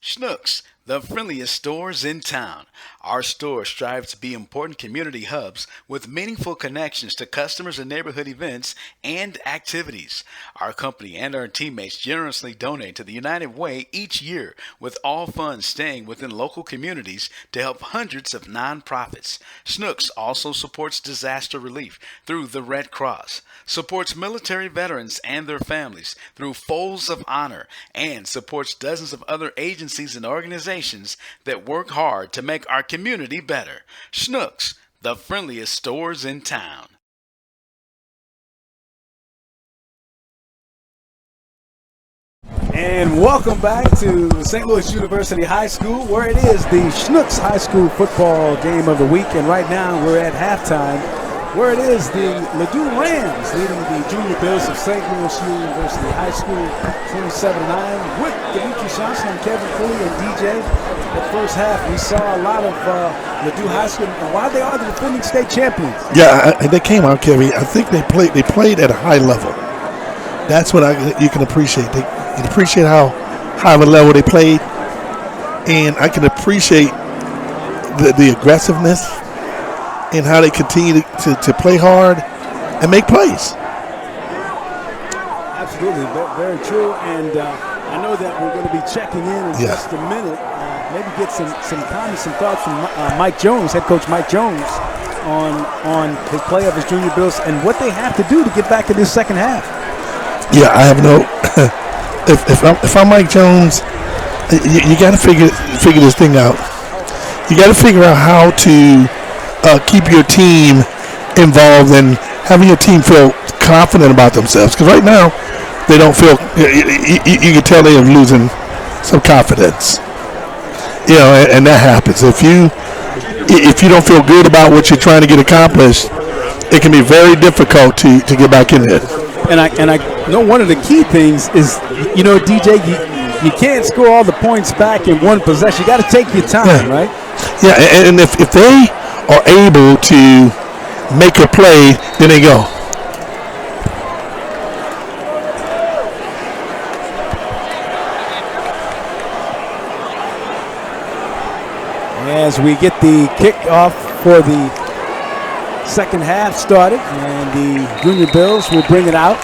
SLUH, the friendliest stores in town. Our stores strive to be important community hubs with meaningful connections to customers and neighborhood events and activities. Our company and our teammates generously donate to the United Way each year, with all funds staying within local communities to help hundreds of nonprofits. SLUH also supports disaster relief through the Red Cross, supports military veterans and their families through Folds of Honor, and supports dozens of other agencies and organizations that work hard to make our community better. SLUH, the friendliest stores in town. And welcome back to St. Louis University High School, where it is the SLUH High School football game of the week. And right now we're at halftime, where it is the Ladue Rams leading the Junior Bills of St. Louis University High School 27-9 with Demetrious and Kevin Pulley and DJ. The first half, we saw a lot of Ladue High School, and while they are the defending state champions. Yeah, they came out, Kevin. I think they played at a high level. That's what you can appreciate. You can appreciate how high of a level they played, and I can appreciate the aggressiveness and how they continue to play hard and make plays. Absolutely, very true. And I know that we're going to be checking in just a minute. Maybe get some comments, some thoughts from Mike Jones, head coach Mike Jones, on his play of his Junior Bills and what they have to do to get back in this second half. Yeah, I have no. If I'm Mike Jones, you got to figure this thing out. You got to figure out how to keep your team involved and having your team feel confident about themselves. Because right now, they don't feel. You can tell they are losing some confidence. You know, and that happens. If you don't feel good about what you're trying to get accomplished, it can be very difficult to get back in it. And I know one of the key things is, you know, DJ, you can't score all the points back in one possession. You got to take your time, right? Yeah, and if they are able to make a play, then they go. As we get the kickoff for the second half started, and the Junior Bills will bring it out.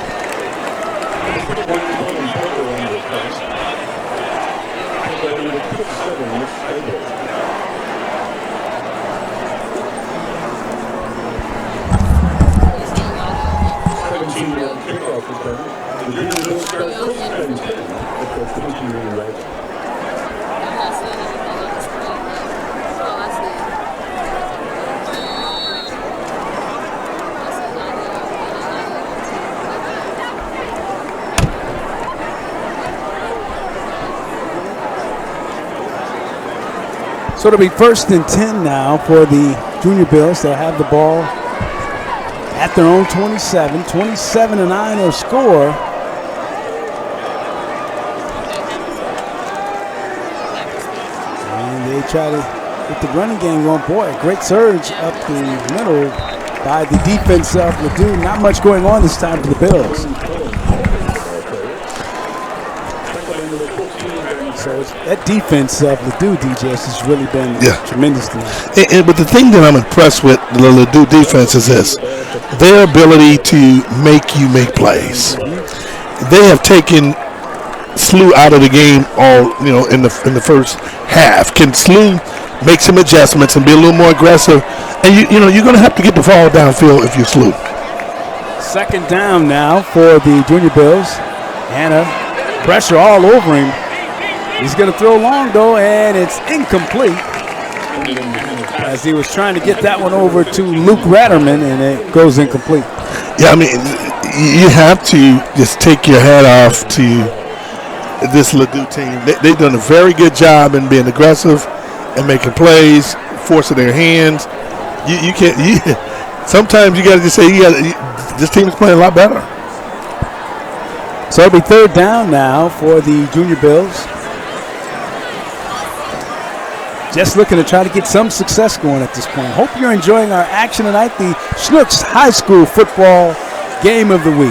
So it'll be 1st and 10 now for the Junior Bills. They'll have the ball at their own 27. 27-9 or score. And they try to get the running game going. Boy, a great surge up the middle by the defense of Ladue. Not much going on this time for the Bills. So that defense of Ladue, DJ, has really been tremendous tonight. But the thing that I'm impressed with the Ladue defense is this: their ability to make you make plays. They have taken SLUH out of the game in the first half. Can SLUH make some adjustments and be a little more aggressive? And you're going to have to get the ball downfield if you're SLUH. Second down now for the Junior Bills. Hannah, pressure all over him. He's going to throw long, though, and it's incomplete. as he was trying to get that one over to Luke Ratterman, and it goes incomplete. Yeah, I mean, you have to just take your hat off to this Ladue team. They've done a very good job in being aggressive and making plays, forcing their hands. You can't. Sometimes you got to just say, this team is playing a lot better. So it'll be third down now for the Junior Bills. Just looking to try to get some success going at this point. Hope you're enjoying our action tonight, the SLUH High School Football Game of the Week.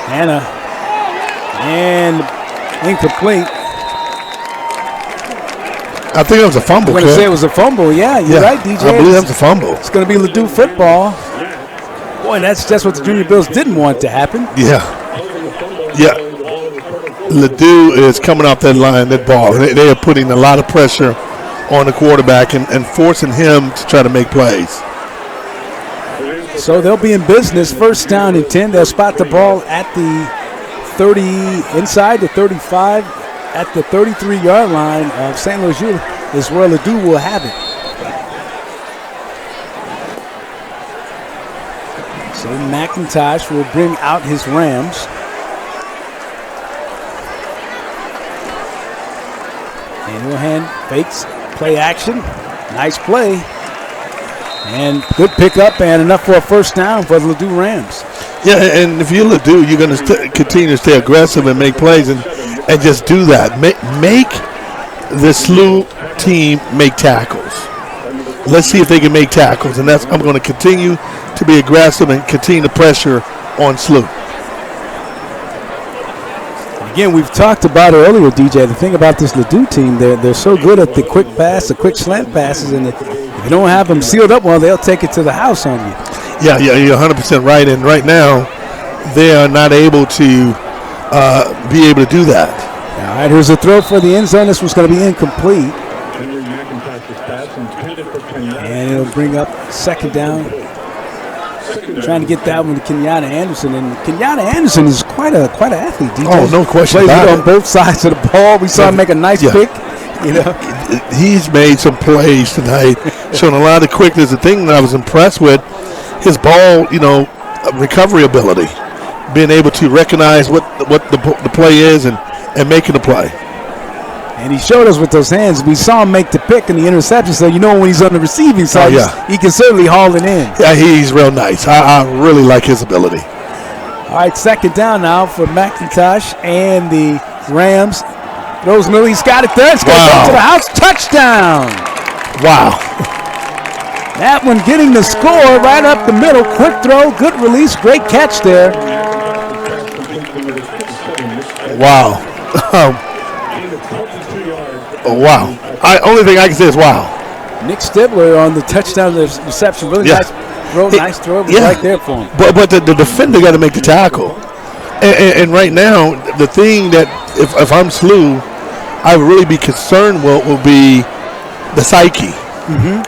Hannah, and incomplete. I think it was a fumble. I'm going to say it was a fumble. Yeah, you're right, DJ. I believe it was a fumble. It's going to be Ladue football. Boy, that's just what the Junior Bills didn't want to happen. Yeah. Ladue is coming off that line, that ball. They are putting a lot of pressure on the quarterback and forcing him to try to make plays. So they'll be in business. First down and 10. They'll spot the ball at the 30, inside the 35, at the 33-yard line of St. Louis U is where Ladue will have it. So McIntosh will bring out his Rams. And he'll hand fakes, play action. Nice play. And good pickup and enough for a first down for the Ladue Rams. Yeah, and if you're Ladue, you're going to continue to stay aggressive and make plays and just do that. Make the SLUH team make tackles. Let's see if they can make tackles. And I'm going to continue to be aggressive and continue to pressure on SLUH. Again, we've talked about it earlier, DJ. The thing about this Ladue team, they're so good at the quick pass, the quick slant passes, and if you don't have them sealed up well, they'll take it to the house on you. Yeah, you're 100% right. And right now, they are not able to be able to do that. All right, here's a throw for the end zone. This one's going to be incomplete. And it'll bring up second down. Trying to get that one to Kenyatta Anderson, and Kenyatta Anderson is quite an athlete. DJ. Oh, no question Plays about it on both sides of the ball. We saw him make a nice pick. You know, he's made some plays tonight, showing a lot of quickness. The thing that I was impressed with, his ball, recovery ability, being able to recognize what the play is and making the play. And he showed us with those hands. We saw him make the pick and the interception, so when he's on the receiving side, he can certainly haul it in. Yeah, he's real nice. I really like his ability. All right, second down now for McIntosh and the Rams. Throws middle, he's got it there. It's going to go to the house. Touchdown. Wow. That one getting the score right up the middle. Quick throw, good release, great catch there. Wow. Wow. Only thing I can say is wow. Nick Stibler on the touchdown reception. Really nice throw. Right there for him. But the defender got to make the tackle. And right now, the thing that if I'm SLUH, I would really be concerned will be the psyche. Mm-hmm.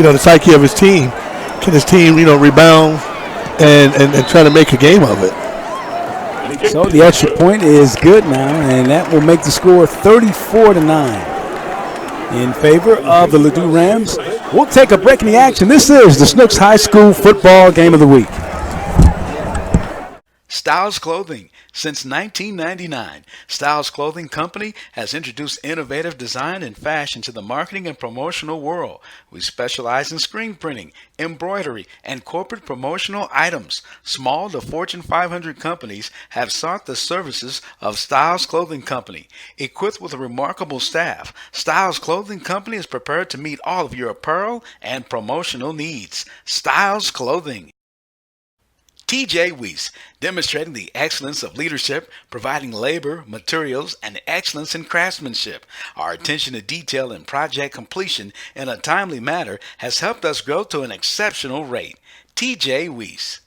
The psyche of his team. Can his team, rebound and try to make a game of it? So the extra point is good now, and that will make the score 34-9 in favor of the Ladue Rams. We'll take a break in the action. This is the SLUH High School Football Game of the Week. Styles Clothing. Since 1999, Styles Clothing Company has introduced innovative design and fashion to the marketing and promotional world. We specialize in screen printing, embroidery, and corporate promotional items. Small to Fortune 500 companies have sought the services of Styles Clothing Company. Equipped with a remarkable staff, Styles Clothing Company is prepared to meet all of your apparel and promotional needs. Styles Clothing. TJ Weiss, demonstrating the excellence of leadership, providing labor, materials, and excellence in craftsmanship. Our attention to detail and project completion in a timely manner has helped us grow to an exceptional rate. TJ Weiss.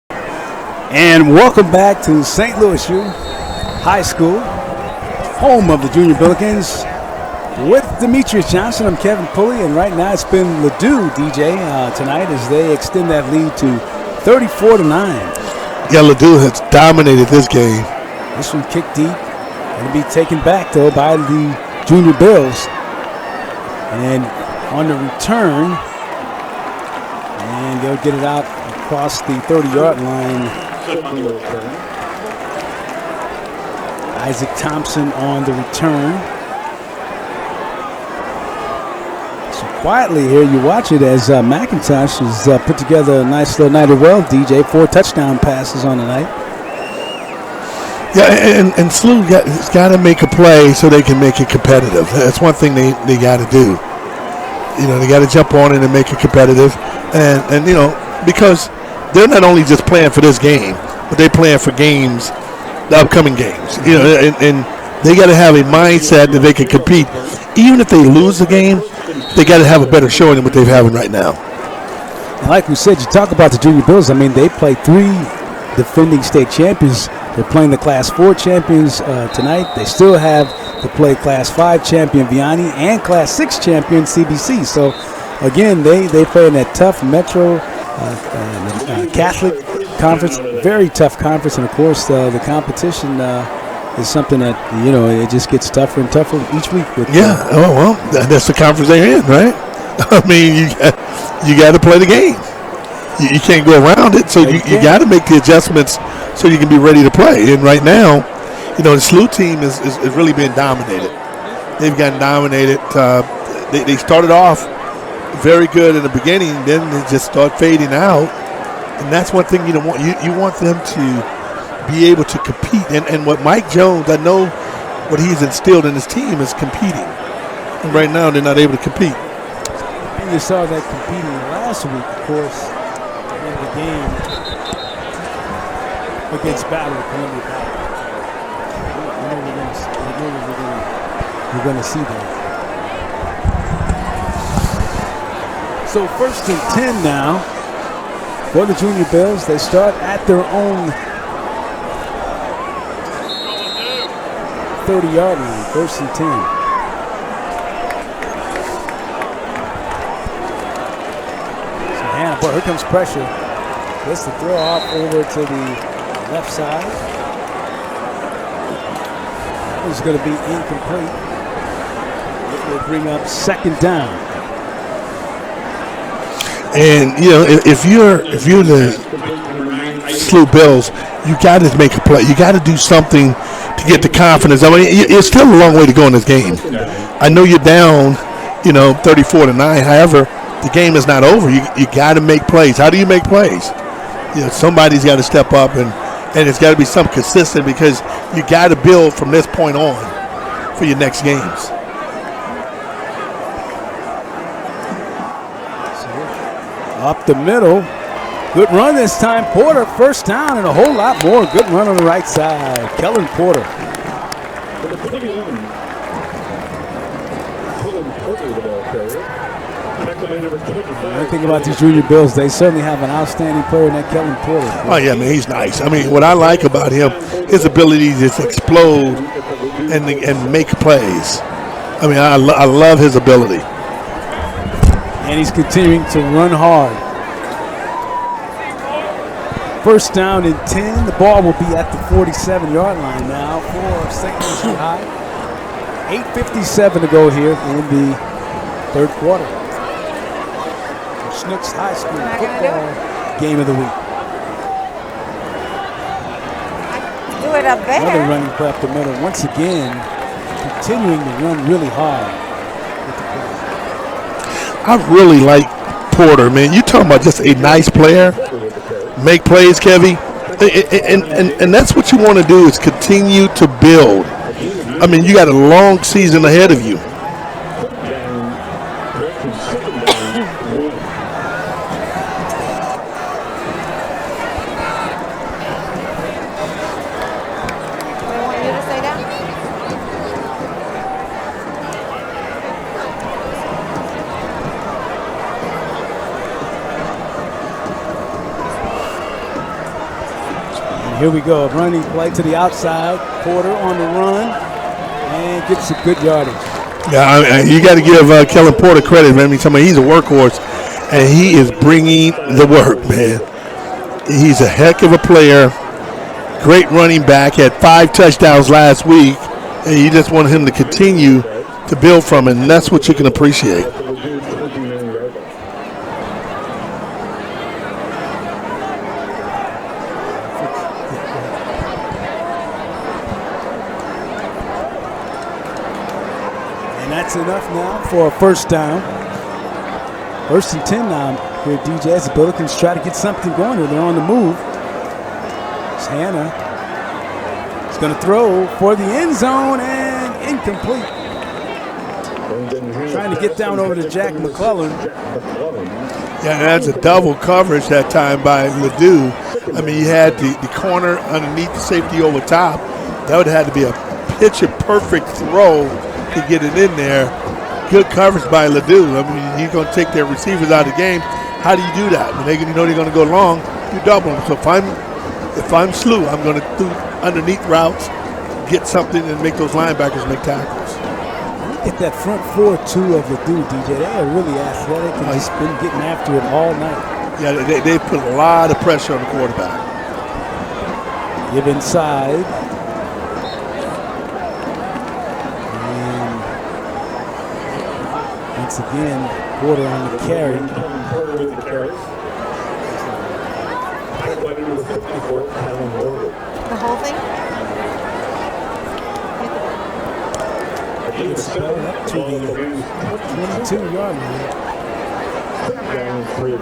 And welcome back to St. Louis U High School, home of the Junior Billikens. With Demetrious Johnson, I'm Kevin Pulley, and right now it's been Ladue, DJ, tonight as they extend that lead to 34-9. Yeah, Ladue has dominated this game. This one kicked deep. Going to be taken back, though, by the Junior Bills. And on the return, and they'll get it out across the 30-yard line. Isaac Thompson on the return. So quietly here, you watch it as McIntosh has put together a nice little night as well, DJ. 4 touchdown passes on the night. Yeah, and SLUH has got to make a play so they can make it competitive. That's one thing they got to do. You know, they got to jump on it and make it competitive. And you know, because they're not only just playing for this game, but they're playing for games, the upcoming games. You know, and they got to have a mindset that they can compete. Even if they lose the game, they got to have a better showing than what they're having right now. And like we said, you talk about the Junior Bills. I mean, they played 3 defending state champions. They're playing the Class 4 champions tonight. They still have to play Class 5 champion Vianney and Class 6 champion CBC. So, again, they play in that tough Metro Catholic conference, very tough conference. And, of course, the competition is something that, you know, it just gets tougher and tougher each week. That's the conference they're in, right? I mean, you got to play the game. You can't go around it, so you got to make the adjustments so you can be ready to play. And right now, you know, the SLUH team is really being dominated. They've gotten dominated. They started off very good in the beginning, then they just start fading out. And that's one thing you don't want. You want them to be able to compete. And what Mike Jones, I know what he's instilled in his team is competing. And right now, they're not able to compete. And you saw that competing last week, of course, in the game against Columbia Battle. We're going to see that. So 1st and 10 now for the Junior Bills. They start at their own 30-yard line. 1st and 10. Boy, here comes pressure. Gets the throw off over to the left side. That is going to be incomplete. It will bring up 2nd down. And you know, if you're the SLUH Bills, you got to make a play. You got to do something to get the confidence. I mean, it's still a long way to go in this game. I know you're down, you know, 34-9. However, the game is not over. You got to make plays. How do you make plays? You know, somebody's got to step up, and it's got to be something consistent because you got to build from this point on for your next games. Up the middle. Good run this time. Porter, 1st down and a whole lot more. Good run on the right side. Kellen Porter. One thing about these Junior Bills, they certainly have an outstanding player in that Kellen Pulley. Oh, yeah, man, he's nice. I mean, what I like about him, his ability to just explode and make plays. I mean, I love his ability. And he's continuing to run hard. 1st down and 10. The ball will be at the 47-yard line now for St. Lucie High. 8:57 to go here in the 3rd quarter. SLUH High School football game of the week. Do it up there. Another running play up the middle. Once again, continuing to run really hard. I really like Porter, man. You talking about just a nice player. Make plays, Kevy. And that's what you want to do is continue to build. I mean, you got a long season ahead of you. Here we go, running play to the outside. Porter on the run and gets a good yardage. Yeah, you got to give Kellen Porter credit, man. I mean, he's a workhorse, and he is bringing the work, man. He's a heck of a player. Great running back. Had 5 touchdowns last week, And you just want him to continue to build from it, and that's what you can appreciate. That's enough now for a first down. First and 10 now here at DJ as the Billikens try to get something going here. They're on the move. It's Hannah. He's going to throw for the end zone and incomplete. Trying to get down over to Jack McClellan. Yeah, that's a double coverage that time by Ladue. I mean, you had the corner underneath the safety over top. That would have had to be a picture-perfect throw to get it in there. Good coverage by Ladue. I mean, you're going to take their receivers out of the game. How do you do that? When you know they're going to go long, you double them. So if I'm SLUH, I'm going to do underneath routes, get something, and make those linebackers make tackles. Look at that front 4-2 of Ladue, DJ. They are really athletic and just been getting after it all night. Yeah, they put a lot of pressure on the quarterback. Give inside. Once again, Porter on the carry. The whole thing? It's up to the 22-yard line. 43.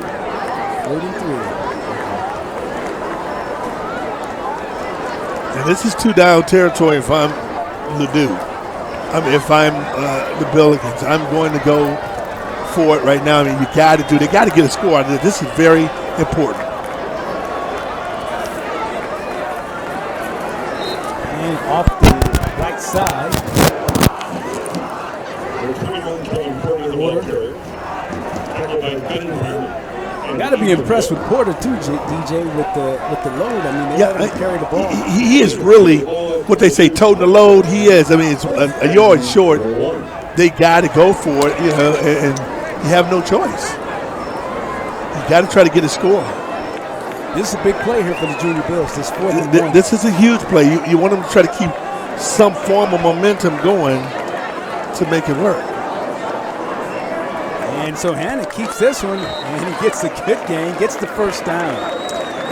And this is 2-down territory if I'm Ladue. I mean, if I'm the Billikens, I'm going to go for it right now. I mean, they got to get a score out of this. This is very important. And off the right side. Got to be impressed with Porter too, DJ, with the load. I mean, they let him carry the ball. He is really what they say, toting the load. He is. I mean, it's a yard short. They got to go for it, and you have no choice. You got to try to get a score. This is a big play here for the Junior Bills. This 4th and 1. This is a huge play. You want them to try to keep some form of momentum going to make it work. And so Hannah keeps this one, and he gets a good gain, gets the first down.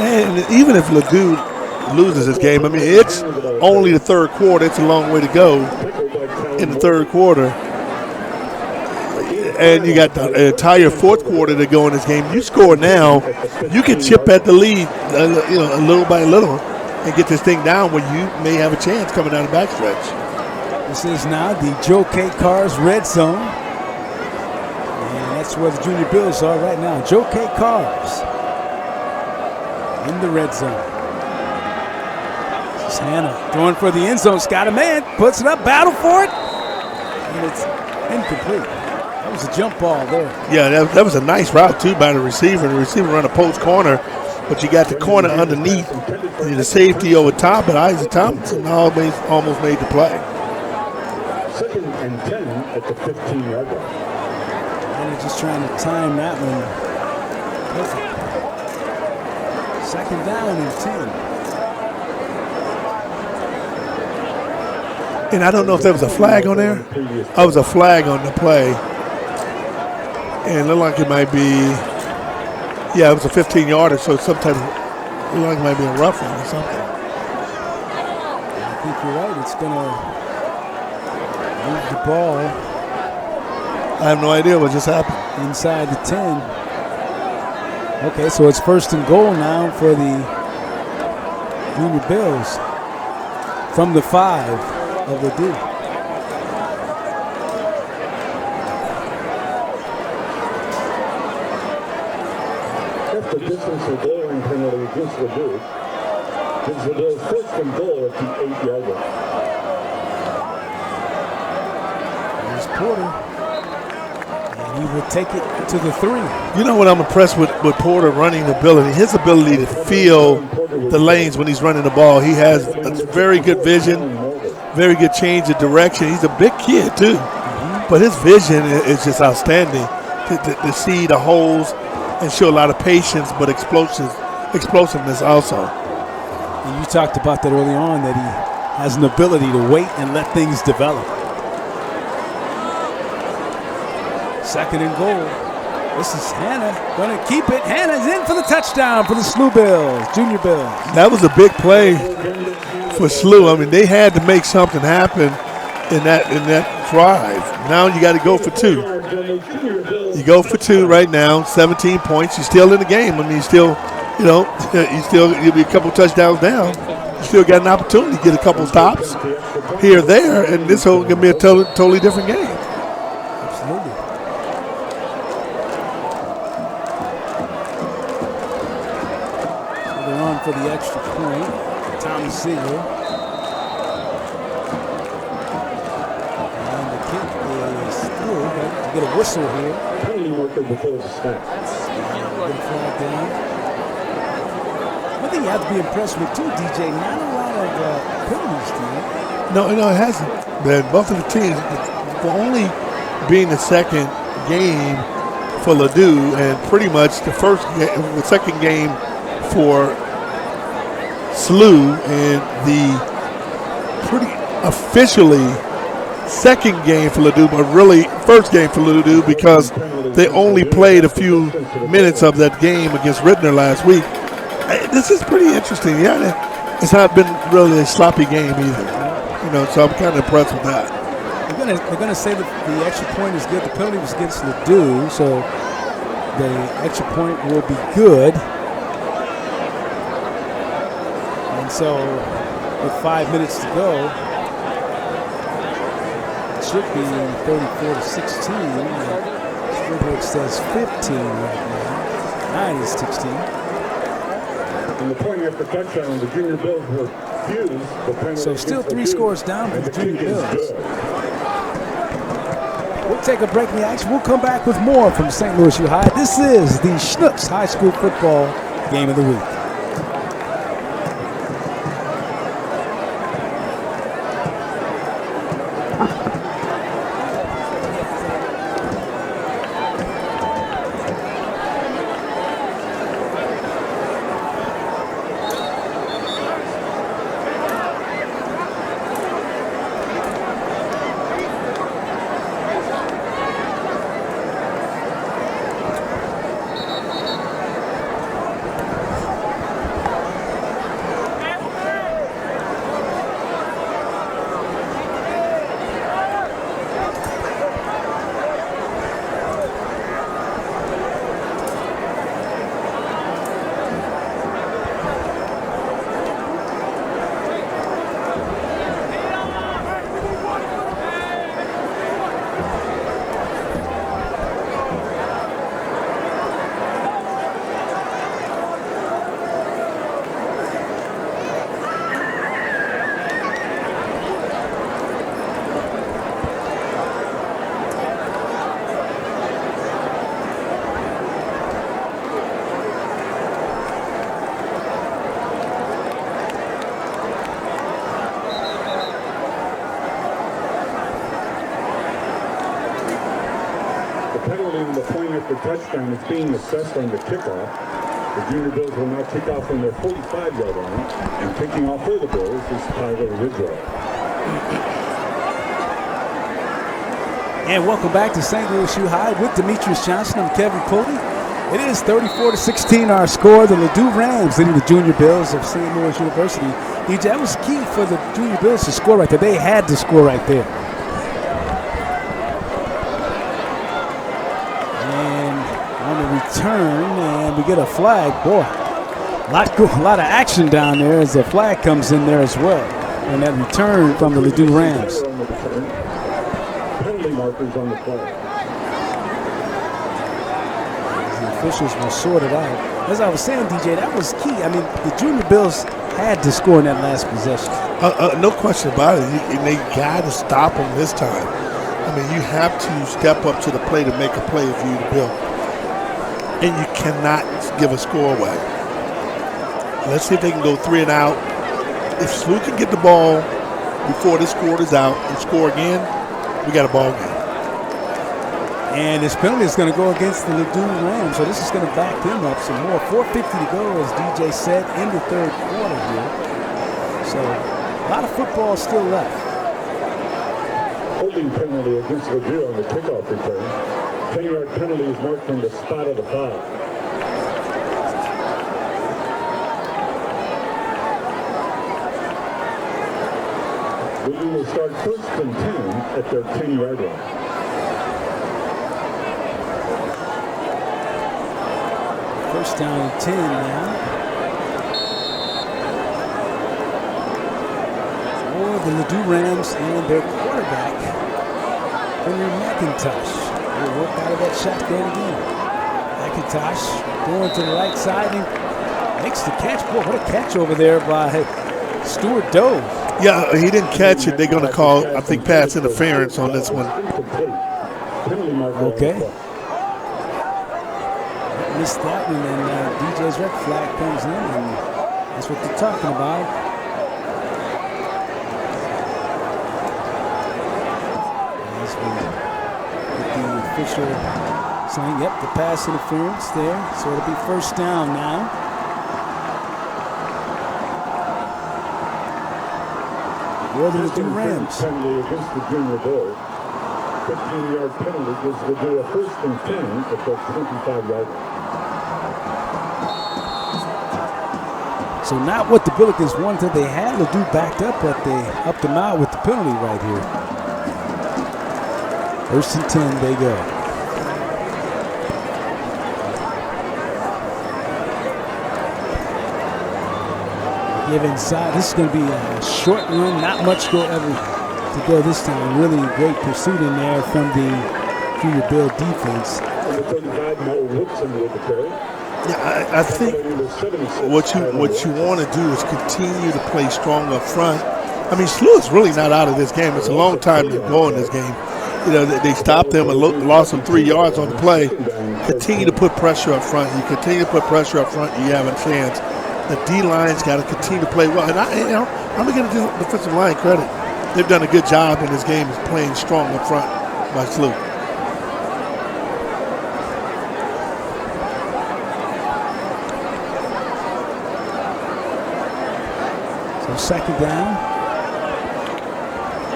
And even if Ladue loses this game, I mean, it's only the third quarter. It's a long way to go in the third quarter. And you got the entire fourth quarter to go in this game. You score now, you can chip at the lead, a little by little, and get this thing down where you may have a chance coming down the backstretch. This is now the Joe K. Cars red zone. That's where the Junior Bills are right now. Joe K. Cars in the red zone. This is Hannah throwing for the end zone. Got a man, puts it up, battle for it, and it's incomplete. That was a jump ball there. Yeah, that was a nice route too by the receiver. The receiver run a post corner, but you got the corner underneath, and the safety over top, but Isaac Thompson almost made the play. 2nd and 10 at the 15-yard line. And they're just trying to time that one perfect. 2nd down and 10. And I don't know if there was a flag on there. There was a flag on the play. And it looked like it might be, it was a 15-yarder, so sometimes it looked like it might be a roughing or something. I think you're right. It's going to move the ball. I have no idea what just happened. Inside the 10. Okay, so it's 1st and goal now for the Junior Bills from the 5 of the D. That's the distance the goal line penalty against Ladue. Gives the Bills 1st and goal at the 8-yard line. There's Porter. He will take it to the 3. You know what I'm impressed with Porter running the ability, his ability to feel the lanes when he's running the ball. He has a very good vision, very good change of direction. He's a big kid too, but his vision is just outstanding to see the holes and show a lot of patience, but explosiveness also. And you talked about that early on, that has an ability to wait and let things develop. Second and goal. This is Hannah going to keep it. Hannah's in for the touchdown for the SLUH Bills, Junior Bills. That was a big play for SLUH. I mean, they had to make something happen in that drive. Now you got to go for two. You go for two right now, 17 points. You're still in the game. I mean, you still, you'll be a couple touchdowns down. You still got an opportunity to get a couple stops here or there, and this whole going to be a totally different game. Absolutely. So they're on for the extra point. Tommy Siegel. Get a whistle here. Penalty marker before the snap. One thing you have to be impressed with too, DJ, not a lot of penalties tonight. No, it hasn't. But both of the teams, for only being the second game for Ladue and pretty much the second game for SLUH and the pretty officially second game for Ladue, but really first game for Ladue because they only played a few minutes of that game against Rittner last week. This is pretty interesting. Yeah, it's not been really a sloppy game either. So I'm kind of impressed with that. They're gonna say that the extra point is good. The penalty was against Ladue, so the extra point will be good. And so with 5 minutes to go, should be 34-16. Scoreboard says 15 right now. 9 is 16. And the point after touchdown, the Junior Bills were fused. The penalty So still 3 scores down for the Junior Bills. We'll take a break in the action. We'll come back with more from St. Louis U High. This is the SLUH High School Football Game of the Week. Touchdown is being assessed on the kickoff. The Junior Bills will now kick off on their 45-yard line, and kicking off for the Bills is Tyler Ridgeway. And welcome back to St. Louis U High with Demetrious Johnson. I'm Kevin Pulley. It is 34-16 our score. The Ladue Rams leading the Junior Bills of St. Louis University. DJ, that was key for the Junior Bills to score right there. They had to score right there. Turn and we get a flag. Boy, a lot of action down there as the flag comes in there as well. And that return from the Ladue Rams. Penalty markers on the play. The officials will sort it out. As I was saying, DJ, that was key. I mean, the Junior Bills had to score in that last possession. No question about it. They got to stop them this time. I mean, you have to step up to the plate to make a play for you to build. And you cannot give a score away. Let's see if they can go 3 and out. If SLUH can get the ball before this quarter is out and score again, we got a ball game. And this penalty is going to go against the Ladue Rams, so this is going to back them up some more. 4:50 to go, as DJ said, in the third quarter here. So A lot of football still left. Holding penalty against Ladue on the kickoff return. 10-yard penalty is marked from the spot of the foul. Ladue will start 1st and 10 at their 10-yard line. First down and 10 now. For the Ladue Rams and their quarterback, Henry McIntosh. Will work out of that shotgun again. McIntosh going to the right side and makes the catch. Boy, what a catch over there by Stuart Dove. Yeah, he didn't catch it. They're going to call, I think, pass interference on this one. Okay. Missed that one, and DJ's red flag comes in, and that's what they're talking about. As we get the official saying, yep, the pass interference there, so it'll be first down now. For the Ladue Rams. Penalty against the junior board. 15-yard penalty gives Ladue a 1st and 10 at their 25-yard line. So not what the Billikens wanted. They had Ladue backed up, but they upped them out with the penalty right here. 1st and 10 they go. Give inside. This is going to be a short run. Not much to go this time. Really great pursuit in there from the Junior Bill defense. Yeah, I think what you want to do is continue to play strong up front. I mean, SLUH is really not out of this game. It's a long time to go in this game. You know, they stopped them and lost them 3 yards on the play. Continue to put pressure up front. You continue to put pressure up front, you have a chance. The D-line's got to continue to play well. And I'm going to give the defensive line credit. They've done a good job in this game of playing strong up front by SLUH. So second down.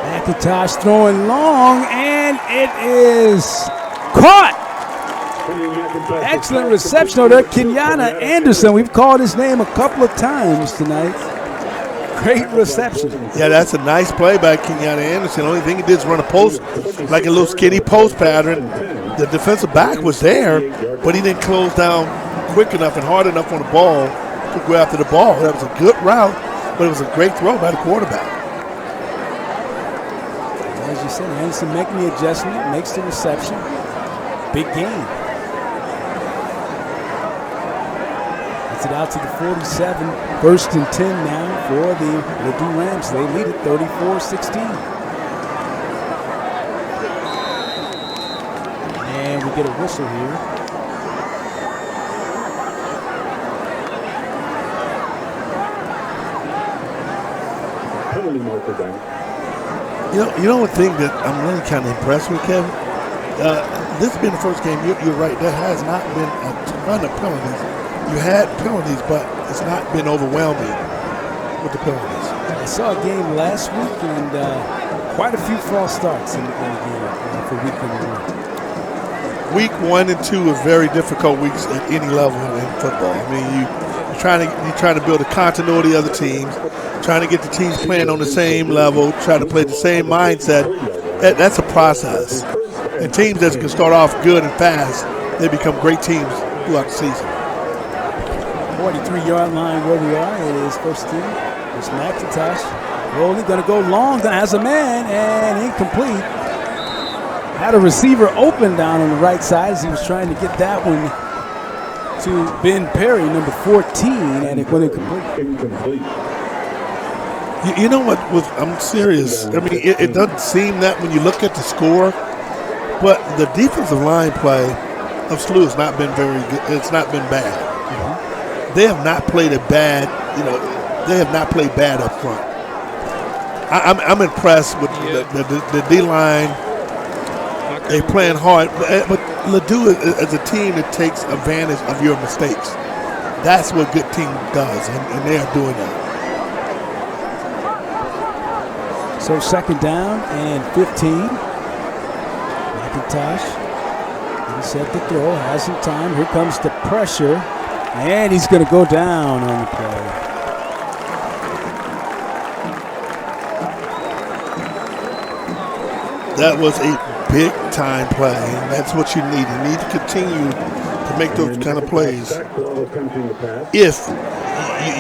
McIntosh throwing long, and it is caught. Excellent reception over there. Kenyatta Anderson. We've called his name a couple of times tonight. Great reception. Yeah, that's a nice play by Kenyatta Anderson. The only thing he did is run a post, like a little skinny post pattern. The defensive back was there, but he didn't close down quick enough and hard enough on the ball to go after the ball. That was a good route, but it was a great throw by the quarterback. As you said, Anderson making the adjustment, makes the reception. Big game. It out to the 47. 1st and 10 now for the Ladue Rams. They lead it 34-16. And we get a whistle here. Penalty marker down. You know one thing that I'm really kind of impressed with, Kevin? This has been the first game, you're right, there has not been a ton of penalties. You had penalties, but it's not been overwhelming with the penalties. I saw a game last week, and quite a few false starts in the game for week number 1. Week 1 and 2 are very difficult weeks at any level in football. I mean, you're trying to build a continuity of the teams, trying to get the teams playing on the same level, trying to play the same mindset. That's a process. And teams that can start off good and fast, they become great teams throughout the season. 43-yard line where we are. It is 1st team. It's McIntosh. Rolling, going to go long. Has a man, and incomplete. Had a receiver open down on the right side as he was trying to get that one to Ben Perry, number 14, and it went incomplete. You know what? I'm serious. I mean, it doesn't seem that when you look at the score, but the defensive line play of SLUH has not been very good. It's not been bad. They have not played they have not played bad up front. I'm impressed with the D-line. They're playing hard, but Ladue is a team that takes advantage of your mistakes. That's what good team does, and they are doing that. So second down and 15. McIntosh. He set the throw, has some time. Here comes the pressure. And he's going to go down on the play. That was a big time play, and that's what you need. You need to continue to make those kind of plays. If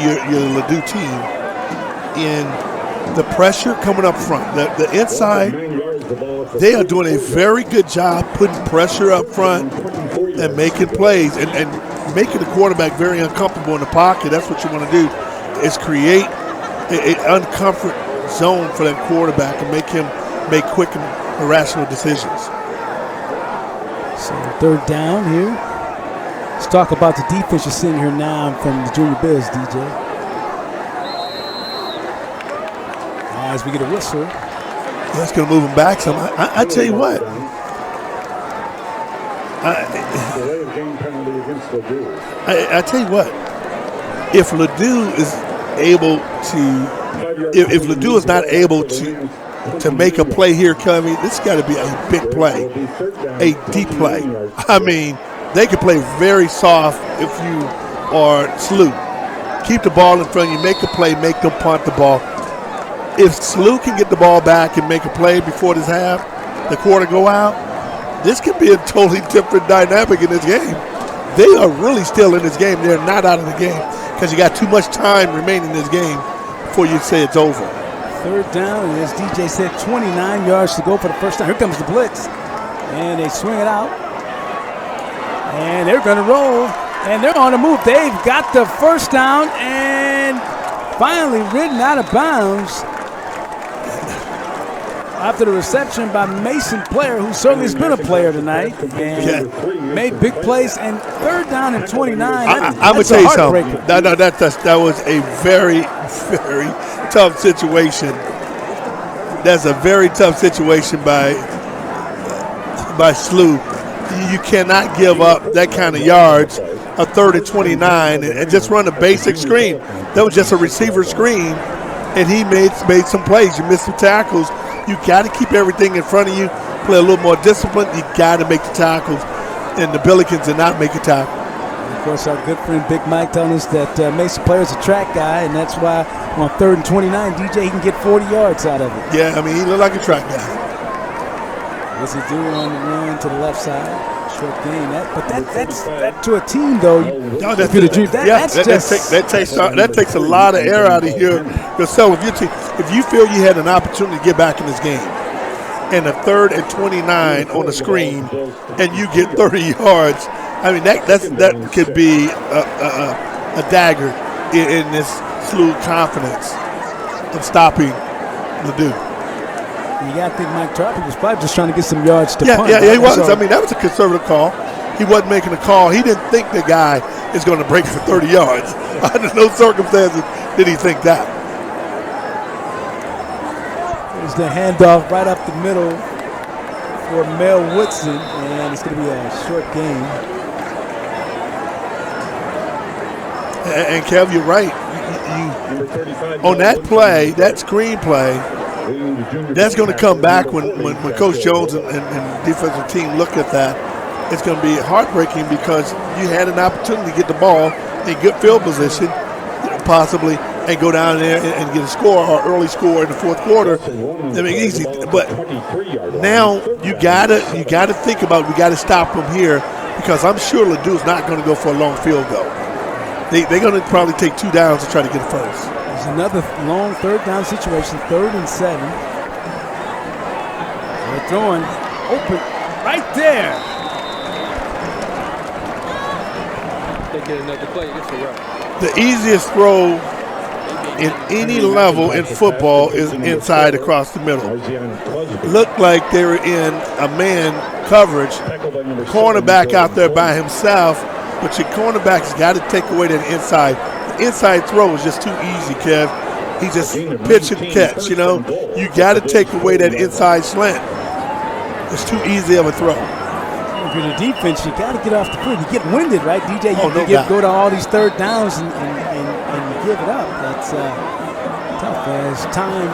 you're the Ladue team, in the pressure coming up front, the inside, they are doing a very good job putting pressure up front and making plays and making the quarterback very uncomfortable in the pocket. That's what you want to do, is create an uncomfort zone for that quarterback and make him make quick and irrational decisions. So third down here. Let's talk about the defense you're seeing here now from the Junior Biz, DJ. As we get a whistle. That's going to move him back some. I tell you what. I tell you what. If Ladue is able to, if Ladue is not able to make a play here coming, this got to be a big play, a deep play. I mean, they can play very soft if you are SLUH. Keep the ball in front of you, make a play, make them punt the ball. If SLUH can get the ball back and make a play before this half, the quarter go out, this could be a totally different dynamic in this game. They are really still in this game. They're not out of the game because you got too much time remaining in this game before you say it's over. Third down, and as DJ said, 29 yards to go for the first time. Here comes the blitz, and they swing it out, and they're going to roll, and they're on the move. They've got the first down, and finally ridden out of bounds after the reception by Mason Player, who certainly has been a player tonight, and made big plays. And third down and 29. I'm going to tell you something. That was a very, very tough situation. That's a very tough situation by SLUH. You cannot give up that kind of yards, a third and 29, and just run a basic screen. That was just a receiver screen, and he made some plays. You missed some tackles. You got to keep everything in front of you, play a little more discipline. You got to make the tackles, and the Billikens did not make a tackle. And of course, our good friend Big Mike telling us that Mason Player is a track guy, and that's why on third and 29, DJ, he can get 40 yards out of it. Yeah, I mean, he looked like a track guy. What's he do on the run to the left side? Short game. That to a team, though. No, that takes a lot of air out of here yourself. If you feel you had an opportunity to get back in this game, and a third and 29 on the screen, and you get 30 yards, I mean that could be a dagger in this SLUH confidence of stopping Ladue. You got to think Mike Tarpey was probably just trying to get some yards to punt. Yeah, he was. I mean, that was a conservative call. He wasn't making a call. He didn't think the guy is going to break for 30 yards. Under no circumstances did he think that. There's the handoff right up the middle for Mel Woodson, and it's going to be a short game. And Kev, you're right. On that play, that screen play, that's going to come back when Coach Jones and the defensive team look at that. It's going to be heartbreaking because you had an opportunity to get the ball in good field position, possibly, and go down there and get a score or early score in the fourth quarter. I mean, easy. But now you gotta think about, we got to stop them here because I'm sure Ladue's not going to go for a long field goal. They're going to probably take 2 downs to try to get it first. There's another long third down situation, 3rd and 7. They're throwing open right there. They get another play. It's a wrap. The easiest throw in any level in football is inside across the middle. Looked like they were in a man coverage, cornerback out there by himself, but your cornerback's got to take away that inside. The inside throw is just too easy, Kev. He just pitch and catch, you know. You got to take away that inside slant. It's too easy of a throw. If you're the defense, you got to get off the field. You get winded, right, DJ? Go to all these third downs and you give it up. That's tough as time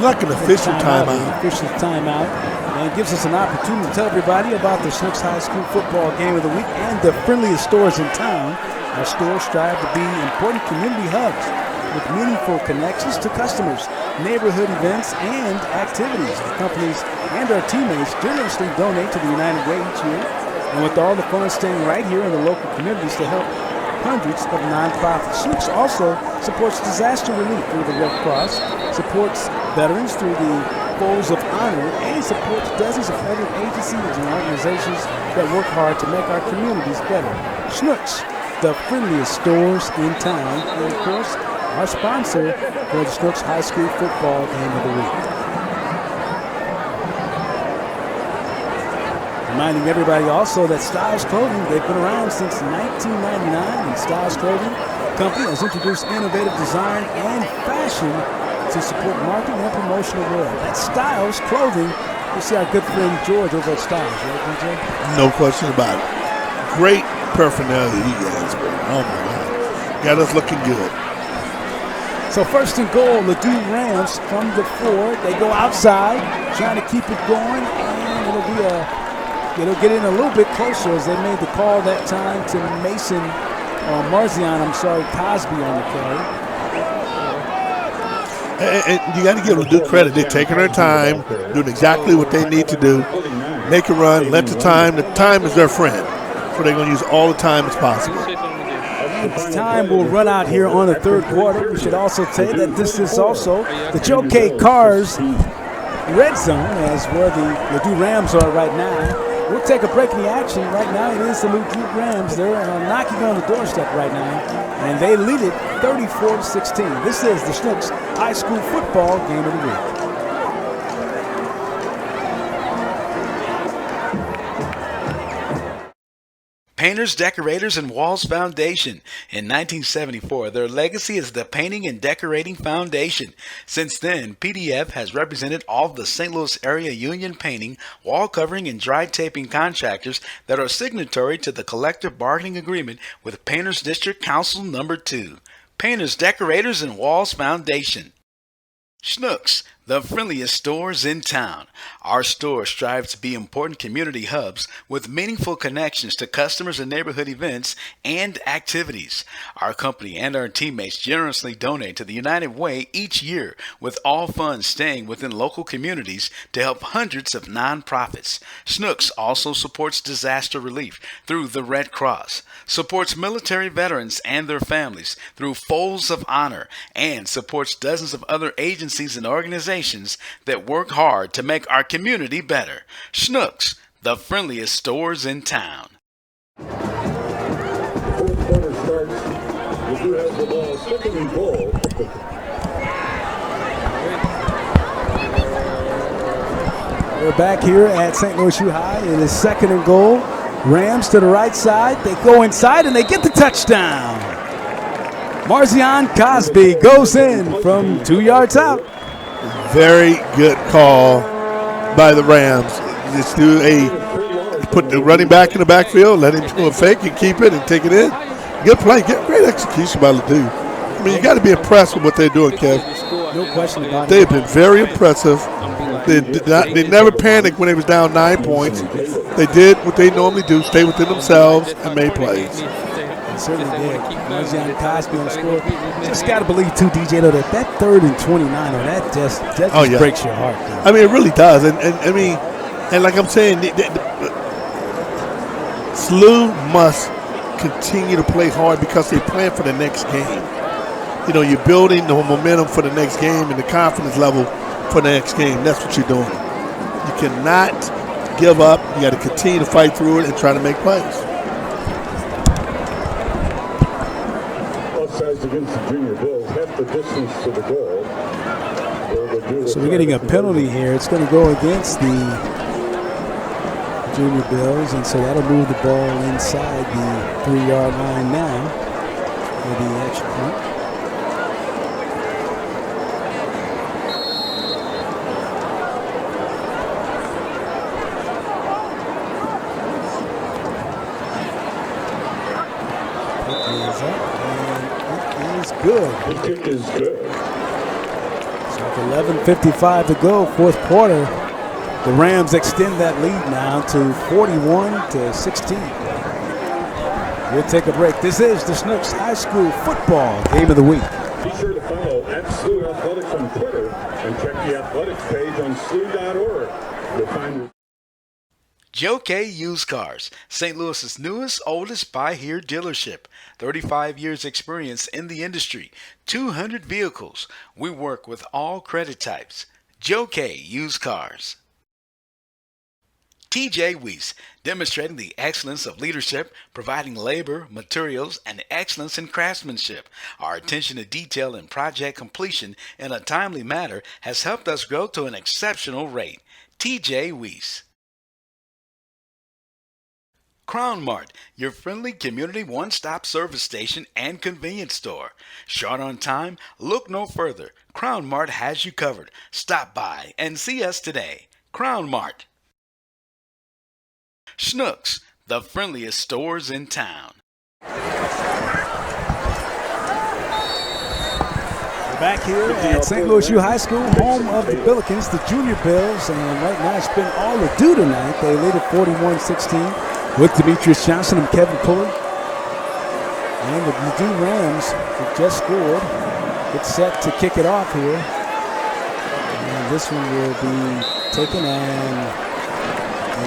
like an official timeout. An official timeout. And it gives us an opportunity to tell everybody about the SLUH High School football game of the week and the friendliest stores in town. Our stores strive to be important community hubs with meaningful connections to customers, neighborhood events, and activities. The companies and our teammates generously donate to the United Way each year, and with all the funds staying right here in the local communities to help hundreds of nonprofits. SLUH also supports disaster relief through the Red Cross, supports veterans through the Folds of Honor, and supports dozens of other agencies and organizations that work hard to make our communities better. SLUH, the friendliest stores in town, and of course, our sponsor for the SLUH High School football game of the week. Reminding everybody also that Styles Clothing, they've been around since 1999, and Styles Clothing Company has introduced innovative design and fashion to support marketing and promotional work. That's Styles Clothing. You see our good friend George over at Styles, right, DJ? No question about it. Great paraphernalia he has, bro. Oh my God. Got us looking good. So first and goal, Ladue Rams from the 4. They go outside, trying to keep it going, and it'll get in a little bit closer as they made the call that time to Cosby on the carry. And you got to give Ladue credit. They're taking their time, doing exactly what they need to do. Make a run, let the time. The time is their friend. So they're going to use all the time as possible. Time will run out here on the third quarter. We should also say that this is also the Joe K. Cars red zone, as where the Ladue Rams are right now. We'll take a break in the action. Right now it is the Ladue Rams. They're knocking on the doorstep right now, and they lead it 34-16. This is the SLUH High School football game of the week. Painters, Decorators, and Walls Foundation. In 1974, their legacy is the Painting and Decorating Foundation. Since then, PDF has represented all of the St. Louis area union painting, wall covering, and dry taping contractors that are signatory to the collective bargaining agreement with Painters District Council Number 2. Painters, Decorators, and Walls Foundation. SLUH, the friendliest stores in town. Our store strives to be important community hubs with meaningful connections to customers and neighborhood events and activities. Our company and our teammates generously donate to the United Way each year, with all funds staying within local communities to help hundreds of nonprofits. SLUH also supports disaster relief through the Red Cross, supports military veterans and their families through Folds of Honor, and supports dozens of other agencies and organizations that work hard to make our community better. SLUH, the friendliest stores in town. Fourth quarter starts. Ladue has the ball, second and goal. We're back here at St. Louis U High. It is second and goal. Rams to the right side. They go inside and they get the touchdown. Cosby goes in from 2 yards out. Very good call by the Rams. Just put the running back in the backfield, let him do a fake and keep it and take it in. Good play, great execution by Ladue. I mean, you got to be impressed with what they're doing, Kev. No question about it. They've been very impressive. They never panicked when they was down 9 points. They did what they normally do, stay within themselves and made plays. They certainly did. Cosby on the score. Just got to believe, too, DJ, though, that 3rd and 29, that just breaks your heart. Dude. I mean, it really does. And I mean, and like I'm saying, SLUH must continue to play hard because they plan for the next game. You know, you're building the momentum for the next game and the confidence level for the next game. That's what you're doing. You cannot give up. You got to continue to fight through it and try to make plays. Against the Junior Bills, half the distance to the goal. So we're getting a penalty here. It's going to go against the Junior Bills, and so that'll move the ball inside the 3-yard line now for the extra point. Good. The kick is good. So 11:55 to go, fourth quarter. The Rams extend that lead now to 41-16. We'll take a break. This is the Snooks High School Football Game of the Week. Be sure to follow @SLUH Athletics on Twitter and check the athletics page on SLUH.org. You'll find Joe K. Used Cars, St. Louis's newest, oldest buy-here dealership. 35 years experience in the industry, 200 vehicles. We work with all credit types. Joe K. Used Cars. TJ Weiss, demonstrating the excellence of leadership, providing labor, materials, and excellence in craftsmanship. Our attention to detail and project completion in a timely manner has helped us grow to an exceptional rate. TJ Weiss. Crown Mart, your friendly community one-stop service station and convenience store. Short on time? Look no further. Crown Mart has you covered. Stop by and see us today. Crown Mart. Snooks, the friendliest stores in town. We're back here at St. Louis U High School, home of the Billikens, the Junior Bills, and right now it's been all ado tonight. They lead at 41-16 with Demetrious Johnson and Kevin Pulley. And the Ladue Rams have just scored. It's set to kick it off here. And this one will be taken and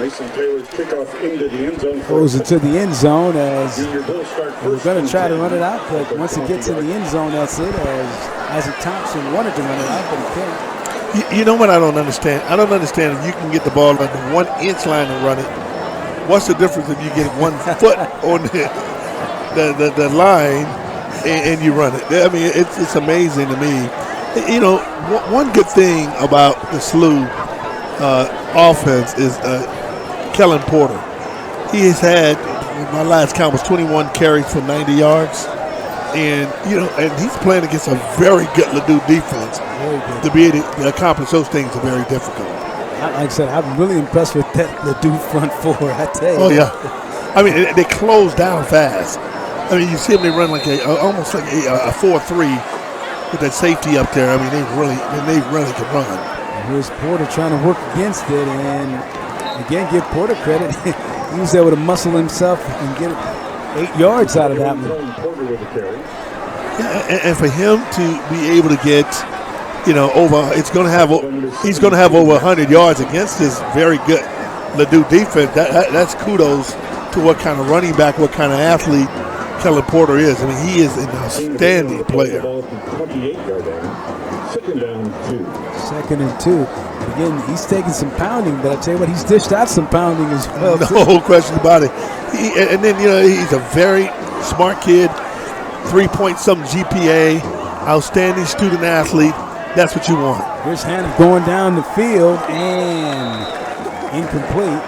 Mason Taylor's kickoff into the end zone. goes into the end zone as Junior Bills start we're first. going to try to run it out, but once it gets in the end zone, that's it. As Isaac Thompson wanted to run it out, but he can't. You know what I don't understand? I don't understand if you can get the ball on the 1 inch line and run it. What's the difference if you get 1 foot on the line and you run it? I mean, it's amazing to me. You know, one good thing about the SLUH offense is Kellen Porter. He has had, my last count was 21 carries for 90 yards. And, you know, and he's playing against a very good Ladue defense. To be able to accomplish those things are very difficult. Like I said, I'm really impressed with that Ladue front four, I tell you. Oh, yeah. I mean, they close down fast. I mean, you see them, they run like almost like a 4-3 with that safety up there. I mean, they really can run. And here's Porter trying to work against it, and again, give Porter credit. He was able to muscle himself and get 8 yards out of that one. Yeah, and for him to be able to get, you know, he's going to have over 100 yards against this very good Ladue defense. That's kudos to what kind of running back, what kind of athlete Kellen Porter is. I mean, he is an outstanding player. Second and 2. And again, he's taking some pounding, but I tell you what, he's dished out some pounding as well. No question about it. And then, you know, he's a very smart kid, 3-point-something GPA, outstanding student athlete. That's what you want. Here's Hannah going down the field and incomplete.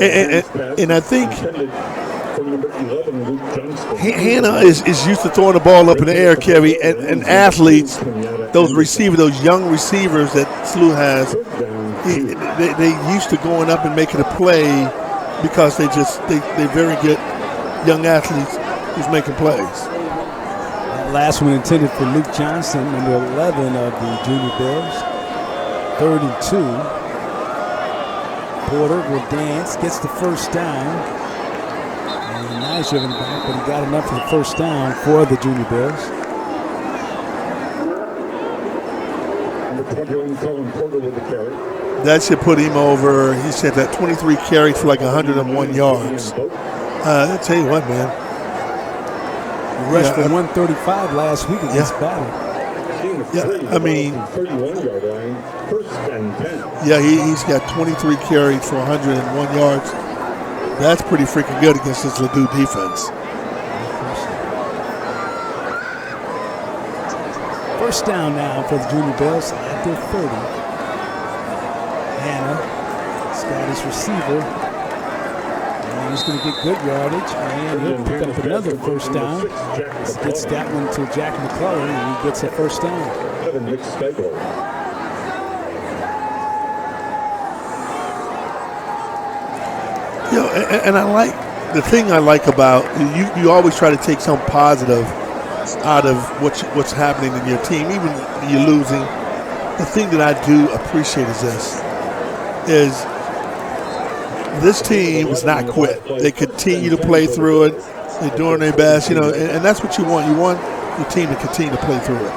And I think Hannah is used to throwing the ball up in the air, Kevin, and athletes, those young receivers that SLUH has, they used to going up and making a play because they're very good young athletes who's making plays. That last one intended for Luke Johnson, number 11 of the Junior Bills. 3rd and 2. Porter will dance, gets the first down. And nice driven back, but he got enough for the first down for the Junior Bills. That should put him over. He said that 23 carries for like 101 yards. I'll tell you what, man. He rushed for 135 last week against Battle. Yeah, I mean, yeah, he's got 23 carries for 101 yards. That's pretty freaking good against this Ladue defense. First down now for the Junior Bills at their 30. Hannah, Scottish receiver. And he's going to get good yardage, and he'll pick up another first down. Gets that one to Jack McClellan, and he gets a first down. You know, and I like the thing I like about you always try to take some positive out of what's happening in your team, even when you're losing. The thing that I do appreciate is this team is not quit. They continue to play through it. They're doing their best, and that's what you want. You want your team to continue to play through it.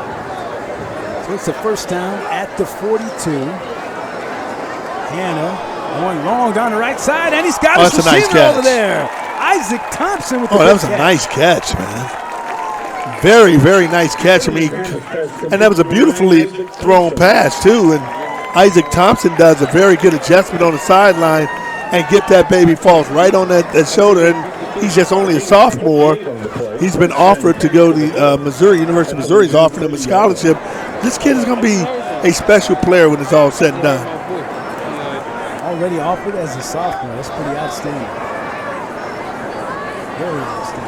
So it's the first down at the 42. Hannah going long down the right side, and he's got his receiver over there. Isaac Thompson with the that was a nice catch, man. Very, very nice catch. I mean, and that was a beautifully thrown pass, too. And Isaac Thompson does a very good adjustment on the sideline and get that baby falls right on that shoulder. And he's just only a sophomore. He's been offered to go to Missouri. University of Missouri's offered him a scholarship. This kid is going to be a special player when it's all said and done. Already offered as a sophomore. That's pretty outstanding. Very outstanding.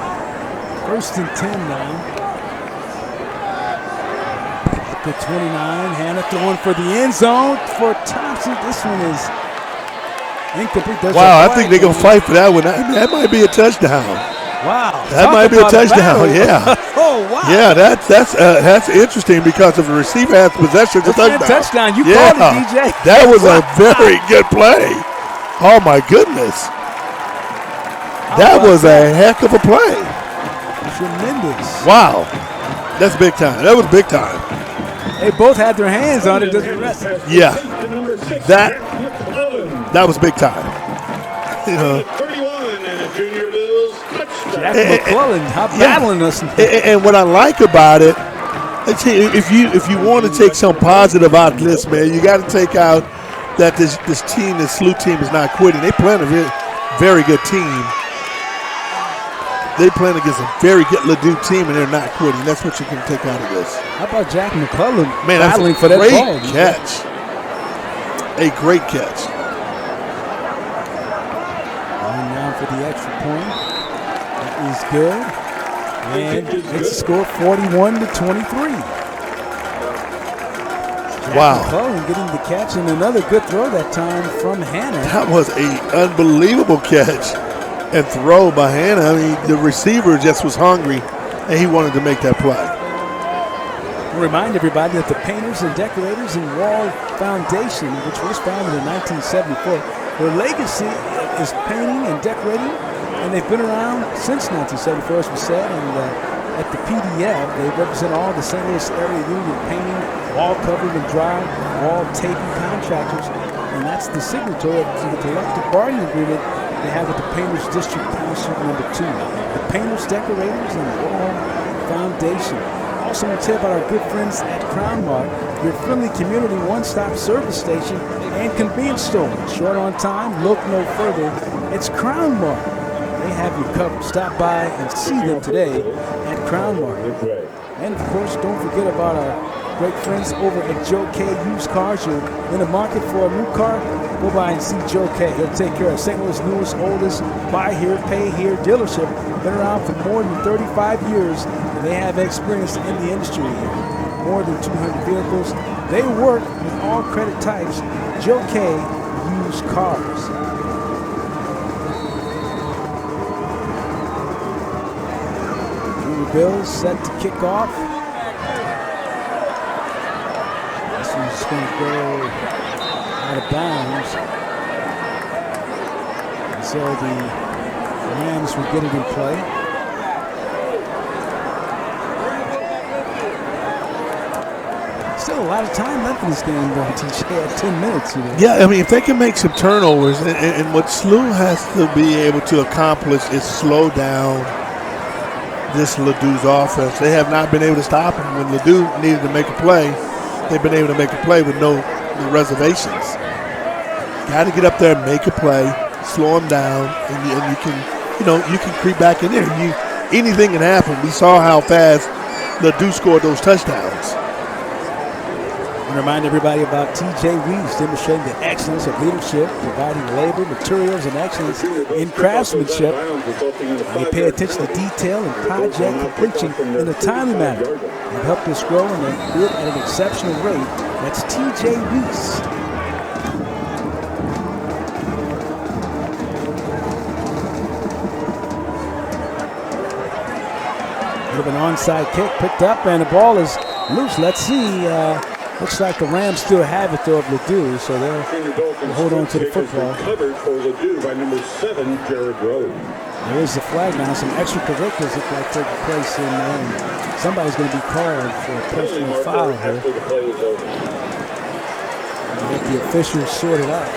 First and 10 now. The 29, Hannah throwing for the end zone for Thompson. This one is incomplete. Wow, I think they're going to fight for that one. That might be a touchdown. Wow. That might be a touchdown, yeah. Oh, wow. Yeah, that's interesting because if the receiver has possession, it's a touchdown. You called it, DJ. That was a very good play. Oh, my goodness. That was a heck of a play. Tremendous. Wow. That's big time. That was big time. They both had their hands on it. Yeah. That was big time. Jack McClellan, how battling us. And what I like about it, if you want to take some positive out of this, man, you got to take out that this team, this SLUH team, is not quitting. They playing a very, very good team. They playing against a very good Ladue team, and they're not quitting. That's what you can take out of this. How about Jack McClellan battling for that ball? Great catch. A great catch. Going down for the extra point. That is good. And it's a score 41-23. Wow. McClellan getting the catch and another good throw that time from Hannah. That was an unbelievable catch and throw by Hannah. I mean, the receiver just was hungry, and he wanted to make that play. I'll remind everybody that the Painters and Decorators and Wall Foundation, which was founded in 1974, their legacy is painting and decorating, and they've been around since 1974, as we said. And at the PDF, they represent all the St. Louis area union painting, wall covering and dry, wall taping contractors, and that's the signatory to the collective bargaining agreement they have with the Painters District Township number 2. The Painters, Decorators, and Wall Foundation. Also want to tell you about our good friends at Crown Mart, your friendly community one-stop service station and convenience store. Short on time, look no further. It's Crown Mart. They have you covered. Stop by and see them today at Crown Mart. And of course, don't forget about our great friends over at Joe K Used Cars. You're in the market for a new car? Go by and see Joe K. He'll take care of St. Louis' newest, oldest buy here, pay here dealership. Been around for more than 35 years, and they have experience in the industry here. More than 200 vehicles. They work with all credit types. Joe K Used Cars. Junior Bills set to kick off. This one's going to go out of bounds. And so the Rams will get it in play. Still a lot of time left in this game, though, TJ, at 10 minutes. Yeah, I mean, if they can make some turnovers, and what SLUH has to be able to accomplish is slow down this Ladue's offense. They have not been able to stop him. When Ladue needed to make a play, they've been able to make a play with no reservations. Got to get up there and make a play, slow them down, and you can creep back in there. Anything can happen. We saw how fast Ladue scored those touchdowns. And remind everybody about TJ Weaves demonstrating the excellence of leadership, providing labor, materials, and excellence in craftsmanship. They pay attention to detail and project completion in a timely manner. They've helped us grow and they do it at an exceptional rate. That's TJ Weaves. onside kick picked up, and the ball is loose. Let's see. Looks like the Rams still have it, though, of Ladue, so they'll hold on to the football. Covered for Ladue by number 7, Jared Rhodes. There is the flag now. Some extracurriculars look like taking place in there. Somebody's going to be called for a personal foul here. Get the officials sorted out.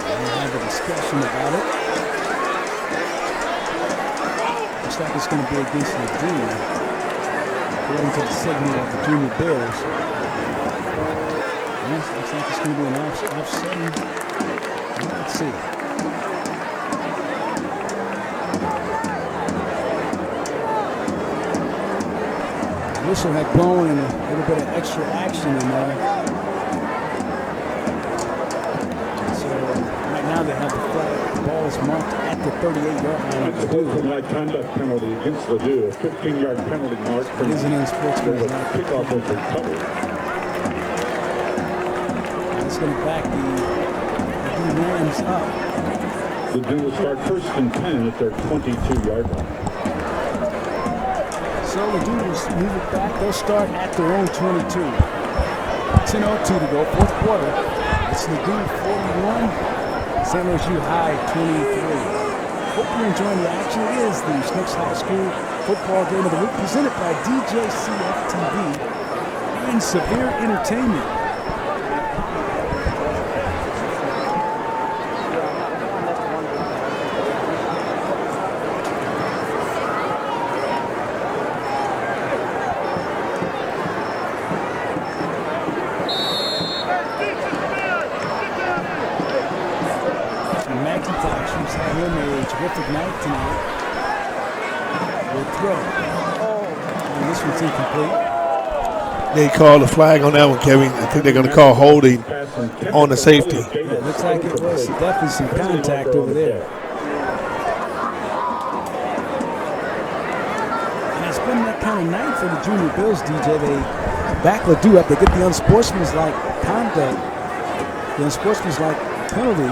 We'll have a discussion about it. Looks like it's going to be against Ladue, according to the signal of the Junior Bills. Yes, looks like it's going to be an offsetting. Let's see. The whistle had blown and a little bit of extra action in there. So right now they have the flag. The ball is marked at the 38-yard line. That's a workmanlike conduct penalty against Ladue. A 15-yard penalty mark. It is an unsportsmanlike kickoff was recovered. It's going to back the Rams up. Ladue will start 1st and 10 at their 22-yard line. So Ladue will move it back. They'll start at their own 22. 10:02 to go, 4th quarter. It's Ladue 41, St. Louis U High 23. Hope you're enjoying the action. It is the Snooks High School football game of the week presented by DJCF-TV and Severe Entertainment. Terrific night tonight. Will throw. And this one's incomplete. They called a flag on that one, Kevin. I think they're going to call holding on the safety. Yeah, it looks like it was definitely some contact over there. And it's been that kind of night for the Junior Bills, DJ. They back Ladue up. They get the unsportsmanlike conduct, the unsportsmanlike penalty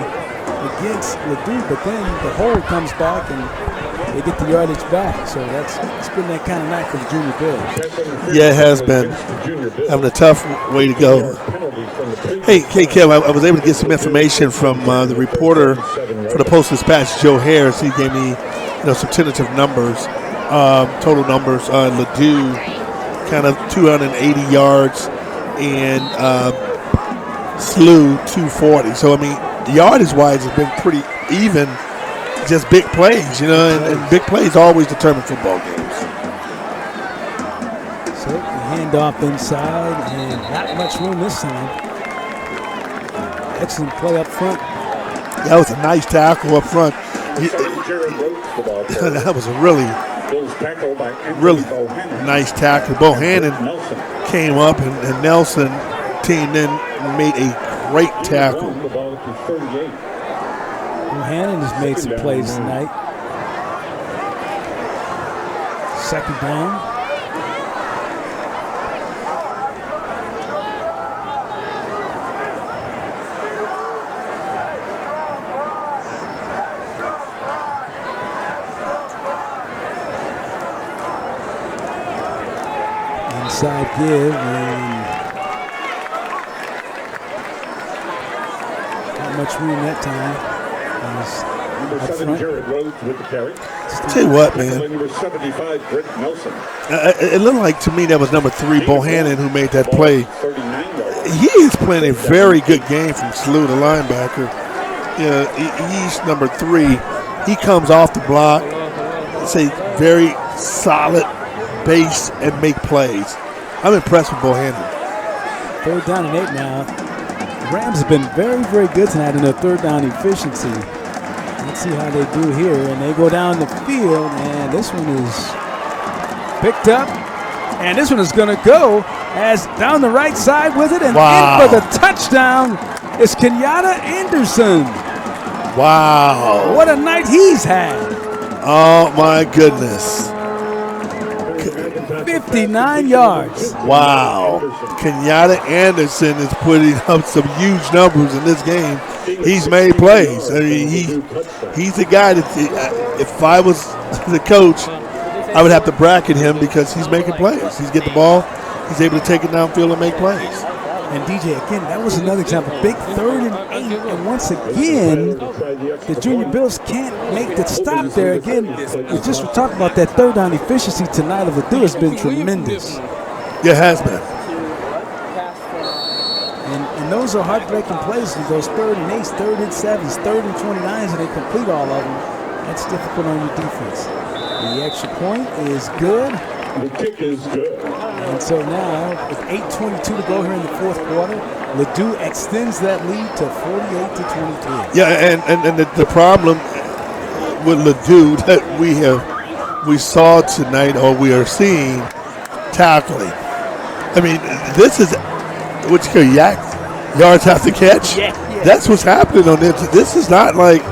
against Ladue, but then the hold comes back and they get the yardage back. So it's been that kind of night for the Junior Bills. Yeah, it has been. Having a tough way to go. Hey, Kev, I was able to get some information from the reporter for the Post-Dispatch, Joe Harris. He gave me some tentative numbers, total numbers. Ladue, kind of 280 yards, and SLUH 240. So, I mean, yardage-wise has been pretty even, just big plays, and big plays always determine football games. So the handoff inside, and not much room this time. Excellent play up front. That was a nice tackle up front. That was a really nice tackle. Bohannon came up, and Nelson teamed in and made a great tackle. Bohannon has made some plays tonight. 2nd down. Inside give, and not much room that time. Number 7, Jared Rhodes with the carry. Tell you what, man. Number 75, Britt Nelson. It looked like to me that was number 3, Bohannon, who made that play. He is playing a very good game from SLUH, the linebacker. He's number 3. He comes off the block. It's a very solid base and make plays. I'm impressed with Bohannon. 3rd down and 8 now. The Rams have been very, very good tonight in their 3rd down efficiency. Let's see how they do here. And they go down the field, and this one is picked up. And this one is going to go as down the right side with it. And in for the touchdown is Kenyatta Anderson. Wow. What a night he's had. Oh, my goodness. 59 yards. Wow. Kenyatta Anderson is putting up some huge numbers in this game. He's made plays. I mean, he's the guy that if I was the coach, I would have to bracket him because he's making plays. He's getting the ball. He's able to take it downfield and make plays. And DJ, again, that was another example. Big 3rd and 8, and once again, the Junior Bills can't make the stop there. Again, we just were talking about that third down efficiency tonight of Ladue has been tremendous. Yeah, it has been. And those are heartbreaking plays. Those 3rd and 8s, 3rd and 7s, 3rd and 29s, and they complete all of them. That's difficult on your defense. The extra point is good. The kick is good. And so now, with 8:22 to go here in the 4th quarter, Ladue extends that lead to 48-23. Yeah, and the problem with Ladue that we saw tonight, or we are seeing, tackling. I mean, this is what you call yards after catch. Yeah. That's what's happening on this. This is not like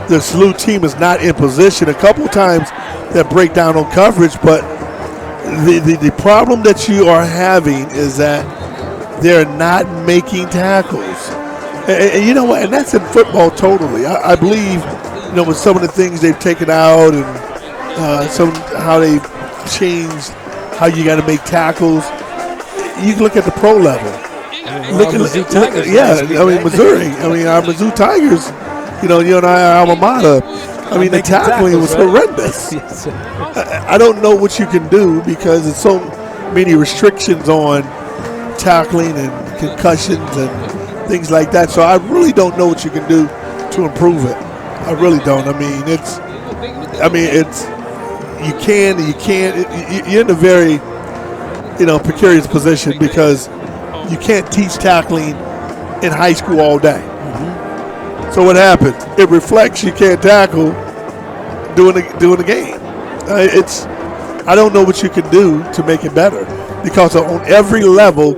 the SLUH team is not in position. A couple times that break down on coverage, but the problem that you are having is that they're not making tackles. And you know what? And that's in football totally. I believe, with some of the things they've taken out and how they've changed how you got to make tackles. You can look at the pro level. Missouri Tigers. Missouri. Our Mizzou Tigers. You and I are alma mater. The tackling was horrendous. Yes, I don't know what you can do because there's so many restrictions on tackling and concussions and things like that. So I really don't know what you can do to improve it. I really don't. You can and you can't. You're in a very, precarious position because you can't teach tackling in high school all day. So what happens? It reflects you can't tackle doing the game. I don't know what you can do to make it better because on every level,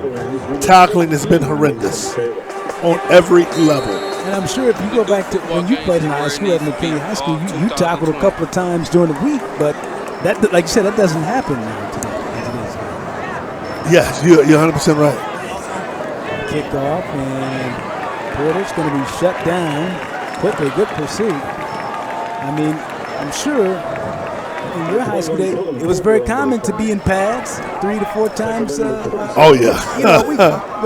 tackling has been horrendous. On every level. And I'm sure if you go back to when you played in high school at McKinney High School, you tackled a couple of times during the week, but that, like you said, that doesn't happen now today. Yes, you're 100% right. Kickoff, and Porter's going to be shut down quickly. Good pursuit. I'm sure in your high school day, it was very common to be in pads 3 to 4 times. Oh, yeah.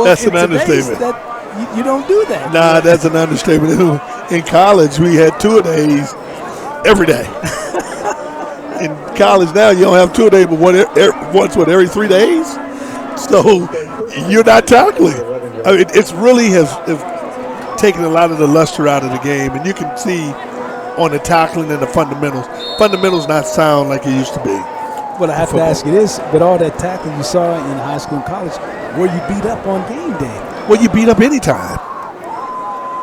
That's an understatement. You don't do that. Nah, that's an understatement. In college, we had 2-a-days every day. In college now, you don't have 2-a-days, but once every 3 days? So you're not tackling. It's really has taken a lot of the luster out of the game, and you can see on the tackling and the fundamentals. Fundamentals not sound like it used to be. Well, I have to ask you this: with all that tackling you saw in high school and college, were you beat up on game day? Well, you beat up anytime.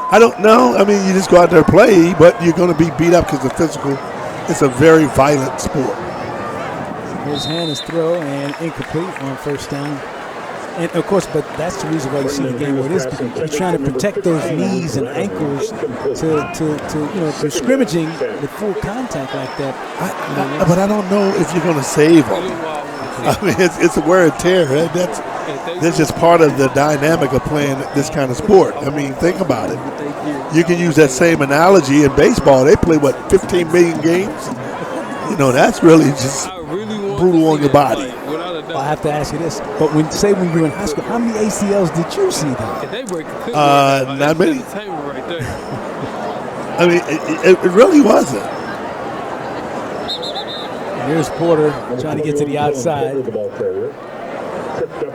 I don't know. You just go out there and play, but you're going to be beat up because the physical. It's a very violent sport. His hand is throw and incomplete on first down. And of course, but that's the reason why you see the game where it is, because you're trying to protect those knees and ankles to scrimmaging with full contact like that. But I don't know if you're going to save them. It's a wear and tear. That's just part of the dynamic of playing this kind of sport. Think about it. You can use that same analogy in baseball. They play 15 million games. That's really just brutal on your body. I have to ask you this, but when you were in high school, how many ACLs did you see then? Not many. It really wasn't. And here's Porter trying to get to the outside.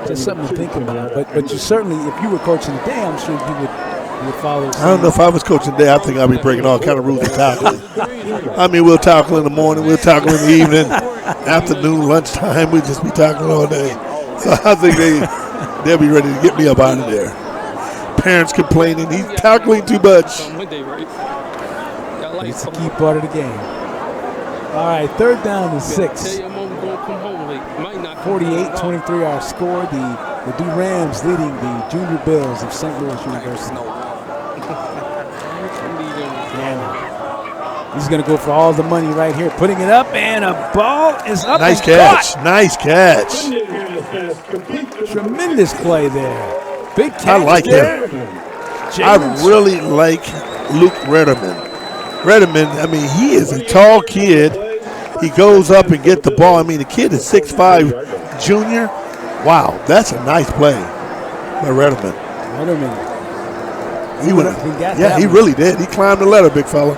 Just something to think about. But you certainly, if you were coaching today, I'm sure you would follow. I don't know if I was coaching today. I think I'd be breaking all kind of rules of tackling. We'll tackle in the morning, we'll tackle in the evening, afternoon, lunchtime. We'll just be tackling all day. So I think they'll be ready to get me up out of there. Parents complaining, he's tackling too much. It's a key part of the game. All right, 3rd down and 6. 48-23 our score. The Ladue Rams leading the Junior Bills of St. Louis University. And he's going to go for all the money right here, putting it up, and a ball is up. Nice catch. Nice catch. Tremendous play there. Big catch. I like there. him. I really like Luke Retterman. Redmond, I mean, he is a tall kid. He goes up and get the ball. I mean, the kid is 6'5", junior. Wow, that's a nice play by Redmond. He went. Yeah, he really did. He climbed the ladder, big fella.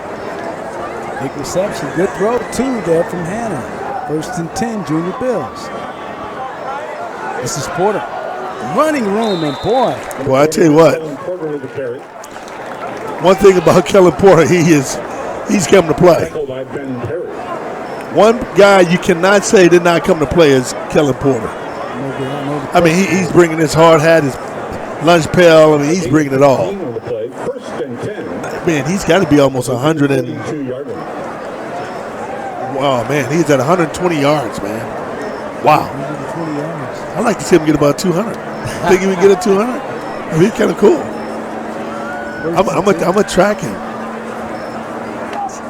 Big reception. Good throw, too, there from Hannah. 1st and 10, Junior Bills. This is Porter. Running room, and boy. Well, I tell you what. One thing about Kellen Porter, he's coming to play. One guy you cannot say did not come to play is Kellen Porter. I mean, he's bringing his hard hat, his lunch pail. I mean, he's bringing it all. Man, he's got to be almost 100 and. Wow, man, he's at 120 yards, man. Wow. 120 yards. I'd like to see him get about 200. Think he would get a 200? I mean, he's kind of cool. I'm gonna track him.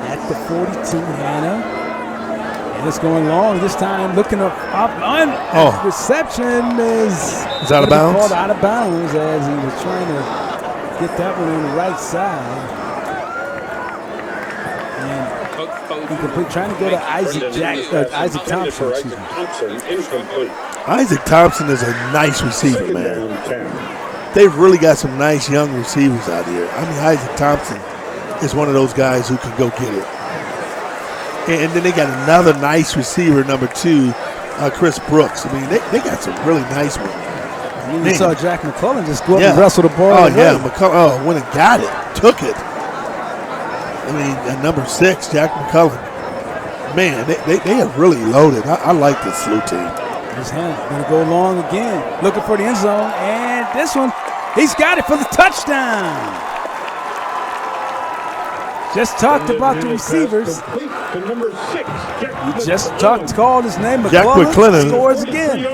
At the 42, Hannah. And it's going long this time. Looking up on reception is out of bounds. Called out of bounds as he was trying to get that one on the right side. And incomplete. Trying to go to Isaac Thompson. Isaac Thompson is a nice receiver, man. They've really got some nice young receivers out here. I mean, Isaac Thompson is one of those guys who can go get it. And then they got another nice receiver, number 2, Chris Brooks. I mean, they got some really nice ones. And you saw Jack McCullough just go up and wrestle the ball. Oh, yeah. McCullough went and got it, took it. I mean, at number 6, Jack McCullough. Man, they are really loaded. I like this SLUH team. His hand going to go long again, looking for the end zone, and this one, he's got it for the touchdown. Just talked about the receivers. You just called his name. Jack McClellan scores again.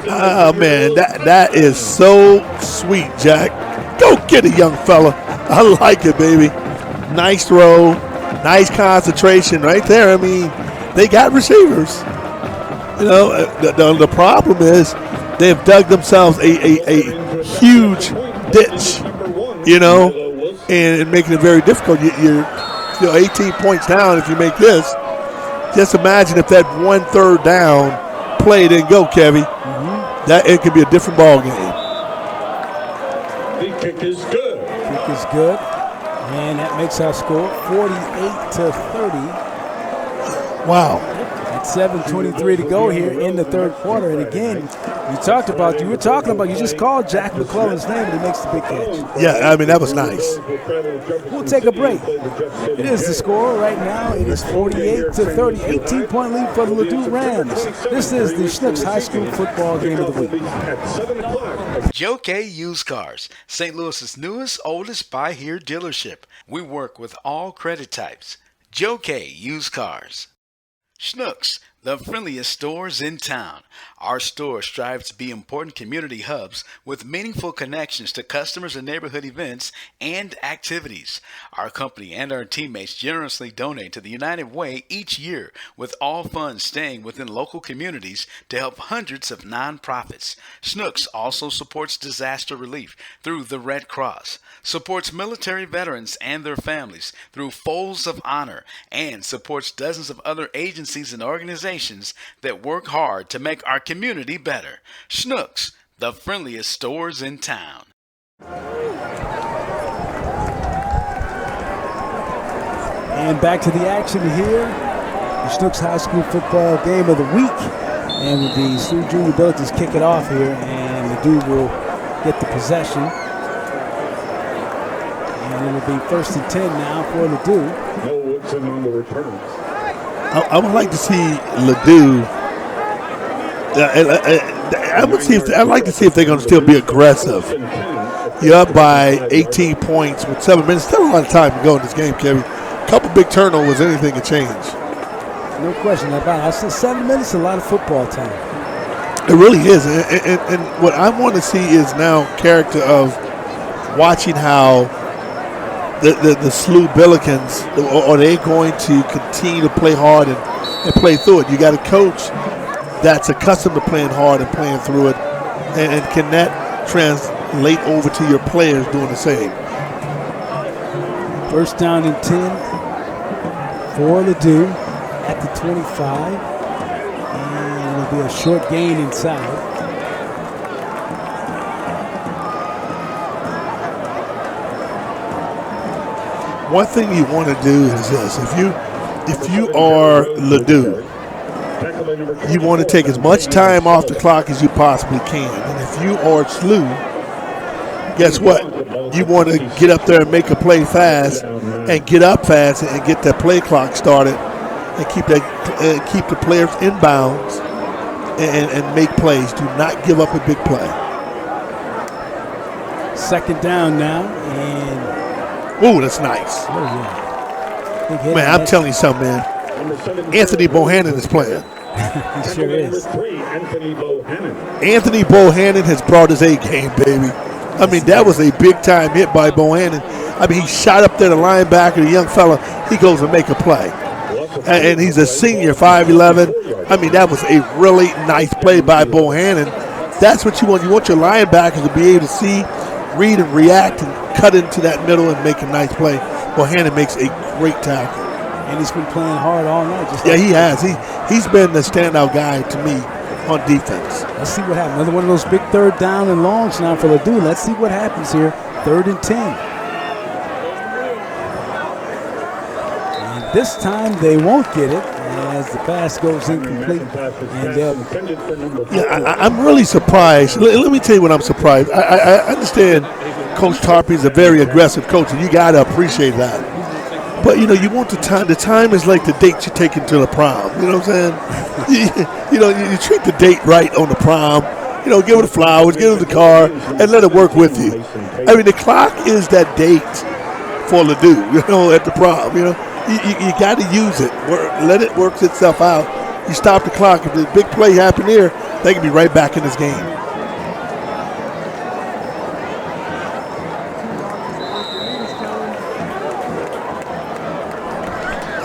Oh man, that is so sweet, Jack. Go get it, young fella. I like it, baby. Nice throw, nice concentration right there. I mean, they got receivers. You know, the problem is they've dug themselves a huge ditch, you know, and making it very difficult. You're 18 points down if you make this. Just imagine if that 1 3rd down play didn't go, Kevy. That it could be a different ball game. The kick is good. Kick is good, and that makes our score 48-30. Wow. 7:23 to go here in the 3rd quarter. And again, you were talking about, you just called Jack McClellan's name and he makes the big catch. Yeah, I mean, that was nice. We'll take a break. It is the score right now. It is 48-30, 18-point lead for the Ladue Rams. This is the SLUH High School football game of the week. Joe K. Used Cars, St. Louis's newest, oldest buy-here dealership. We work with all credit types. Joe K. Used Cars. SLUH, the friendliest stores in town. Our stores strive to be important community hubs with meaningful connections to customers and neighborhood events and activities. Our company and our teammates generously donate to the United Way each year, with all funds staying within local communities to help hundreds of nonprofits. SLUH also supports disaster relief through the Red Cross, supports military veterans and their families through Folds of Honor, and supports dozens of other agencies and organizations that work hard to make our community better. SLUH, the friendliest stores in town. And back to the action here. The SLUH High School football game of the week. And the SLUH Junior Abilities kick it off here, and Ladue will get the possession. And it'll be 1st and 10 now for Ladue. No Woodson on the returns. I would like to see Ladue. I'd like to see if they're going to still be aggressive. You're up by 18 points with 7 minutes. Still a lot of time to go in this game, Kevin. A couple big turnovers, anything can change. No question about it. I said 7 minutes, a lot of football time. It really is. And what I want to see is now character of watching how the SLUH Billikens, are they going to continue to play hard and play through it? You got a coach that's accustomed to playing hard and playing through it, and can that translate over to your players doing the same? 1st down and 10 for Ladue at the 25. And it'll be a short gain inside. One thing you want to do is this: if you are Ladue, you want to take as much time off the clock as you possibly can. And if you are SLUH, guess what? You want to get up there and make a play fast, and get up fast, and get that play clock started, and keep the players in bounds, and make plays. Do not give up a big play. Second down now, and ooh, that's nice. oh yeah, Man, I'm telling you something, man. Anthony Bohannon is playing. He sure is. Anthony Bohannon has brought his A game, baby. I mean, that was a big-time hit by Bohannon. I mean, he shot up there, the linebacker, the young fella. He goes and make a play. And he's a senior, 5'11". I mean, that was a really nice play by Bohannon. That's what you want. You want your linebackers to be able to see, read, and react, and cut into that middle and make a nice play. Bohannon makes a great tackle. And he's been playing hard all night. Yeah, he has. He's been the standout guy to me on defense. Let's see what happens. Another one of those big third down and longs now for Ladue. Let's see what happens here. 3rd and 10. And this time they won't get it as the pass goes incomplete. And I'm really surprised. Let me tell you what I'm surprised. I understand Coach Tarpey is a very aggressive coach, and you got to appreciate that. But, you know, you want the time. The time is like the date you take into the prom. You know what I'm saying? you treat the date right on the prom. You know, give her the flowers, give her the car, and let it work with you. I mean, the clock is that date for Ladue, you know, at the prom. You know, you got to use it. Let it work itself out. You stop the clock. If the big play happen here, they can be right back in this game.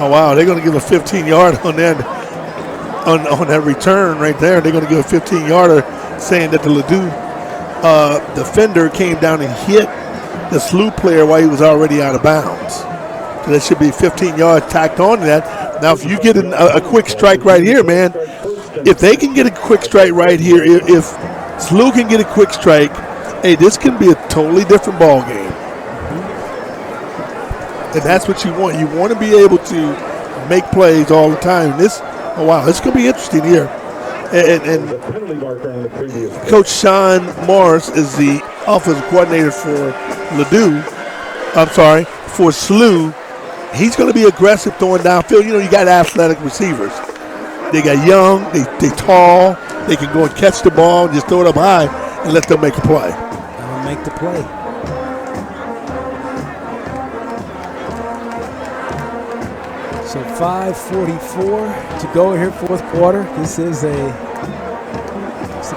Oh, wow, they're going to give a 15-yard on that return right there. They're going to give a 15-yarder saying that the Ladue defender came down and hit the SLUH player while he was already out of bounds. So that should be 15 yards tacked on to that. Now, if you get a quick strike right here, man, if they can get a quick strike right here, if SLUH can get a quick strike, hey, this can be a totally different ball game. And that's what you want. You want to be able to make plays all the time. Oh wow, this is going to be interesting here. And Coach Sean Morris is the offensive coordinator for Ladue. I'm sorry, for SLUH. He's going to be aggressive throwing downfield. You know, you got athletic receivers. They got young, they tall, they can go and catch the ball and just throw it up high and let them make a play. They'll make the play. So 5:44 to go here, 4th quarter. This is a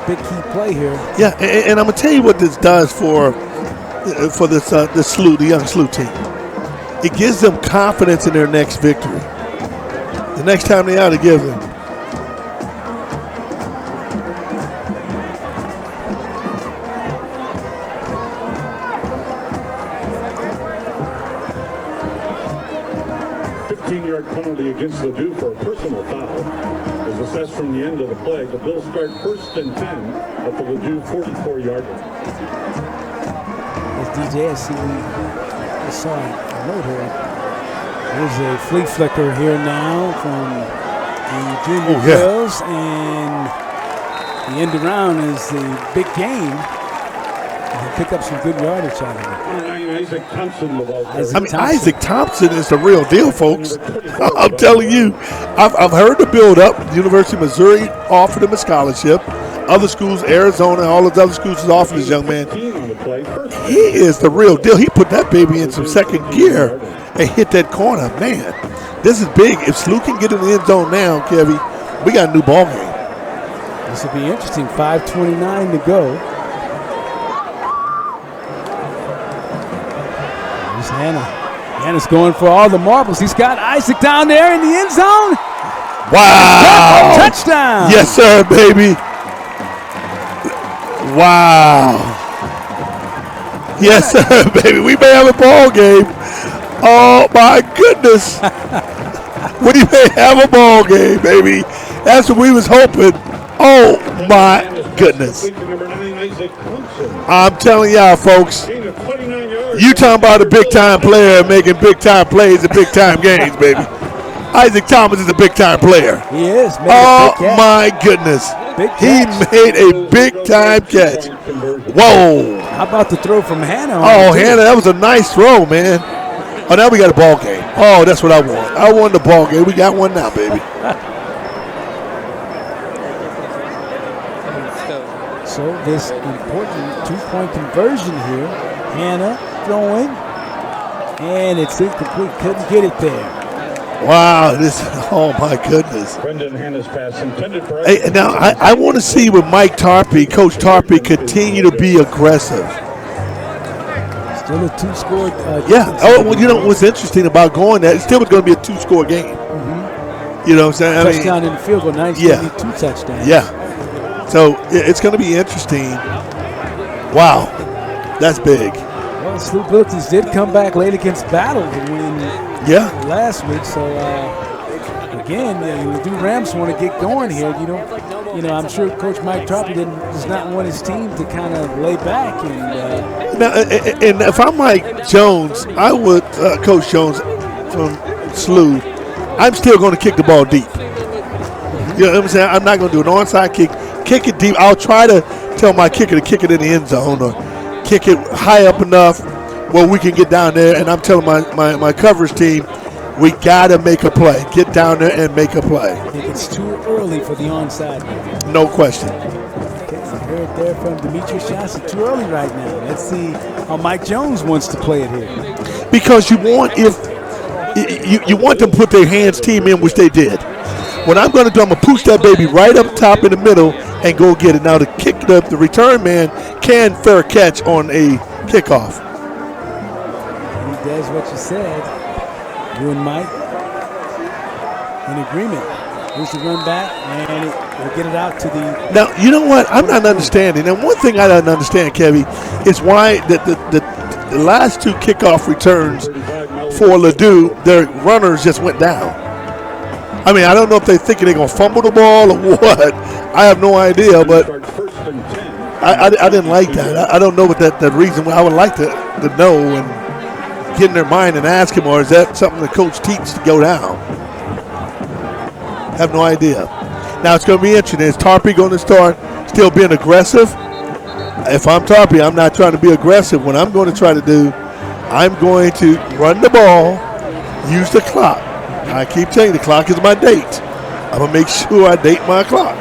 big key play here. Yeah, and I'm gonna tell you what this does for this the SLUH, the young SLUH team. It gives them confidence in their next victory. The next time they out, it gives them. Penalty against Ladue for a personal foul is assessed from the end of the play. The Bills start 1st and 10 at the Ladue 44-yard line. As DJ, I saw a note here. There's a flea flicker here now from the junior Bills, and the end around is the big gain. They pick up some good yardage out of it. Isaac Thompson. Isaac Thompson is the real deal, folks. I'm telling you, I've heard the build-up. The University of Missouri offered him a scholarship. Other schools, Arizona, all those other schools has offered this young man. He is the real deal. He put that baby in some second gear and hit that corner. Man, this is big. If SLUH can get in the end zone now, Kevy, we got a new ball game. This will be interesting. 5:29 to go. Hannah's going for all the marbles. He's got Isaac down there in the end zone. Wow. Touchdown. Yes, sir, baby. Wow. Yes, sir, baby. We may have a ball game. Oh, my goodness. We may have a ball game, baby. That's what we was hoping. Oh, my goodness. I'm telling y'all, folks, you talking about a big-time player making big-time plays in big-time games, baby. Isaac Thomas is a big-time player. He is. Oh, my goodness. He made a big-time catch. Whoa. How about the throw from Hannah? Oh, Hannah, that was a nice throw, man. Oh, now we got a ball game. Oh, that's what I want. I won the ball game. We got one now, baby. So this important two-point conversion here. Hannah throwing, and it's incomplete. Couldn't get it there. Wow, oh my goodness. Brendan Hannah's pass intended for. Hey, now I want to see with Mike Tarpey, Coach Tarpey, continue to be aggressive. Still a two-score. Yeah. Oh, well, you know what's interesting about going that? It's still going to be a two-score game. Mm-hmm. You know what I'm saying? Touchdown in the field goal. Now he's going to need 2 touchdowns. Yeah. So it's going to be interesting. Wow, that's big. Well, SLUH Billikens did come back late against Battle to win last week. So, again, the Ladue Rams want to get going here. I'm sure Coach Mike Tarpey does not want his team to kind of lay back. And if I'm Mike Jones, I would, Coach Jones from SLUH, I'm still going to kick the ball deep. You know what I'm saying? I'm not going to do an onside kick. Kick it deep. I'll try to tell my kicker to kick it in the end zone or kick it high up enough where we can get down there. And I'm telling my coverage team, we got to make a play. Get down there and make a play. I think it's too early for the onside. No question. Okay, so heard there from Demetrious Johnson. Too early right now. Let's see how Mike Jones wants to play it here. Because you want them to put their hands team in, which they did. What I'm going to do, I'm going to push that baby right up top in the middle and go get it. Now the return man can fair catch on a kickoff. He does what you said. You and Mike in agreement. Here's the run back, and we'll get it out to the. Now, you know what? I'm not understanding. And one thing I don't understand, Kevy, is why the last 2 kickoff returns for Ladue, their runners just went down. I mean, I don't know if they're thinking they're going to fumble the ball or what. I have no idea, but I didn't like that. I don't know what that reason. I would like to know and get in their mind and ask him, or is that something the coach teaches to go down? Have no idea. Now, it's going to be interesting. Is Tarpey going to start still being aggressive? If I'm Tarpey, I'm not trying to be aggressive. What I'm going to try to do, I'm going to run the ball, use the clock. I keep telling you, the clock is my date. I'm going to make sure I date my clock.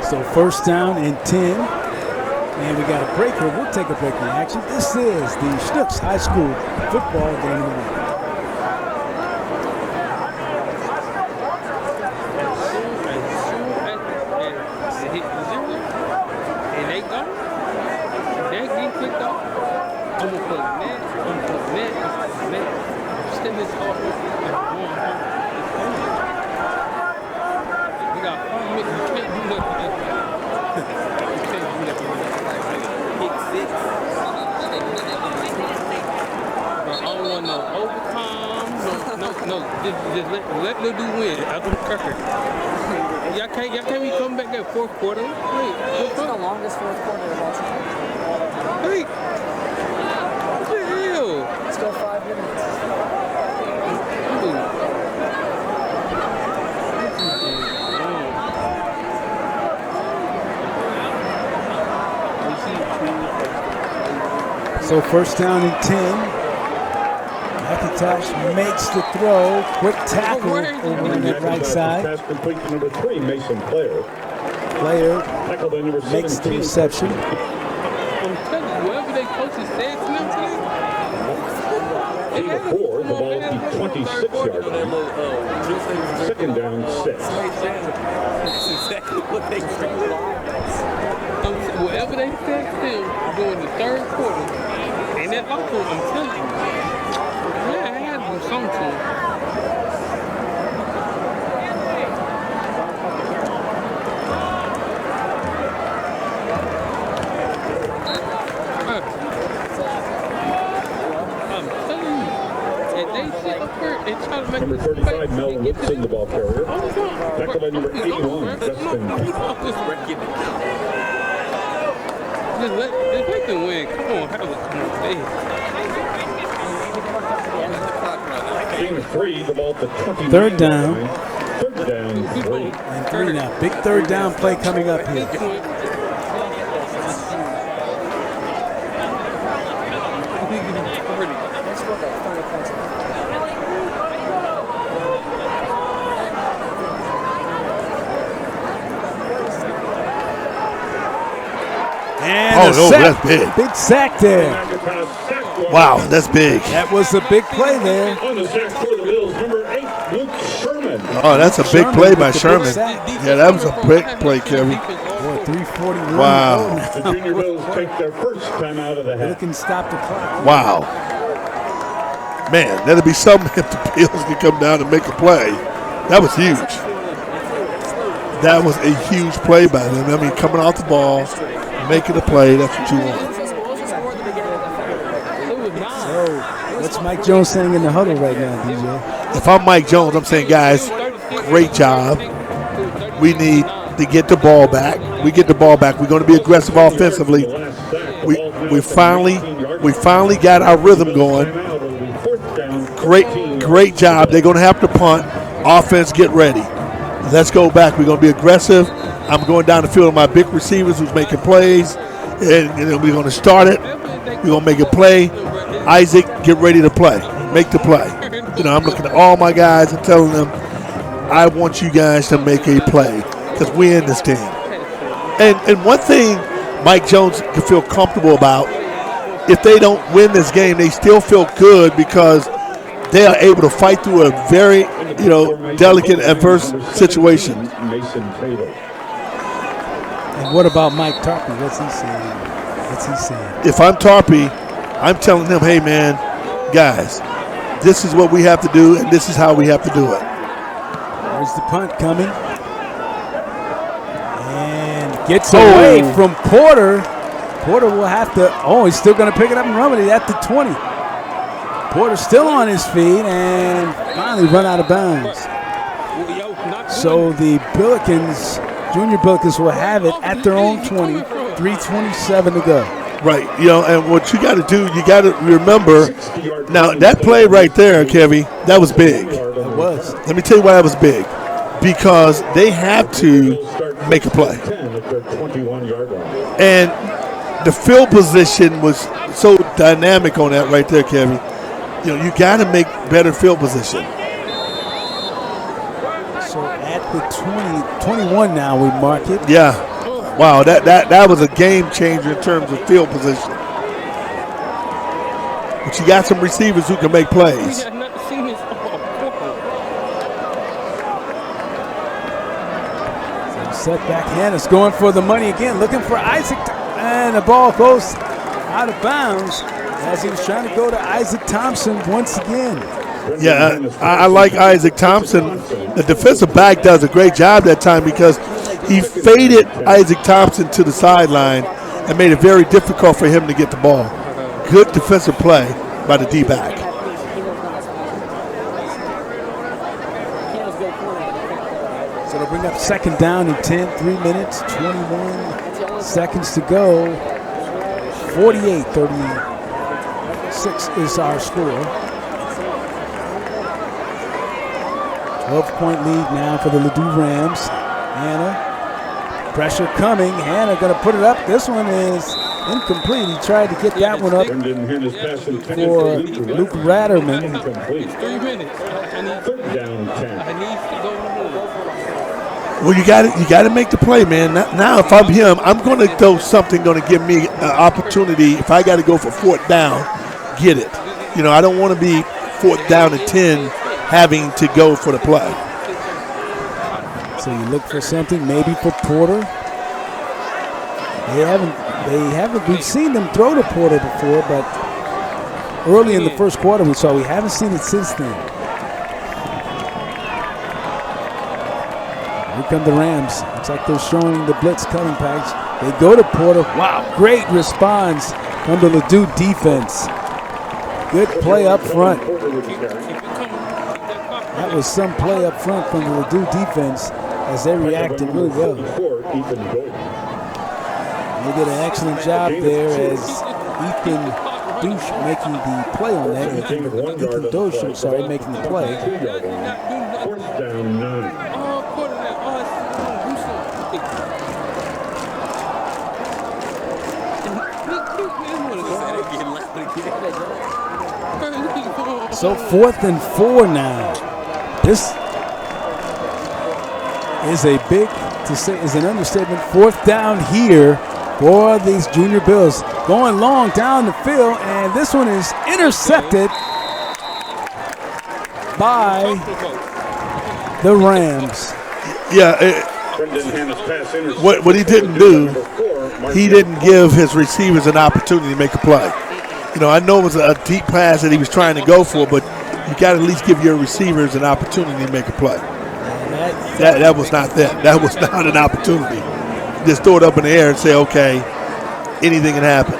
So first down and 10. And we got a breaker. We'll take a break in action. This is the SLUH High School football game of the week. Just let Ladue win after the cracker. Y'all can't be coming back that fourth quarter. Wait, it's the longest fourth quarter of all time. Wait, what the hell? Let's go 5 minutes. So first down and 10. McIntosh makes the throw. Quick tackle over on that right side. Pass complete to number 3, Mason Player. Player makes the reception. I'm telling you, whoever they coaches said to them today. 8-4, the ball at the 26-yard line. Second down, 6. That's exactly what they said. Whatever they said to them during the third quarter, and that locker room, I'm telling you. Something. Woodson, the ball carrier. Tackled by number 81, Justin. Just let them win. Come on, have a Game 3, the ball at the 29. Third down. Third down, 3. And 3 now. Big third down play coming up here. And that's big. Big sack there. Wow, that's big. That was a big play there. On the sack for the Bills, number 8, Luke Sherman. Oh, that's a big play by Sherman. Yeah, that was a big play, Kevin. Boy, 3:41. Wow. The Junior Bills take their first time out of the half. Looking stop the clock. Wow. Man, that'd be something if the Bills could come down and make a play. That was huge. That was a huge play by them. I mean, coming off the ball, making a play, that's what you want. So, what's Mike Jones saying in the huddle right now, DJ? If I'm Mike Jones, I'm saying, guys, great job. We need to get the ball back. We get the ball back. We're going to be aggressive offensively. We finally got our rhythm going. Great job. They're going to have to punt. Offense, get ready. Let's go back. We're going to be aggressive. I'm going down the field with my big receivers who's making plays. And we're going to start it. We're going to make a play. Isaac, get ready to play. Make the play. I'm looking at all my guys and telling them, I want you guys to make a play because we understand. And one thing Mike Jones can feel comfortable about, if they don't win this game, they still feel good because they are able to fight through a very, delicate, adverse situation. And what about Mike Tarpey? What's he saying? If I'm Tarpey, I'm telling him, hey, man, guys, this is what we have to do, and this is how we have to do it. There's the punt coming. And gets away from Porter. Porter will have to, he's still going to pick it up and run with it at the 20. Porter still on his feet and finally run out of bounds. So the Junior Billikens will have it at their own 20, 3:27 to go. Right, and what you got to do, you got to remember, now that play right there, Kevy, that was big. It was. Let me tell you why that was big. Because they have to make a play. And the field position was so dynamic on that right there, Kevy. You got to make better field position. So at the 21 now, we mark it. Yeah. Wow, that was a game changer in terms of field position. But you got some receivers who can make plays. Setback. Hannah's going for the money again, looking for Isaac. And the ball goes out of bounds as he was trying to go to Isaac Thompson once again. Yeah, I like Isaac Thompson. The defensive back does a great job that time because he faded Isaac Thompson to the sideline and made it very difficult for him to get the ball. Good defensive play by the D-back. So they'll bring up second down in 10, 3 minutes, 21 seconds to go. 48-36 is our score. 12-point lead now for the Ladue Rams. Hannah, pressure coming. Hannah going to put it up. This one is incomplete. He tried to get that one up for Luke Ratterman. 3 minutes. Well, you got to make the play, man. Now, if I'm him, I'm going to throw something going to give me an opportunity. If I got to go for fourth down, get it. I don't want to be fourth down and 10 having to go for the play. So you look for something maybe for Porter. They haven't. We've seen them throw to Porter before, but early in the first quarter we haven't seen it since then. Here come the Rams. Looks like they're showing the blitz coming package. They go to Porter. Wow, great response from the Ladue defense. Good play up front. That was some play up front from the Ladue defense as they reacted really well. They did an excellent job there as Ethan Douche making the play on that. Ethan Douche, I'm sorry, making the play. Fourth down, 9. So 4th and 4 now. This is a big, to say is an understatement, 4th down here for these Junior Bills. Going long down the field, and this one is intercepted by the Rams. Yeah, what he didn't do, he didn't give his receivers an opportunity to make a play. You know, I know it was a deep pass that he was trying to go for, but you got to at least give your receivers an opportunity to make a play. That was not that. That was not an opportunity. Just throw it up in the air and say, okay, anything can happen.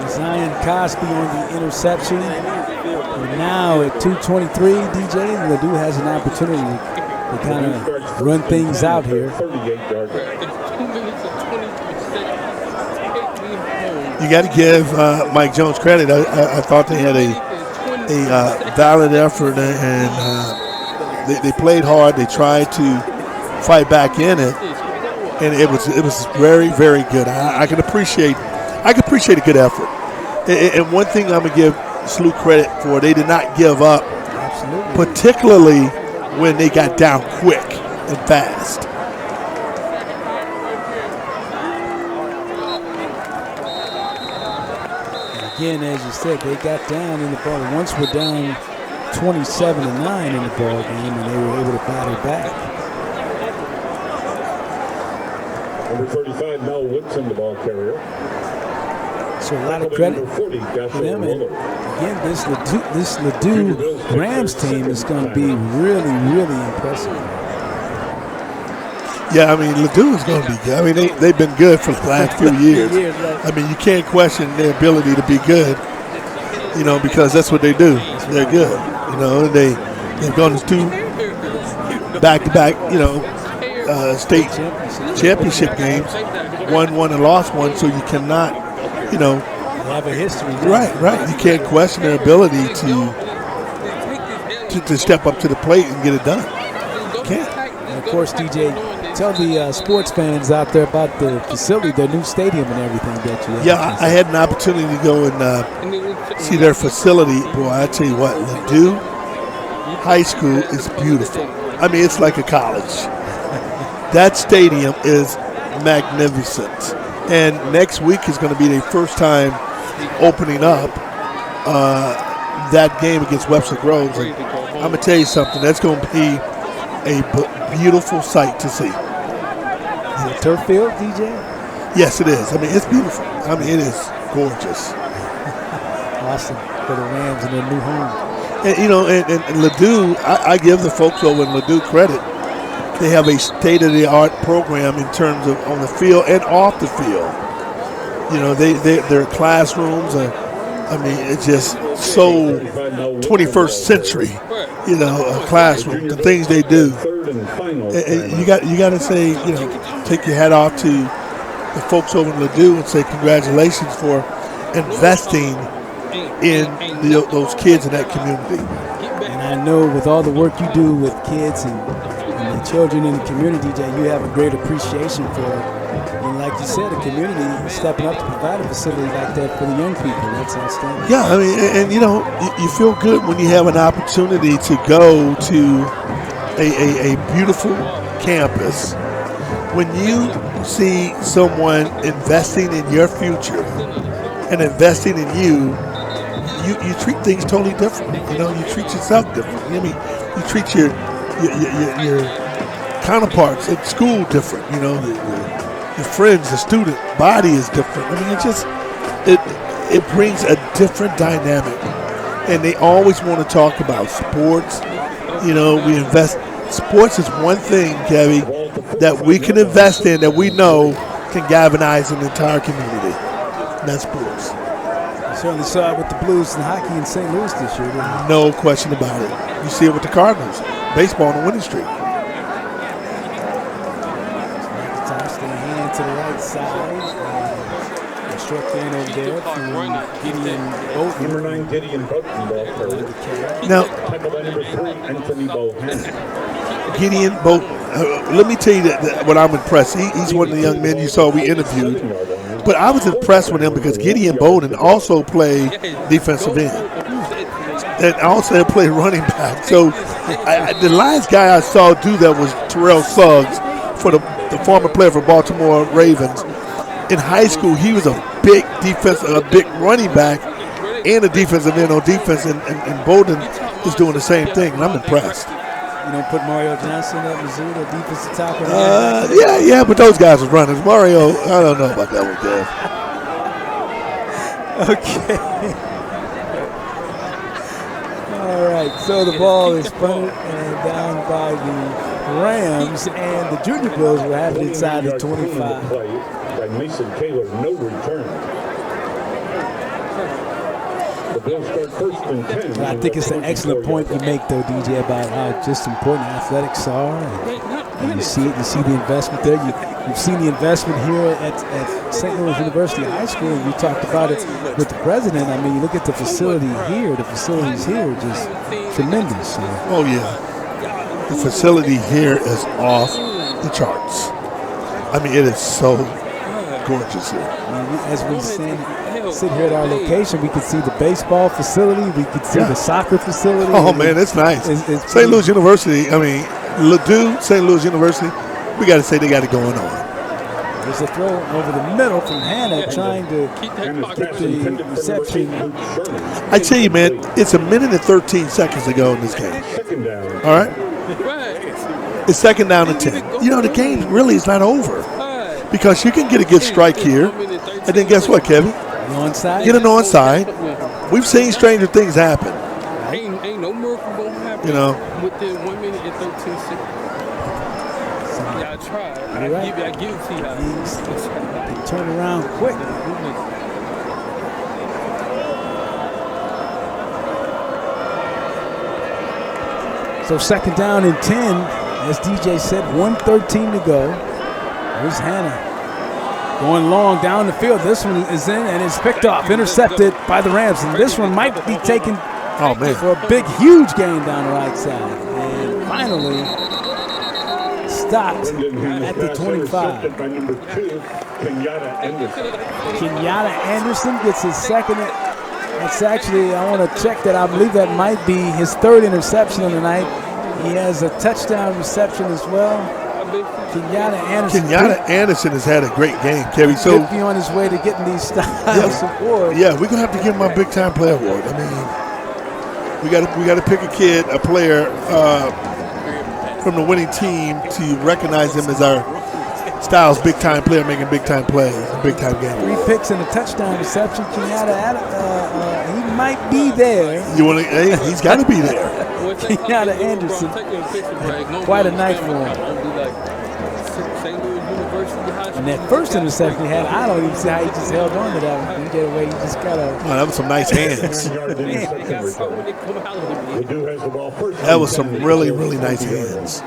Zion Cosby on the interception. And now at 2:23, DJ, Ladue has an opportunity to kind of run things out here. You got to give Mike Jones credit. I thought they had a valid effort, and they played hard. They tried to fight back in it, and it was very, very good. I can appreciate a good effort. And one thing I'm gonna give SLUH credit for, they did not give up, particularly when they got down quick and fast. Again, as you said, they got down in the ball. Once we're down 27-9 in the ball game, and they were able to battle back. Number 35, Mel Woodson, the ball carrier. So a lot of credit for them. And again, this Ladue Rams team is going to be really, really impressive. Yeah, I mean, Ladue is going to be good. I mean, they've been good for the last few years. I mean, you can't question their ability to be good, you know, because that's what they do. They're good. You know, they've gone to 2 back-to-back, you know, state championship games, won one and lost one, so you cannot, you know. They have a history. Right. You can't question their ability to step up to the plate and get it done. You can't. And of course, DJ, tell the sports fans out there about the facility, their new stadium and everything that you have. Yeah, I had an opportunity to go and see their facility. Boy, I tell you what, Ladue High School is beautiful. I mean, it's like a college. That stadium is magnificent. And next week is going to be their first time opening up that game against Webster Groves. And I'm going to tell you something, that's going to be a beautiful sight to see. Is it turf field, DJ? Yes, it is. I mean, it's beautiful. I mean, it is gorgeous. Awesome for the Rams in their new home. And, you know, and Ladue, I give the folks over in Ladue credit. They have a state-of-the-art program in terms of on the field and off the field. You know, their classrooms are, I mean, it's just so 21st century, you know, classroom, the things they do. And you got to say, you know, take your hat off to the folks over in Ladue and say congratulations for investing in those kids in that community. And I know with all the work you do with kids and the children in the community, DJ, you have a great appreciation for it. And like you said, the community stepping up to provide a facility like that for the young people. That's outstanding. Yeah, I mean, and you know, you feel good when you have an opportunity to go to a beautiful campus. When you see someone investing in your future and investing in you treat things totally different. You know, you treat yourself different. I mean, you treat your counterparts at school different. You know, your friends, the student body is different. I mean, it brings a different dynamic. And they always want to talk about sports. You know, we invest. Sports is one thing, Kevin, that we can invest in that we know can galvanize an entire community. And that's sports. Certainly saw it with the Blues and hockey in St. Louis this year, didn't you? No question about it. You see it with the Cardinals. Baseball on the winning streak. Toss the hand to the right side. A short fan over there from Gideon Bolton. Number 9, Gideon Bolton, ball carrier. Now, Tackled by number 3, Anthony Bohannon. Gideon Bolton, let me tell you that what I'm impressed. He's one of the young men you saw we interviewed. But I was impressed with him because Gideon Bolton also played defensive end. And also played running back. So the last guy I saw do that was Terrell Suggs, for the former player for Baltimore Ravens. In high school, he was a big big running back and a defensive end on defense, and Bolton is doing the same thing, and I'm impressed. You don't put Mario Johnson at Missouri, the defensive tackle? Yeah, but those guys are runners. Mario, I don't know about that one, Kev. Okay. All right, so the ball is punted and down by the Rams, and the Junior Bills will have it inside the 25. By Mason Taylor, no return. The Bills start first and 10. I think it's an excellent point you make, though, DJ, about how just important athletics are. And you see it, you see the investment there. You've seen the investment here at St. Louis University High School, and we talked about it with the president. I mean, you look at the facility here, the facilities here are just tremendous. Oh, yeah. The facility here is off the charts. I mean, it is so gorgeous here. As we sit here at our location, we can see the baseball facility, we can see the soccer facility. Oh, man, it's nice. St. Louis University, I mean, Ladue, St. Louis University, we got to say they got it going on. There's a throw over the middle from Hannah trying to get the reception. I tell you, man, it's 1 minute and 13 seconds to go in this game. All right? It's 2nd down and 10. You know, the game really is not over because you can get a good strike here, and then guess what, Kevin? Onside? Get an onside. We've seen stranger things happen. Ain't no miracle gonna happen. You know. Within 1 minute and 13 seconds. Yeah, I tried. I give it to you. They turn around quick. So 2nd down and 10, as DJ said, 1:13 to go. There's Hannah going long down the field. This one is in and it's picked off, intercepted by the Rams. And this one might be taken for a big, huge gain down the right side. And finally stopped at the 25. Kenyatta Anderson gets his second. That's actually, I want to check that. I believe that might be his 3rd interception of the night. He has a touchdown reception as well. Kenyatta Anderson has had a great game, Kevin. So could be on his way to getting these styles awards. Yeah, we're gonna have to give him a big time player award. I mean, we got to pick a player from the winning team to recognize him as our Styles big time player making big time plays, big time game. 3 picks and a touchdown reception. Kenyatta, he might be there. He's got to be there. Kenyatta Anderson, quite a night for him. And that first interception he had, I don't even see how he just held on to that one. He did away. He just got a. Oh, that was some nice hands. That was some really, really nice hands.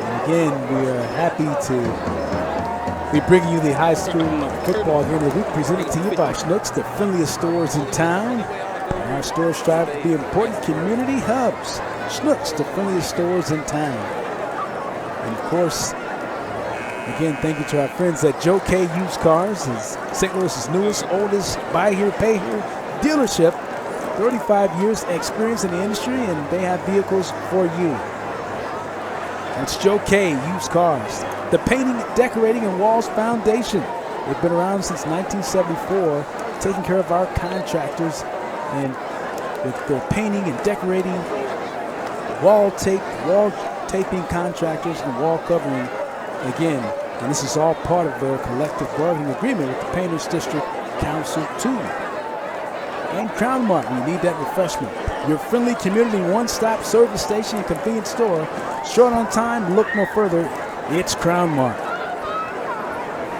And again, we are happy to be bringing you the high school football game of the week, presented to you by SLUH, the friendliest stores in town. And our stores strive to be important community hubs. SLUH, the friendliest stores in town. And of course, again, thank you to our friends at Joe K Used Cars. It's St. Louis's newest, oldest buy here, pay here dealership. 35 years experience in the industry, and they have vehicles for you. It's Joe K Used Cars. The Painting, Decorating, and Walls Foundation. They've been around since 1974, taking care of our contractors and with their painting and decorating, wall taping contractors, and wall covering. Again, and this is all part of their collective bargaining agreement with the Painters District Council 2. And Crown Mart, when you need that refreshment. Your friendly community one-stop service station and convenience store. Short on time, look no further. It's Crown Mart.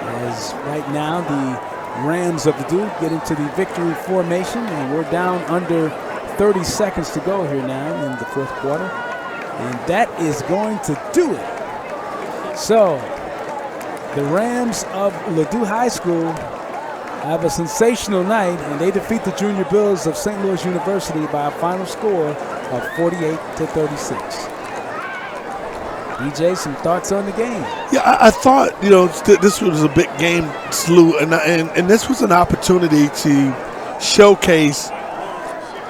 As right now the Rams of Ladue get into the victory formation, and we're down under 30 seconds to go here now in the fourth quarter. And that is going to do it. So the Rams of Ladue High School have a sensational night, and they defeat the Junior Bills of St. Louis University by a final score of 48-36. DJ, some thoughts on the game? Yeah, I thought, this was a big game, SLUH, and this was an opportunity to showcase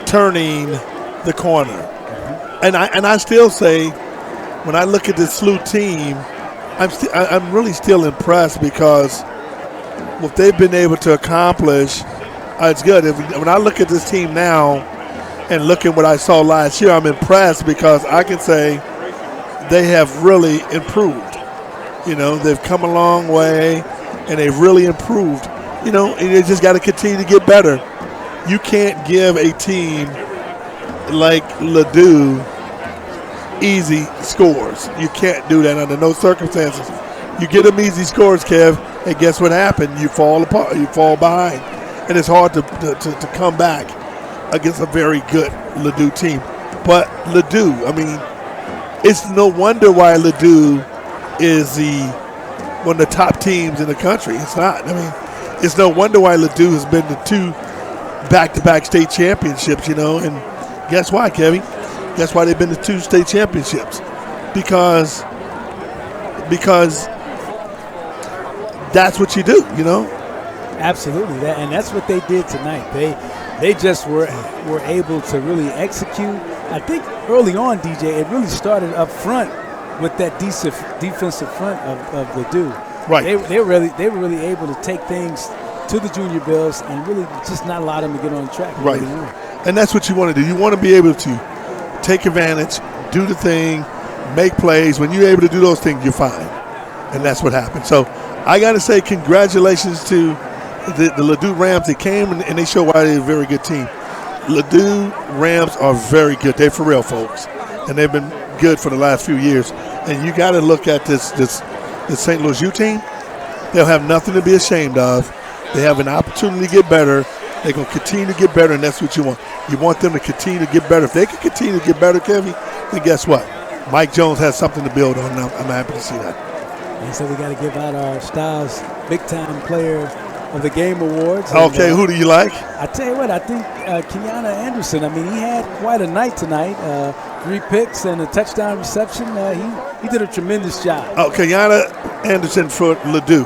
turning the corner. And I still say, when I look at this SLUH team, I'm really still impressed because what they've been able to accomplish, it's good. When I look at this team now and look at what I saw last year, I'm impressed because I can say they have really improved. They've come a long way, and they've really improved. And they just got to continue to get better. You can't give a team like Ladue easy scores. You can't do that under no circumstances. You get them easy scores, Kev, and guess what happened? You fall apart. You fall behind, and it's hard to come back against a very good Ladue team. But Ladue, it's no wonder why Ladue is one of the top teams in the country. It's not. It's no wonder why Ladue has been to 2 back-to-back state championships, and guess why, Kevin? Guess why they've been to 2 state championships? Because that's what you do, Absolutely, and that's what they did tonight. They just were able to really execute. I think early on, DJ, it really started up front with that defensive front of Ladue. Right. They were really able to take things to the Junior Bills and really just not allow them to get on track. Right. And that's what you want to do. You want to be able to take advantage, do the thing, make plays. When you're able to do those things, you're fine. And that's what happened. So I got to say congratulations to the Ladue Rams. They came and they showed why they're a very good team. Ladue Rams are very good. They're for real, folks. And they've been good for the last few years. And you got to look at this St. Louis U team. They'll have nothing to be ashamed of. They have an opportunity to get better. They're going to continue to get better, and that's what you want. You want them to continue to get better. If they can continue to get better, Kevin, then guess what? Mike Jones has something to build on, and I'm happy to see that. And so we got to give out our Styles Big Time Player of the Game awards. Okay, who do you like? I tell you what, I think Kenyatta Anderson. He had quite a night tonight. 3 picks and a touchdown reception. He did a tremendous job. Oh, Kenyatta Anderson for Ladue.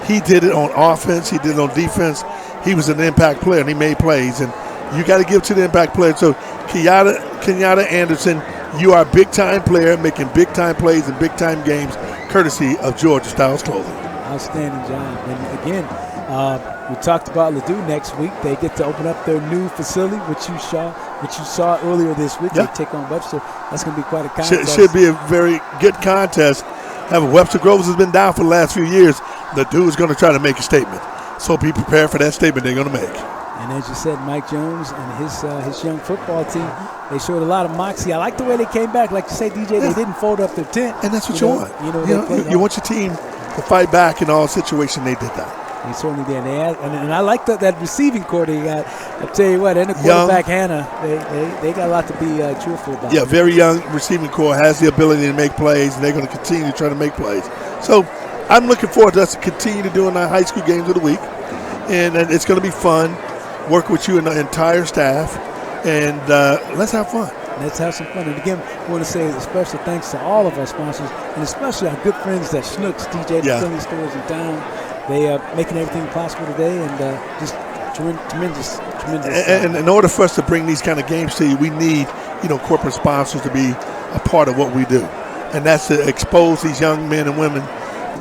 He did it on offense. He did it on defense. He was an impact player, and he made plays. And you got to give to the impact player. So Kenyatta Anderson, you are a big-time player making big-time plays in big-time games, courtesy of Georgia Styles Clothing. Outstanding job. And again, we talked about Ladue next week. They get to open up their new facility, which you saw earlier this week. Yeah. They take on Webster. That's going to be quite a contest. Should be a very good contest. Webster Groves has been down for the last few years. Ladue is going to try to make a statement. So be prepared for that statement they're going to make. And as you said, Mike Jones and his young football team, they showed a lot of moxie. I like the way they came back. Like you say, DJ, they didn't fold up their tent. And that's what you want. You want your team to fight back in all situations. They did that. They certainly did. And I like that receiving core they got. I tell you what, and the quarterback, Hannah, they got a lot to be cheerful about. Yeah, very young receiving core, has the ability to make plays, and they're going to continue to try to make plays. So I'm looking forward to us to continue to doing our high school games of the week. And it's going to be fun. Work with you and the entire staff. And let's have fun. Let's have some fun. And again, I want to say a special thanks to all of our sponsors, and especially our good friends at SLUH, DJ, the friendly stores in town. They are making everything possible today, and just tremendous. And in order for us to bring these kind of games to you, we need, corporate sponsors to be a part of what we do. And that's to expose these young men and women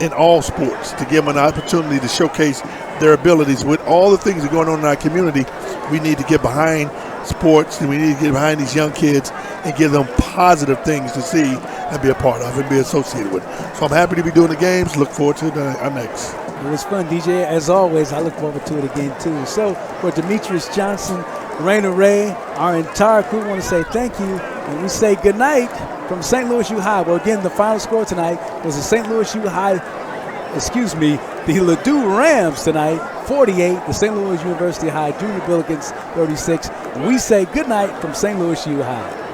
in all sports, to give them an opportunity to showcase their abilities. With all the things that are going on in our community, we need to get behind sports, and we need to get behind these young kids and give them positive things to see and be a part of and be associated with. So I'm happy to be doing the games. Look forward to our next. It was fun, DJ. As always, I look forward to it again, too. So for Demetrious Johnson, Raina Ray, our entire crew want to say thank you, and we say good night from St. Louis U High. Well, again, the final score tonight was a St. Louis U High the Ladue Rams tonight, 48. The St. Louis University High Junior Billikens, 36. And we say good night from St. Louis U High.